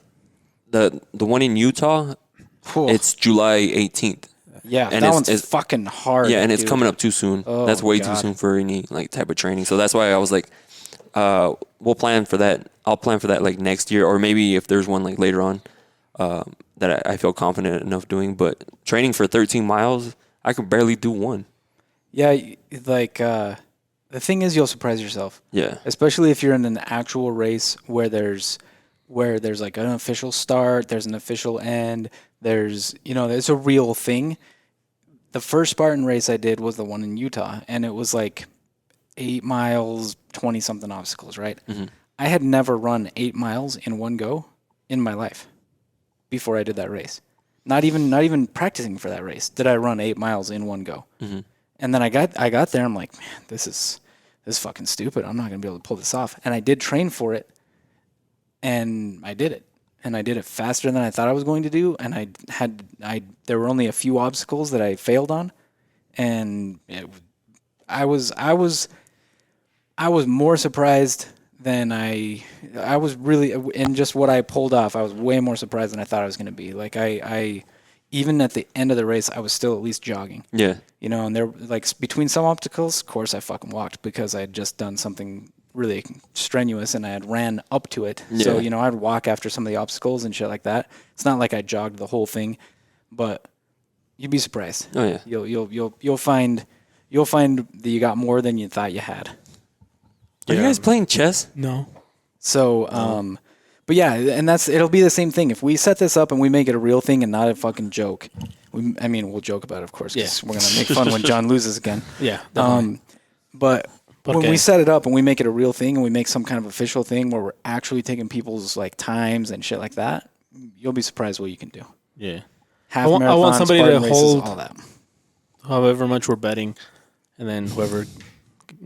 [SPEAKER 3] one in Utah,
[SPEAKER 2] Phew.
[SPEAKER 3] it's July 18th.
[SPEAKER 2] Yeah,
[SPEAKER 3] and
[SPEAKER 2] that
[SPEAKER 3] it's-
[SPEAKER 2] one's
[SPEAKER 3] it's-
[SPEAKER 2] fucking hard.
[SPEAKER 3] Yeah, and it's
[SPEAKER 2] dude.
[SPEAKER 3] coming up too soon.
[SPEAKER 2] Oh,
[SPEAKER 3] That's way too
[SPEAKER 2] God.
[SPEAKER 3] soon for any like type of training. So that's why I was like, we'll plan for that. I'll plan for that like next year, or maybe if there's one like later on that I feel confident enough doing. But training for 13 miles, I could barely do one.
[SPEAKER 2] Yeah, like the thing is, you'll surprise yourself.
[SPEAKER 3] Yeah.
[SPEAKER 2] Especially if you're in an actual race where there's like an official start, there's an official end, there's it's a real thing. The first Spartan race I did was the one in Utah, and it was like 8 miles, 20 something obstacles, right?
[SPEAKER 3] Mm-hmm.
[SPEAKER 2] I had never run 8 miles in one go in my life before I did that race. Not even practicing for that race did I run 8 miles in one go.
[SPEAKER 3] Mm-hmm.
[SPEAKER 2] And then I got there. I'm like, man, this is fucking stupid. I'm not gonna be able to pull this off. And I did train for it, and I did it. And I did it faster than I thought I was going to do. And there were only a few obstacles that I failed on, and I was more surprised than I was really in just what I pulled off. I was way more surprised than I thought I was going to be. Like I even at the end of the race, I was still at least jogging.
[SPEAKER 3] Yeah.
[SPEAKER 2] And there, like, between some obstacles, of course, I fucking walked because I had just done something really strenuous and I had ran up to it.
[SPEAKER 3] Yeah.
[SPEAKER 2] So, I'd walk after some of the obstacles and shit like that. It's not like I jogged the whole thing, but you'd be surprised.
[SPEAKER 3] Oh yeah.
[SPEAKER 2] You'll find that you got more than you thought you had.
[SPEAKER 3] Are you guys playing chess?
[SPEAKER 5] No.
[SPEAKER 2] So, but yeah, and it'll be the same thing. If we set this up and we make it a real thing and not a fucking joke, we'll joke about it, of course, because we're going to make fun when John loses again.
[SPEAKER 5] Yeah.
[SPEAKER 2] Um, But when
[SPEAKER 5] Okay.
[SPEAKER 2] we set it up and we make it a real thing and we make some kind of official thing where we're actually taking people's like times and shit like that, you'll be surprised what you can do.
[SPEAKER 5] Yeah.
[SPEAKER 2] Half
[SPEAKER 5] I want
[SPEAKER 2] marathon,
[SPEAKER 5] somebody
[SPEAKER 2] Spartan
[SPEAKER 5] to
[SPEAKER 2] races,
[SPEAKER 5] hold-
[SPEAKER 2] all that.
[SPEAKER 5] However much we're betting, and then whoever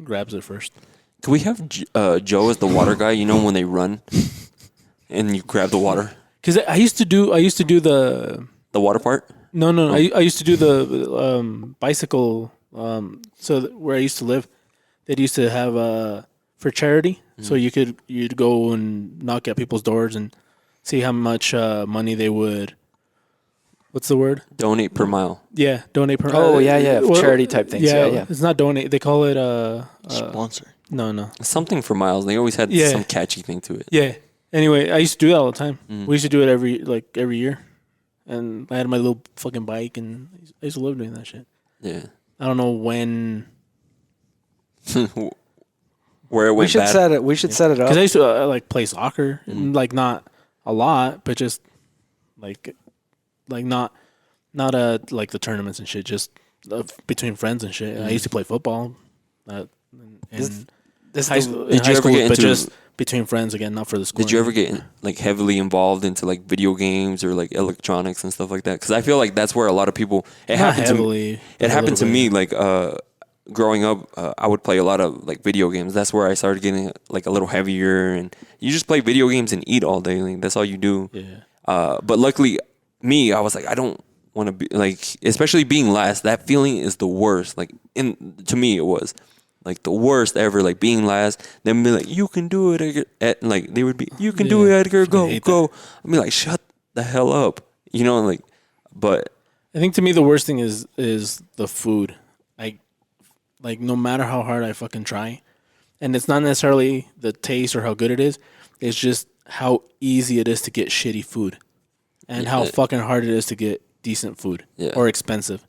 [SPEAKER 5] grabs it first.
[SPEAKER 3] Can we have Joe as the water guy? You know when they run, and you grab the water,
[SPEAKER 5] Because I used to do the
[SPEAKER 3] the water part.
[SPEAKER 5] no. I used to do the bicycle. Where I used to live, they used to have for charity. So you'd go and knock at people's doors and see how much money they would. What's the word?
[SPEAKER 3] Donate per mile.
[SPEAKER 5] Yeah, donate per.
[SPEAKER 2] Oh, yeah, charity type things. Yeah.
[SPEAKER 5] It's not donate. They call it
[SPEAKER 6] Sponsor.
[SPEAKER 5] no.
[SPEAKER 3] Something for miles. They always had
[SPEAKER 5] Yeah.
[SPEAKER 3] some catchy thing to it.
[SPEAKER 5] Yeah. Anyway, I used to do that all the time. We used to do it every year, and I had my little fucking bike, and I used to love doing that shit.
[SPEAKER 3] Yeah.
[SPEAKER 5] I don't know when.
[SPEAKER 3] Where it went
[SPEAKER 2] We should
[SPEAKER 3] bad.
[SPEAKER 2] set it. We should set it up.
[SPEAKER 5] Because I used to like play soccer, and, like not a lot, but just like not like the tournaments and shit, just between friends and shit. I used to play football, in
[SPEAKER 2] This
[SPEAKER 5] high
[SPEAKER 2] is
[SPEAKER 5] school,
[SPEAKER 3] Did you ever get
[SPEAKER 5] but
[SPEAKER 3] into-
[SPEAKER 5] just between friends again, not for the school.
[SPEAKER 3] Did you ever get like heavily involved into like video games or like electronics and stuff like that? Because I feel like that's where a lot of people. It
[SPEAKER 5] Not
[SPEAKER 3] happened
[SPEAKER 5] heavily.
[SPEAKER 3] to me. It
[SPEAKER 5] a
[SPEAKER 3] happened to
[SPEAKER 5] little
[SPEAKER 3] me
[SPEAKER 5] bit.
[SPEAKER 3] like growing up. I would play a lot of like video games. That's where I started getting like a little heavier, and you just play video games and eat all day. Like, that's all you do.
[SPEAKER 5] Yeah.
[SPEAKER 3] But luckily, I was like, I don't want to be like, especially being last. That feeling is the worst. Like to me, it was like the worst ever. Like being last, then be like, you can do it, Edgar. Like they would be, you can do it, Edgar. Go. I mean, like, shut the hell up. You know, like, but
[SPEAKER 5] I think to me the worst thing is the food. Like no matter how hard I fucking try, and it's not necessarily the taste or how good it is. It's just how easy it is to get shitty food, and how fucking hard it is to get decent food or expensive.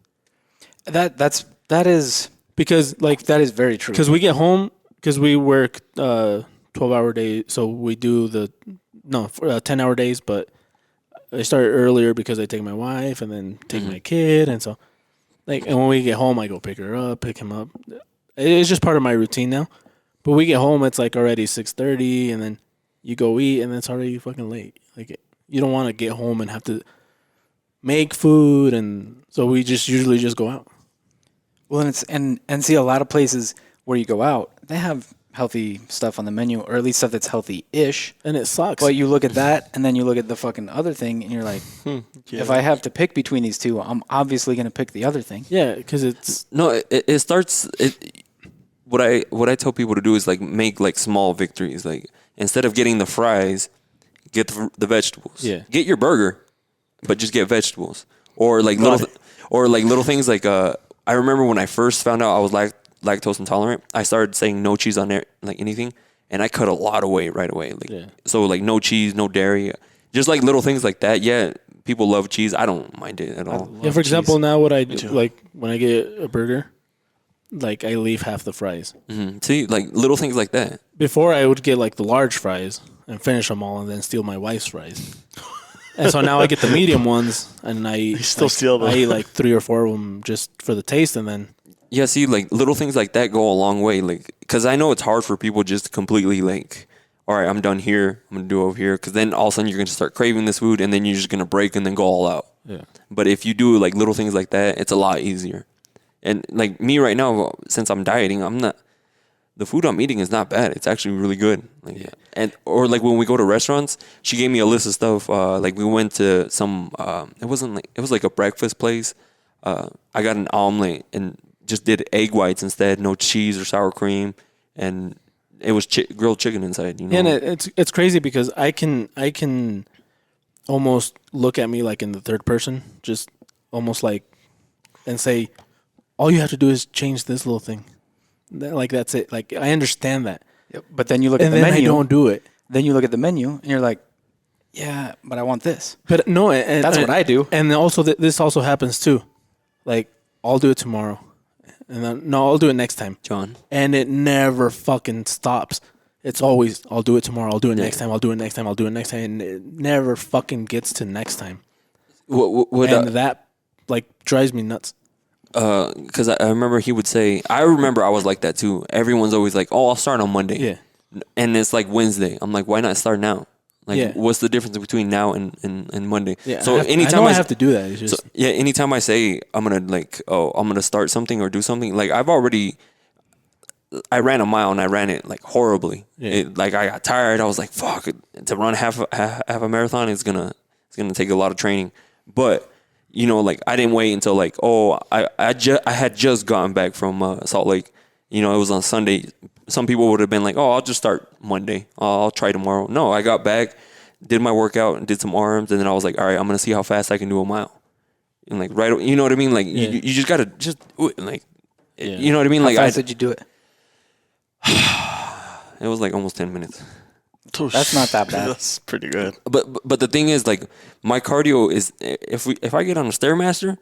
[SPEAKER 2] that is
[SPEAKER 5] Because like
[SPEAKER 2] that is very true.
[SPEAKER 5] because we get home because we work 12-hour days, so we do 10-hour days, but I start earlier because I take my wife and then take my kid, and so and when we get home, I go pick her up, pick him up. It's just part of my routine now. But we get home, it's like already 6:30, and then you go eat, and it's already fucking late. Like you don't want to get home and have to make food, and so we just usually just go out.
[SPEAKER 2] Well, and it's and see a lot of places where you go out, they have healthy stuff on the menu, or at least stuff that's healthy-ish.
[SPEAKER 5] And it sucks.
[SPEAKER 2] But you look at that, and then you look at the fucking other thing, and you're like, if I have to pick between these two, I'm obviously going to pick the other thing.
[SPEAKER 5] Yeah, because it's
[SPEAKER 3] no, it starts. What I tell people to do is like make like small victories. Like instead of getting the fries, get the vegetables.
[SPEAKER 5] Yeah.
[SPEAKER 3] Get your burger, but just get vegetables. Or like little things like I remember when I first found out I was lactose intolerant, I started saying no cheese on like anything, and I cut a lot of weight right away. So like no cheese, no dairy, just like little things like that. Yeah, people love cheese. I don't mind it at all.
[SPEAKER 5] for example, now what I do, like when I get a burger, like I leave half the fries.
[SPEAKER 3] See, like little things like that.
[SPEAKER 5] Before I would get like the large fries and finish them all, and then steal my wife's fries. And so now I get the medium ones, and I
[SPEAKER 6] still steal them.
[SPEAKER 5] I eat like 3 or 4 of them just for the taste, and then
[SPEAKER 3] Yeah, see, like little things like that go a long way. Like, because I know it's hard for people just to completely like, all right, I'm done here. I'm gonna do it over here. Because then all of a sudden you're gonna start craving this food, and then you're just gonna break and then go all out.
[SPEAKER 5] Yeah.
[SPEAKER 3] But if you do like little things like that, it's a lot easier. And like me right now, since I'm dieting, the food I'm eating is not bad. It's actually really good. Like, or like when we go to restaurants, she gave me a list of stuff. Like we went to some. It was like a breakfast place. I got an omelet and just did egg whites instead, no cheese or sour cream, and it was grilled chicken inside. You know,
[SPEAKER 5] and it's crazy because I can almost look at me like in the third person, just almost like, and say, all you have to do is change this little thing. Like that's it. Like I understand that.
[SPEAKER 2] Yep. But then you look at
[SPEAKER 5] And
[SPEAKER 2] the
[SPEAKER 5] then
[SPEAKER 2] menu.
[SPEAKER 5] I don't do it.
[SPEAKER 2] Then you look at the menu, and you're like, yeah, but I want this.
[SPEAKER 5] But no, and
[SPEAKER 2] That's what I do.
[SPEAKER 5] And also, this also happens too. Like I'll do it tomorrow, and then no, I'll do it next time,
[SPEAKER 3] John.
[SPEAKER 5] And it never fucking stops. It's always I'll do it tomorrow. I'll do it next time. I'll do it next time. I'll do it next time. And it never fucking gets to next time.
[SPEAKER 3] What
[SPEAKER 5] And that like drives me nuts.
[SPEAKER 3] because I remember he would say, I remember I was like that too. Everyone's always like, oh, I'll start on Monday.
[SPEAKER 5] Yeah.
[SPEAKER 3] And it's like Wednesday. I'm like, why not start now? Like,
[SPEAKER 5] Yeah.
[SPEAKER 3] what's the difference between now and Monday?
[SPEAKER 5] Yeah.
[SPEAKER 3] So anytime
[SPEAKER 5] I have to do that. It's just
[SPEAKER 3] anytime I say I'm gonna start something or do something, like I ran a mile and I ran it like horribly.
[SPEAKER 5] Yeah.
[SPEAKER 3] Like I got tired. I was like, fuck, to run half a marathon is gonna take a lot of training. But you know, like I didn't wait until like, I had just gotten back from Salt Lake. You know, it was on Sunday. Some people would have been like, I'll just start Monday. I'll try tomorrow. No, I got back, did my workout, and did some arms, and then I was like, all right, I'm gonna see how fast I can do a mile. And like you know what I mean? Like you just gotta just do it. Like you know what I mean?
[SPEAKER 2] How
[SPEAKER 3] Like
[SPEAKER 2] fast did you do it?
[SPEAKER 3] it was like almost 10 minutes.
[SPEAKER 2] That's not that bad.
[SPEAKER 6] That's pretty good.
[SPEAKER 3] But the thing is, like, my cardio is if I get on a Stairmaster,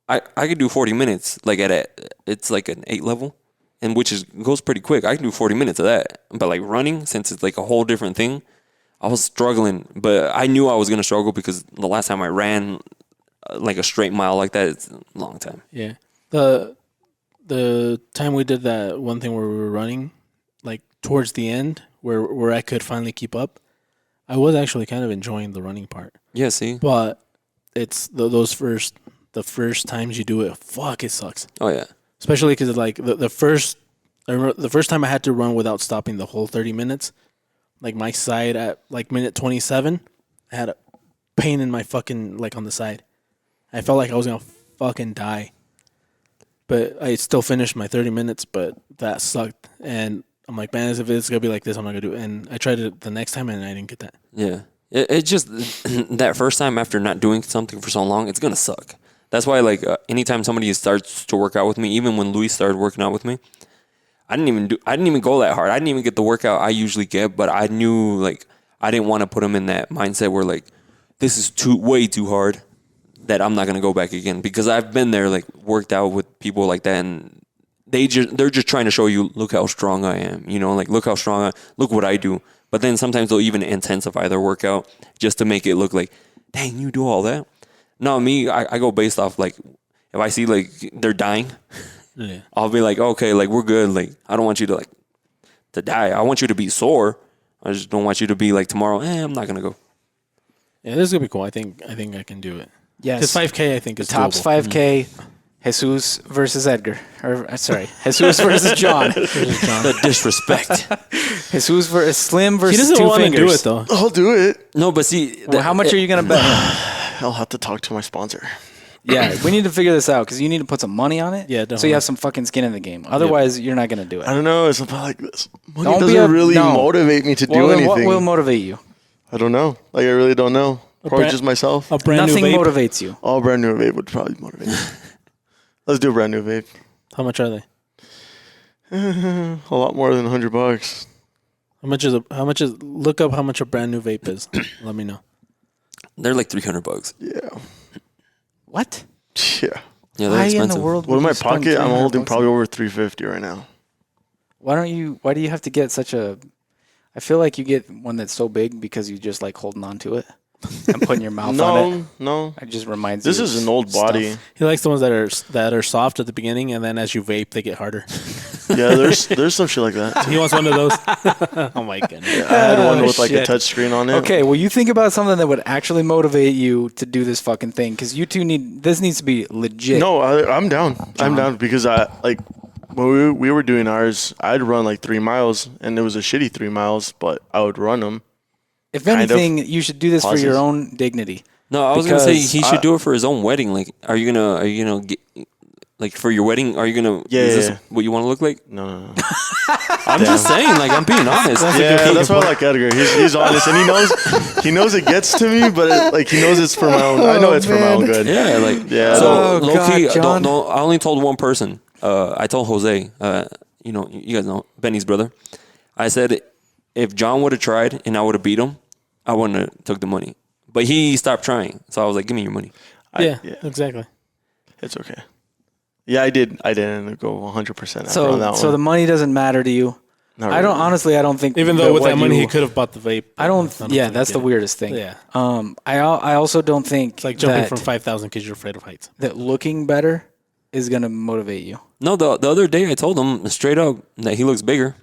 [SPEAKER 3] I could do 40 minutes. Like it's like an 8 level, and goes pretty quick. I can do 40 minutes of that. But like running, since it's like a whole different thing, I was struggling. But I knew I was gonna struggle because the last time I ran like a straight mile like that, it's a long time.
[SPEAKER 5] Yeah. The time we did that one thing where we were running, like towards the end, where I could finally keep up, I was actually kind of enjoying the running part.
[SPEAKER 3] Yeah, see?
[SPEAKER 5] But it's the first times you do it, fuck, it sucks.
[SPEAKER 3] Oh yeah.
[SPEAKER 5] Especially because like I remember the first time I had to run without stopping the whole 30 minutes, like my side at like minute 27, I had a pain in my fucking like on the side. I felt like I was gonna fucking die. But I still finished my 30 minutes, but that sucked. And I'm like, man, if it's going to be like this, I'm not going to do it. And I tried it the next time, and I didn't get that.
[SPEAKER 3] Yeah. It just, that first time after not doing something for so long, it's going to suck. That's why, like, anytime somebody starts to work out with me, even when Luis started working out with me, I didn't even go that hard. I didn't even get the workout I usually get, but I knew, like, I didn't want to put him in that mindset where, like, this is way too hard, that I'm not going to go back again, because I've been there, like, worked out with people like that, and they're just trying to show you, look how strong I am, you know, like, look how strong look what I do. But then sometimes they'll even intensify their workout just to make it look like, dang, you do all that. No, me, I go based off, like, if I see, like, they're dying, I'll be like, okay, like, we're good. Like, I don't want you to, like, to die. I want you to be sore. I just don't want you to be like, tomorrow, I'm not going to go.
[SPEAKER 5] Yeah, this is going to be cool. I think I can do it.
[SPEAKER 2] Yes.
[SPEAKER 5] Because 5K, I think, is
[SPEAKER 2] Tops
[SPEAKER 5] doable.
[SPEAKER 2] 5K, Jesus versus Edgar. Or, sorry, Jesus versus John.
[SPEAKER 3] The disrespect.
[SPEAKER 2] Jesus versus Slim
[SPEAKER 5] He
[SPEAKER 2] versus
[SPEAKER 5] doesn't
[SPEAKER 2] Two
[SPEAKER 5] want to do
[SPEAKER 2] Fingers.
[SPEAKER 5] it, though.
[SPEAKER 6] I'll do it.
[SPEAKER 3] No, but see.
[SPEAKER 2] Well, how much are you going to bet?
[SPEAKER 6] I'll have to talk to my sponsor.
[SPEAKER 2] Yeah, we need to figure this out because you need to put some money on it.
[SPEAKER 5] Yeah,
[SPEAKER 2] So
[SPEAKER 5] definitely.
[SPEAKER 2] you have some fucking skin in the game. Otherwise, you're not going to do it.
[SPEAKER 6] I don't know. It's about like this. Money
[SPEAKER 2] Don't be
[SPEAKER 6] doesn't
[SPEAKER 2] a-
[SPEAKER 6] really
[SPEAKER 2] no.
[SPEAKER 6] motivate me to do
[SPEAKER 2] Well, then
[SPEAKER 6] anything.
[SPEAKER 2] what will motivate you?
[SPEAKER 6] I don't know. Like, I really don't know. Probably
[SPEAKER 5] brand-
[SPEAKER 6] just myself.
[SPEAKER 5] A brand
[SPEAKER 2] Nothing
[SPEAKER 5] new vape.
[SPEAKER 2] motivates you.
[SPEAKER 6] All brand new vape would probably motivate me. Let's do a brand new vape.
[SPEAKER 5] How much are they?
[SPEAKER 6] A lot more than $100.
[SPEAKER 5] Look up how much a brand new vape is. Let me know.
[SPEAKER 3] They're like $300.
[SPEAKER 6] Yeah.
[SPEAKER 2] What?
[SPEAKER 6] Yeah.
[SPEAKER 3] Yeah, they're
[SPEAKER 2] Why in
[SPEAKER 3] expensive.
[SPEAKER 2] the world?
[SPEAKER 6] Well,
[SPEAKER 2] would
[SPEAKER 6] in my
[SPEAKER 2] you spend
[SPEAKER 6] pocket, I'm
[SPEAKER 2] $300
[SPEAKER 6] holding
[SPEAKER 2] on
[SPEAKER 6] probably
[SPEAKER 2] it?
[SPEAKER 6] over $350 right now.
[SPEAKER 2] Why do you have to get such a? I feel like you get one that's so big because you just like holding on to it and putting your mouth on it.
[SPEAKER 6] No.
[SPEAKER 2] It just reminds
[SPEAKER 6] This
[SPEAKER 2] you.
[SPEAKER 6] is
[SPEAKER 2] of
[SPEAKER 6] an old
[SPEAKER 2] stuff.
[SPEAKER 6] body.
[SPEAKER 5] He likes the ones that are soft at the beginning, and then as you vape, they get harder.
[SPEAKER 6] Yeah, there's some shit like that.
[SPEAKER 5] He wants one of those. Oh my goodness.
[SPEAKER 6] I had one with like a
[SPEAKER 2] shit.
[SPEAKER 6] touch screen on it.
[SPEAKER 2] Okay, well, you think about something that would actually motivate you to do this fucking thing because you two this needs to be legit.
[SPEAKER 6] No, I'm down. I'm down because I like when we were doing ours, I'd run like 3 miles, and it was a shitty 3 miles, but I would run them.
[SPEAKER 2] If
[SPEAKER 6] kind of
[SPEAKER 2] anything, you should do this for your
[SPEAKER 6] pauses.
[SPEAKER 2] own dignity.
[SPEAKER 3] No, I was gonna say
[SPEAKER 2] Because
[SPEAKER 3] he should do it for his own wedding. Like, are you gonna get, like, for your wedding? Are you gonna?
[SPEAKER 6] Yeah,
[SPEAKER 3] Is this
[SPEAKER 6] yeah.
[SPEAKER 3] what you want to look like?
[SPEAKER 6] No.
[SPEAKER 3] I'm just saying. Like, I'm being honest.
[SPEAKER 6] Yeah, that's why I like Edgar. He's honest, and he knows it gets to me, but he knows it's for my own. I know it's for my own good.
[SPEAKER 3] Yeah, like
[SPEAKER 6] Yeah.
[SPEAKER 3] So
[SPEAKER 2] Oh,
[SPEAKER 3] low
[SPEAKER 2] God,
[SPEAKER 3] key,
[SPEAKER 2] John.
[SPEAKER 3] don't. I only told one person. I told Jose. You guys know Benny's brother. I said if John would have tried and I would have beat him, I wouldn't have took the money. But he stopped trying, so I was like, "Give me your money."
[SPEAKER 5] Yeah, exactly.
[SPEAKER 6] It's okay. Yeah, I did. I didn't go 100% on
[SPEAKER 2] So,
[SPEAKER 6] that
[SPEAKER 2] so
[SPEAKER 6] one.
[SPEAKER 2] the money doesn't matter to you.
[SPEAKER 6] Not
[SPEAKER 2] I don't
[SPEAKER 6] really.
[SPEAKER 2] honestly. I don't think
[SPEAKER 5] Even though with
[SPEAKER 2] what
[SPEAKER 5] that money,
[SPEAKER 2] you-
[SPEAKER 5] he could have bought the vape.
[SPEAKER 2] I don't.
[SPEAKER 5] None of
[SPEAKER 2] Yeah,
[SPEAKER 5] them
[SPEAKER 2] that's the
[SPEAKER 5] did.
[SPEAKER 2] weirdest thing.
[SPEAKER 5] Yeah.
[SPEAKER 2] I also don't think
[SPEAKER 5] It's like jumping
[SPEAKER 2] that,
[SPEAKER 5] from 5,000 because you're afraid of heights.
[SPEAKER 2] that looking better is gonna motivate you.
[SPEAKER 3] No, the other day I told him straight up that he looks bigger.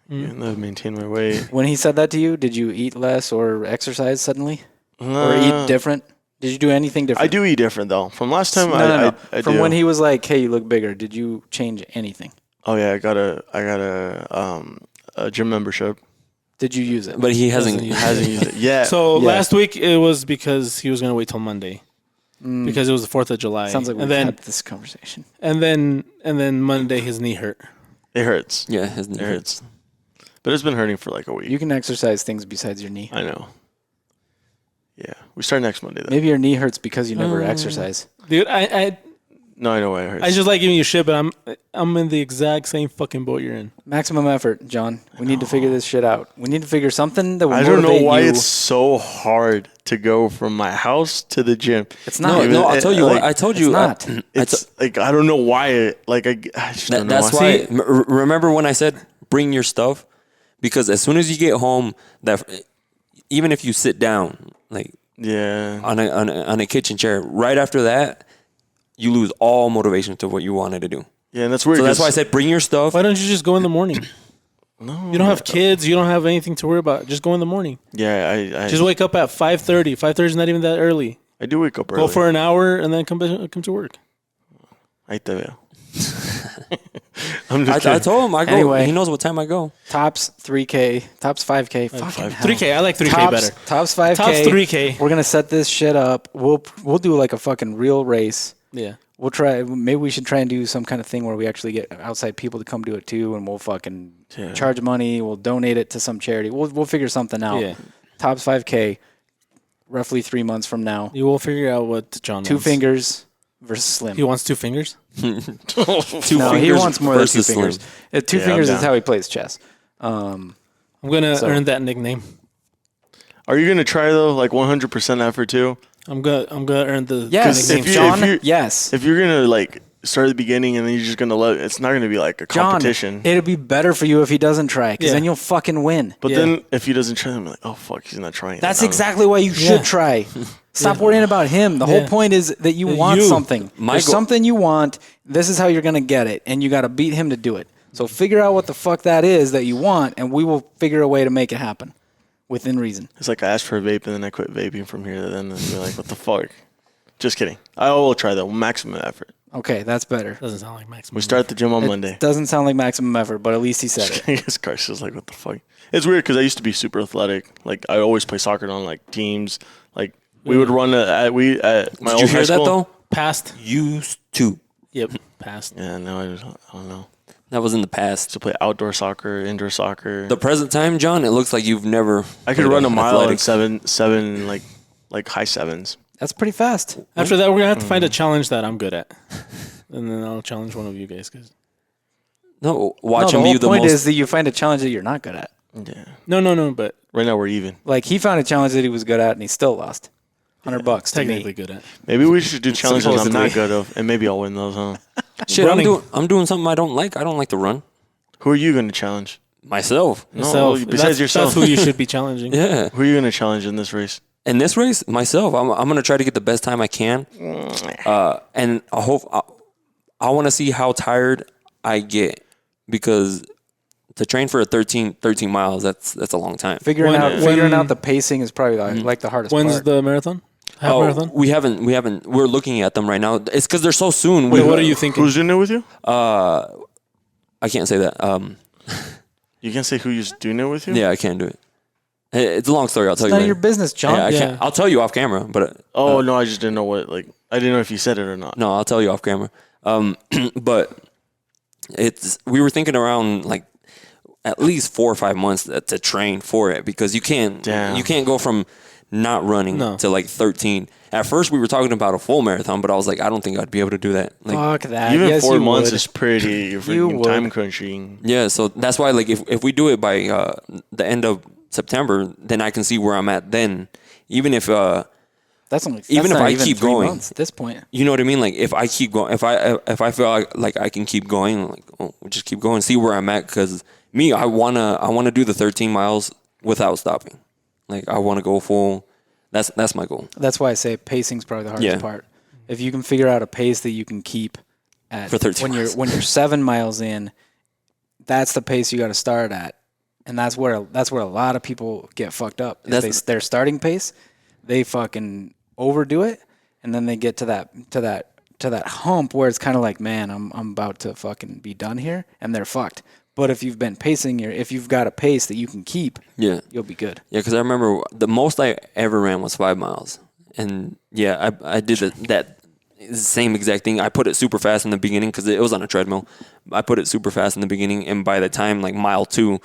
[SPEAKER 6] And I've maintained my weight.
[SPEAKER 2] When he said that to you, did you eat less or exercise suddenly, or eat different? Did you do anything different?
[SPEAKER 6] I do eat different though. From last time,
[SPEAKER 2] No.
[SPEAKER 6] I
[SPEAKER 2] From
[SPEAKER 6] do.
[SPEAKER 2] when he was like, "Hey, you look bigger," did you change anything?
[SPEAKER 6] Oh yeah, I got a gym membership.
[SPEAKER 2] Did you use it?
[SPEAKER 3] But he hasn't
[SPEAKER 6] Hasn't used it. Yeah.
[SPEAKER 5] So
[SPEAKER 2] Yeah.
[SPEAKER 5] last week it was because he was gonna wait till Monday because it was the 4th of July.
[SPEAKER 2] Sounds like we've
[SPEAKER 5] and then
[SPEAKER 2] had this conversation.
[SPEAKER 5] and then Monday his knee hurt.
[SPEAKER 6] it hurts.
[SPEAKER 3] Yeah, his knee
[SPEAKER 6] It hurts. But it's been hurting for like a week.
[SPEAKER 2] You can exercise things besides your knee.
[SPEAKER 6] I know. Yeah. We start next Monday though.
[SPEAKER 2] Maybe your knee hurts because you never exercise.
[SPEAKER 5] Dude, I
[SPEAKER 6] No, I know why it hurts.
[SPEAKER 5] just like giving you shit, but I'm in the exact same fucking boat you're in.
[SPEAKER 2] Maximum effort, John. We need to figure this shit out. We need to figure something that will
[SPEAKER 6] I don't know
[SPEAKER 2] motivate
[SPEAKER 6] why
[SPEAKER 2] you.
[SPEAKER 6] it's so hard to go from my house to the gym.
[SPEAKER 2] It's not.
[SPEAKER 3] No, I'll tell you what.
[SPEAKER 6] like,
[SPEAKER 3] I told
[SPEAKER 2] it's
[SPEAKER 3] you.
[SPEAKER 2] not.
[SPEAKER 6] It's like I don't know why it. Like I just don't know
[SPEAKER 3] That's
[SPEAKER 6] why.
[SPEAKER 3] why. Remember when I said bring your stuff? Because as soon as you get home, that even if you sit down, like
[SPEAKER 6] Yeah.
[SPEAKER 3] on a kitchen chair, right after that, you lose all motivation to what you wanted to do.
[SPEAKER 6] Yeah, and that's weird.
[SPEAKER 3] So that's
[SPEAKER 6] 'cause-
[SPEAKER 3] why I said bring your stuff.
[SPEAKER 5] Why don't you just go in the morning?
[SPEAKER 6] No,
[SPEAKER 5] You don't have kids. You don't have anything to worry about. Just go in the morning.
[SPEAKER 6] Yeah, I
[SPEAKER 5] Just wake up at 5:30. 5:30 is not even that early.
[SPEAKER 6] I do wake up early.
[SPEAKER 5] Go for an hour and then come to work.
[SPEAKER 6] Ahí te veo. I'm just
[SPEAKER 3] I
[SPEAKER 6] kidding.
[SPEAKER 3] told him I go.
[SPEAKER 2] Anyway.
[SPEAKER 3] He knows what time I go.
[SPEAKER 2] Tops 3K, tops 5K. Fucking hell.
[SPEAKER 5] 3K. I like 3K
[SPEAKER 2] Tops,
[SPEAKER 5] better.
[SPEAKER 2] Tops 5K.
[SPEAKER 5] Tops 3K.
[SPEAKER 2] We're gonna set this shit up. We'll do like a fucking real race.
[SPEAKER 5] Yeah.
[SPEAKER 2] We'll try. Maybe we should try and do some kind of thing where we actually get outside people to come do it too, and we'll fucking charge money. We'll donate it to some charity. We'll figure something out.
[SPEAKER 5] Yeah.
[SPEAKER 2] Tops 5K, roughly 3 months from now.
[SPEAKER 5] You will figure out what John wants.
[SPEAKER 2] 2 fingers versus Slim.
[SPEAKER 5] He wants 2 fingers?
[SPEAKER 3] Two
[SPEAKER 2] No, he
[SPEAKER 3] fingers
[SPEAKER 2] wants more than 2
[SPEAKER 3] versus Slim.
[SPEAKER 2] fingers. 2
[SPEAKER 6] Yeah,
[SPEAKER 2] fingers
[SPEAKER 6] I'm
[SPEAKER 2] is
[SPEAKER 6] down.
[SPEAKER 2] how he plays chess.
[SPEAKER 5] I'm going to
[SPEAKER 2] So-
[SPEAKER 5] earn that nickname.
[SPEAKER 6] Are you gonna try though, like 100% effort too?
[SPEAKER 5] I'm gonna earn the
[SPEAKER 2] Yes,
[SPEAKER 6] if you-
[SPEAKER 2] John.
[SPEAKER 6] if you-
[SPEAKER 2] Yes,
[SPEAKER 6] If you're gonna like start at the beginning and then you're just gonna let, it's not gonna be like a
[SPEAKER 2] John.
[SPEAKER 6] competition.
[SPEAKER 2] It'd be better for you if he doesn't try, because
[SPEAKER 5] Yeah.
[SPEAKER 2] then you'll fucking win.
[SPEAKER 6] But
[SPEAKER 5] Yeah.
[SPEAKER 6] then if he doesn't try, I'm like, oh fuck, he's not trying.
[SPEAKER 2] That's
[SPEAKER 6] I'm-
[SPEAKER 2] exactly why you should
[SPEAKER 5] Yeah.
[SPEAKER 2] try. Stop worrying about him. The whole
[SPEAKER 5] Yeah.
[SPEAKER 2] point is that you want
[SPEAKER 5] You.
[SPEAKER 2] something. There's
[SPEAKER 3] goal-
[SPEAKER 2] something you want. This is how you're gonna get it, and you got to beat him to do it. So figure out what the fuck that is that you want, and we will figure a way to make it happen within reason.
[SPEAKER 6] It's like I asked for a vape and then I quit vaping from here. Then you're like, what the fuck? Just kidding. I will try though. Maximum effort.
[SPEAKER 2] Okay, that's better.
[SPEAKER 5] Doesn't sound like maximum.
[SPEAKER 6] We start at the gym on
[SPEAKER 2] It
[SPEAKER 6] Monday.
[SPEAKER 2] doesn't sound like maximum effort, but at least he said it.
[SPEAKER 6] I guess Carson was like, what the fuck? It's weird because I used to be super athletic. Like I always play soccer on like teams. Like we would run at my
[SPEAKER 3] Did
[SPEAKER 6] old
[SPEAKER 3] you
[SPEAKER 6] high
[SPEAKER 3] hear that
[SPEAKER 6] school.
[SPEAKER 3] though?
[SPEAKER 5] Passed.
[SPEAKER 3] Used to.
[SPEAKER 5] Yep. Passed.
[SPEAKER 6] Yeah, no, I don't know.
[SPEAKER 3] That was in the past.
[SPEAKER 6] To play outdoor soccer, indoor soccer.
[SPEAKER 3] The present time, John, it looks like you've never.
[SPEAKER 6] I could
[SPEAKER 3] played
[SPEAKER 6] run a mile in
[SPEAKER 3] athletics.
[SPEAKER 6] seven like high sevens.
[SPEAKER 2] That's pretty fast.
[SPEAKER 5] After that, we're gonna have to find a challenge that I'm good at, and then I'll challenge one of you guys. Cause
[SPEAKER 3] No, watch
[SPEAKER 2] no,
[SPEAKER 3] him
[SPEAKER 2] the
[SPEAKER 3] be
[SPEAKER 2] whole
[SPEAKER 3] the
[SPEAKER 2] point
[SPEAKER 3] most.
[SPEAKER 2] is that you find a challenge that you're not good at.
[SPEAKER 6] Yeah.
[SPEAKER 5] no. But
[SPEAKER 6] Right now we're even.
[SPEAKER 2] Like he found a challenge that he was good at, and he still lost. $100 to
[SPEAKER 5] technically
[SPEAKER 2] me.
[SPEAKER 5] good at.
[SPEAKER 6] Maybe we should do challenges I'm
[SPEAKER 2] Supposedly.
[SPEAKER 6] not good of, and maybe I'll win those, huh?
[SPEAKER 3] Shit, I'm
[SPEAKER 5] running.
[SPEAKER 3] doing something I don't like. I don't like to run
[SPEAKER 6] Who are you going to challenge?
[SPEAKER 3] myself.
[SPEAKER 6] No,
[SPEAKER 5] Self.
[SPEAKER 6] besides
[SPEAKER 5] That's
[SPEAKER 6] yourself.
[SPEAKER 5] who you should be challenging.
[SPEAKER 3] Yeah.
[SPEAKER 6] Who are you going to challenge in this race?
[SPEAKER 3] In this race, myself, I'm gonna try to get the best time I can, and I hope I want to see how tired I get because to train for a 13 miles that's a long time.
[SPEAKER 2] Figuring
[SPEAKER 5] When-
[SPEAKER 2] out the pacing is probably like the hardest
[SPEAKER 5] When's
[SPEAKER 2] part.
[SPEAKER 5] the marathon? Half marathon.
[SPEAKER 3] we haven't. We're looking at them right now. It's because they're so soon.
[SPEAKER 5] Wait, what are you thinking?
[SPEAKER 6] Who's doing it with you?
[SPEAKER 3] I can't say that.
[SPEAKER 6] You can't say who you're doing it with you?
[SPEAKER 3] Yeah, I can't do it. It's a long story. I'll tell
[SPEAKER 2] It's
[SPEAKER 3] you
[SPEAKER 2] none of
[SPEAKER 3] later.
[SPEAKER 2] your business, John.
[SPEAKER 3] Yeah, I
[SPEAKER 5] Yeah.
[SPEAKER 3] can't. I'll tell you off camera, but
[SPEAKER 6] Oh, no, I just didn't know what, like, I didn't know if you said it or not.
[SPEAKER 3] no, I'll tell you off camera. But we were thinking around like at least 4 or 5 months to train for it because you can't go from not running to like 13. At first we were talking about a full marathon, but I was like, I don't think I'd be able to do that. Like,
[SPEAKER 2] Fuck that.
[SPEAKER 6] Even
[SPEAKER 2] yes,
[SPEAKER 6] 4
[SPEAKER 2] you
[SPEAKER 6] months
[SPEAKER 2] would.
[SPEAKER 6] is pretty
[SPEAKER 2] You
[SPEAKER 6] freaking
[SPEAKER 2] would.
[SPEAKER 6] time crunching.
[SPEAKER 3] yeah, so that's why like if we do it by the end of September, then I can see where I'm at then. Even if
[SPEAKER 2] That's only
[SPEAKER 3] even
[SPEAKER 2] that's
[SPEAKER 3] if
[SPEAKER 2] not
[SPEAKER 3] I
[SPEAKER 2] even
[SPEAKER 3] keep
[SPEAKER 2] 3
[SPEAKER 3] going.
[SPEAKER 2] months at this point.
[SPEAKER 3] you know what I mean? Like if I keep going, if I feel like I can keep going, like we'll just keep going, see where I'm at. Because me, I wanna do the 13 miles without stopping. Like I want to go full. That's my goal.
[SPEAKER 2] That's why I say pacing's probably the hardest
[SPEAKER 3] Yeah.
[SPEAKER 2] part. If you can figure out a pace that you can keep
[SPEAKER 3] For 13 miles.
[SPEAKER 2] when you're 7 miles in, that's the pace you got to start at, and that's where a lot of people get fucked up. Their starting pace, they fucking overdo it, and then they get to that hump where it's kind of like, man, I'm about to fucking be done here, and they're fucked. But if you've been pacing if you've got a pace that you can keep, you'll be good.
[SPEAKER 3] Yeah, because I remember the most I ever ran was 5 miles, and I did that same exact thing. I put it super fast in the beginning because it was on a treadmill. I put it super fast in the beginning, and by the time like mile 2,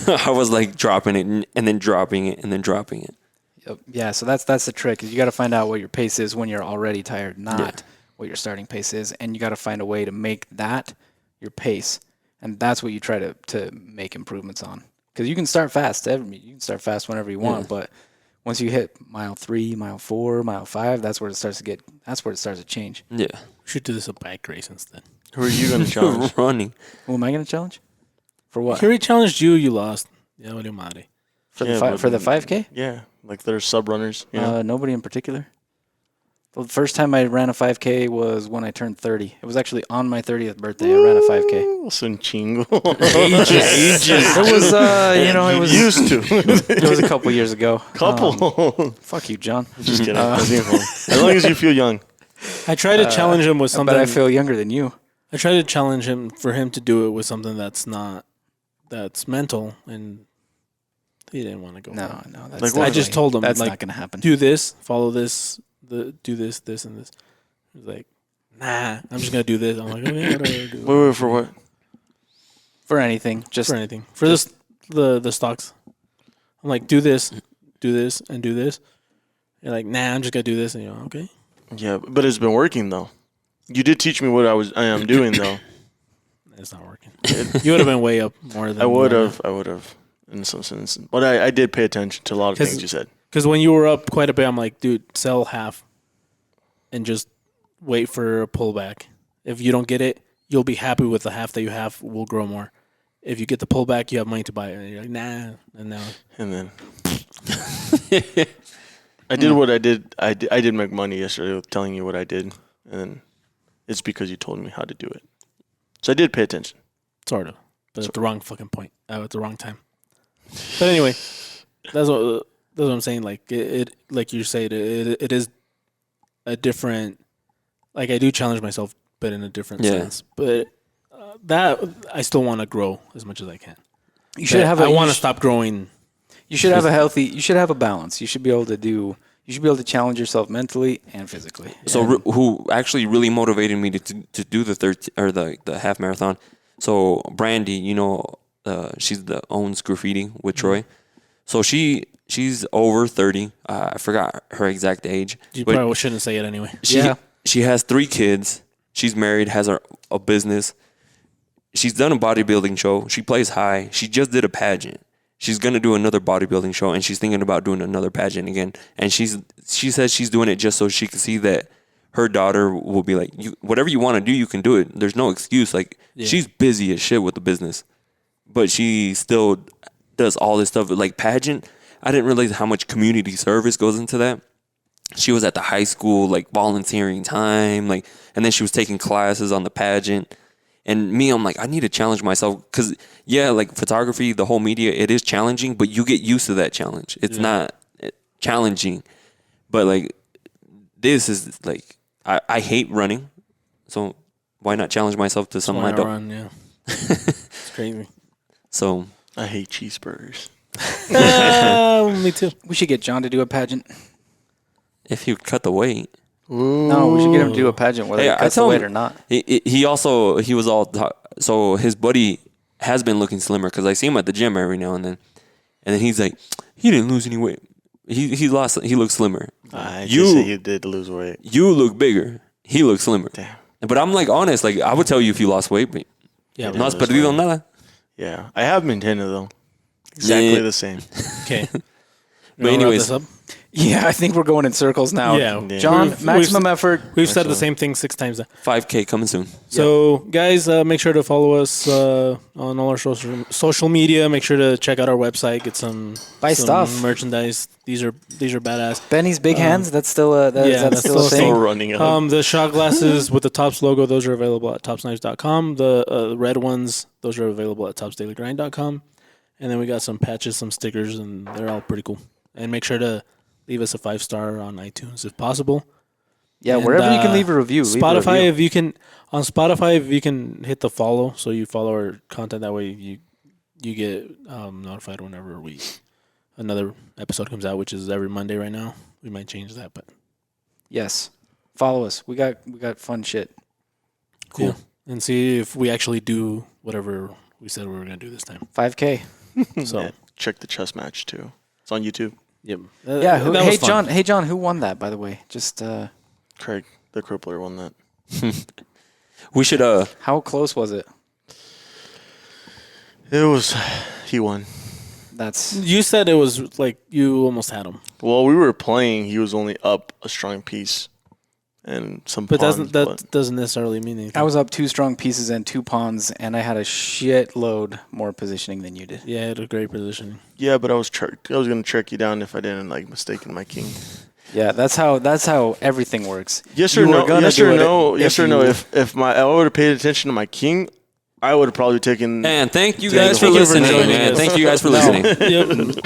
[SPEAKER 3] I was like dropping it and then dropping it and then dropping it.
[SPEAKER 2] Yep. Yeah, so that's the trick. Is you got to find out what your pace is when you're already tired, not what your starting pace is, and you got to find a way to make that your pace, and that's what you try to make improvements on. Because you can start fast. You can start fast whenever you want, but once you hit mile 3, mile 4, mile 5, that's where it starts to change.
[SPEAKER 3] Yeah.
[SPEAKER 5] We should do this a bike race instead.
[SPEAKER 6] Who are you going to challenge?
[SPEAKER 3] Running.
[SPEAKER 2] Who am I going to challenge? For what?
[SPEAKER 5] He already challenged you. You lost. Yeah, what do you mind?
[SPEAKER 2] For the 5K?
[SPEAKER 6] Yeah, like they're sub runners. You know?
[SPEAKER 2] Nobody in particular. The first time I ran a 5K was when I turned 30. It was actually on my 30th birthday. I ran a 5K.
[SPEAKER 6] Son chingo.
[SPEAKER 2] Ages. It was, it was
[SPEAKER 6] used to.
[SPEAKER 2] It was a couple years ago. Fuck you, John.
[SPEAKER 6] Just kidding. As long as you feel young.
[SPEAKER 5] I tried to challenge him with something.
[SPEAKER 2] But I feel younger than you.
[SPEAKER 5] I tried to challenge him for him to do it with something that's mental, and he didn't want to go.
[SPEAKER 2] No, that's
[SPEAKER 6] like
[SPEAKER 5] I just told him
[SPEAKER 2] that's
[SPEAKER 5] like,
[SPEAKER 2] not going to happen.
[SPEAKER 5] Do this, follow this, do this, this, and this. He was like, nah, I'm just gonna do this. I'm like, okay, whatever.
[SPEAKER 6] Wait, for what?
[SPEAKER 2] For anything, just
[SPEAKER 5] for anything. For this, the stocks. I'm like, do this, and do this. You're like, nah, I'm just gonna do this, and you're like, okay.
[SPEAKER 6] Yeah, but it's been working though. You did teach me what I am doing though.
[SPEAKER 5] It's not working. You would have been way up more than
[SPEAKER 6] I would have in some sense, but I did pay attention to a lot of things you said.
[SPEAKER 5] Because when you were up quite a bit, I'm like, dude, sell half, and just wait for a pullback. If you don't get it, you'll be happy with the half that you have. Will grow more. If you get the pullback, you have money to buy it. And you're like, nah, and now.
[SPEAKER 6] And then I did what I did. I did make money yesterday with telling you what I did, and then it's because you told me how to do it. So I did pay attention.
[SPEAKER 5] Sort of, but at the wrong fucking point, at the wrong time. But anyway, that's what I'm saying. Like it like you said, it is a different. Like I do challenge myself, but in a different sense. But that I still want to grow as much as I can.
[SPEAKER 2] You should have.
[SPEAKER 5] I want to stop growing.
[SPEAKER 2] You should have a healthy. You should have a balance. You should be able to do. You should be able to challenge yourself mentally and physically.
[SPEAKER 3] So who actually really motivated me to do the half marathon? So Brandy, she's the owns graffiti with Troy. So she's over 30. I forgot her exact age.
[SPEAKER 5] You probably shouldn't say it anyway.
[SPEAKER 3] She has 3 kids. She's married, has a business. She's done a bodybuilding show. She plays high. She just did a pageant. She's going to do another bodybuilding show, and she's thinking about doing another pageant again. And she says she's doing it just so she can see that her daughter will be like, whatever you want to do, you can do it. There's no excuse. Like, she's busy as shit with the business, but she still does all this stuff. Like pageant, I didn't realize how much community service goes into that. She was at the high school, like volunteering time, like, and then she was taking classes on the pageant. And me, I'm like, I need to challenge myself because, like photography, the whole media, it is challenging, but you get used to that challenge. It's not challenging, but like this is like, I hate running, so why not challenge myself to something I don't?
[SPEAKER 5] Run, yeah. It's crazy.
[SPEAKER 3] So
[SPEAKER 6] I hate cheeseburgers.
[SPEAKER 5] Me too.
[SPEAKER 2] We should get John to do a pageant.
[SPEAKER 3] if you cut the weight.
[SPEAKER 2] No, we should get him to do a pageant, whether he cuts the weight or not.
[SPEAKER 3] He was all so his buddy has been looking slimmer because I see him at the gym every now and then he's like, he didn't lose any weight. He looks slimmer.
[SPEAKER 6] I say he did lose weight.
[SPEAKER 3] You look bigger. He looks slimmer.
[SPEAKER 6] Damn.
[SPEAKER 3] But I'm like honest, like I would tell you if you lost weight, but no has perdido nada.
[SPEAKER 6] Yeah, I have maintained it though. Exactly the same.
[SPEAKER 5] Okay.
[SPEAKER 3] But anyways,
[SPEAKER 2] Yeah, I think we're going in circles now.
[SPEAKER 5] Yeah.
[SPEAKER 2] John,
[SPEAKER 5] We've-
[SPEAKER 2] maximum effort.
[SPEAKER 5] We've said the same thing 6 times now.
[SPEAKER 3] 5K coming soon.
[SPEAKER 5] So, guys, make sure to follow us on all our social media. Make sure to check out our website. Get some
[SPEAKER 2] Buy
[SPEAKER 5] some
[SPEAKER 2] stuff.
[SPEAKER 5] merchandise. These are badass.
[SPEAKER 2] Benny's big hands. That's still a that's still a
[SPEAKER 5] still
[SPEAKER 2] thing.
[SPEAKER 6] running up.
[SPEAKER 5] The shot glasses with the Tops logo, those are available at topsknives.com. The red ones, those are available at topsdailygrind.com. And then we got some patches, some stickers, and they're all pretty cool. And make sure to leave us a 5-star on iTunes if possible.
[SPEAKER 2] Yeah,
[SPEAKER 5] And,
[SPEAKER 2] wherever you can leave a review. leave a
[SPEAKER 5] Spotify,
[SPEAKER 2] review.
[SPEAKER 5] if you can, on Spotify, if you can hit the follow, so you follow our content. That way, you get notified whenever another episode comes out, which is every Monday right now. We might change that, but
[SPEAKER 2] Yes, follow us. We got fun shit.
[SPEAKER 5] cool. Yeah. And see if we actually do whatever we said we were gonna do this time.
[SPEAKER 2] 5K.
[SPEAKER 5] So,
[SPEAKER 6] Yeah, check the chess match too. It's on YouTube.
[SPEAKER 5] yep.
[SPEAKER 2] Yeah.
[SPEAKER 5] that was fun.
[SPEAKER 2] John. Who won that? By the way, just
[SPEAKER 6] Craig, the crippler, won that.
[SPEAKER 3] We should
[SPEAKER 2] how close was it?
[SPEAKER 6] He won.
[SPEAKER 2] That's
[SPEAKER 5] You said it was like you almost had him,
[SPEAKER 6] Well, we were playing. He was only up a strong piece, and some.
[SPEAKER 5] but
[SPEAKER 6] pawns,
[SPEAKER 5] doesn't necessarily mean anything.
[SPEAKER 2] I was up 2 strong pieces and 2 pawns, and I had a shitload more positioning than you did.
[SPEAKER 5] Yeah, it had a great position.
[SPEAKER 6] Yeah, but I was gonna track you down if I didn't mistaken my king.
[SPEAKER 2] Yeah, that's how everything works.
[SPEAKER 6] Yes
[SPEAKER 2] You
[SPEAKER 6] or
[SPEAKER 2] were
[SPEAKER 6] no?
[SPEAKER 2] gonna
[SPEAKER 6] Yes
[SPEAKER 2] do
[SPEAKER 6] or
[SPEAKER 2] it
[SPEAKER 6] no? Yes or no?
[SPEAKER 2] you-
[SPEAKER 6] If I would have paid attention to my king, I would have probably taken.
[SPEAKER 3] and thank you
[SPEAKER 6] Thank
[SPEAKER 3] guys for
[SPEAKER 6] you for
[SPEAKER 3] listening,
[SPEAKER 6] joining
[SPEAKER 3] man.
[SPEAKER 6] us.
[SPEAKER 3] Thank you guys for
[SPEAKER 2] No.
[SPEAKER 3] listening.
[SPEAKER 5] Yep.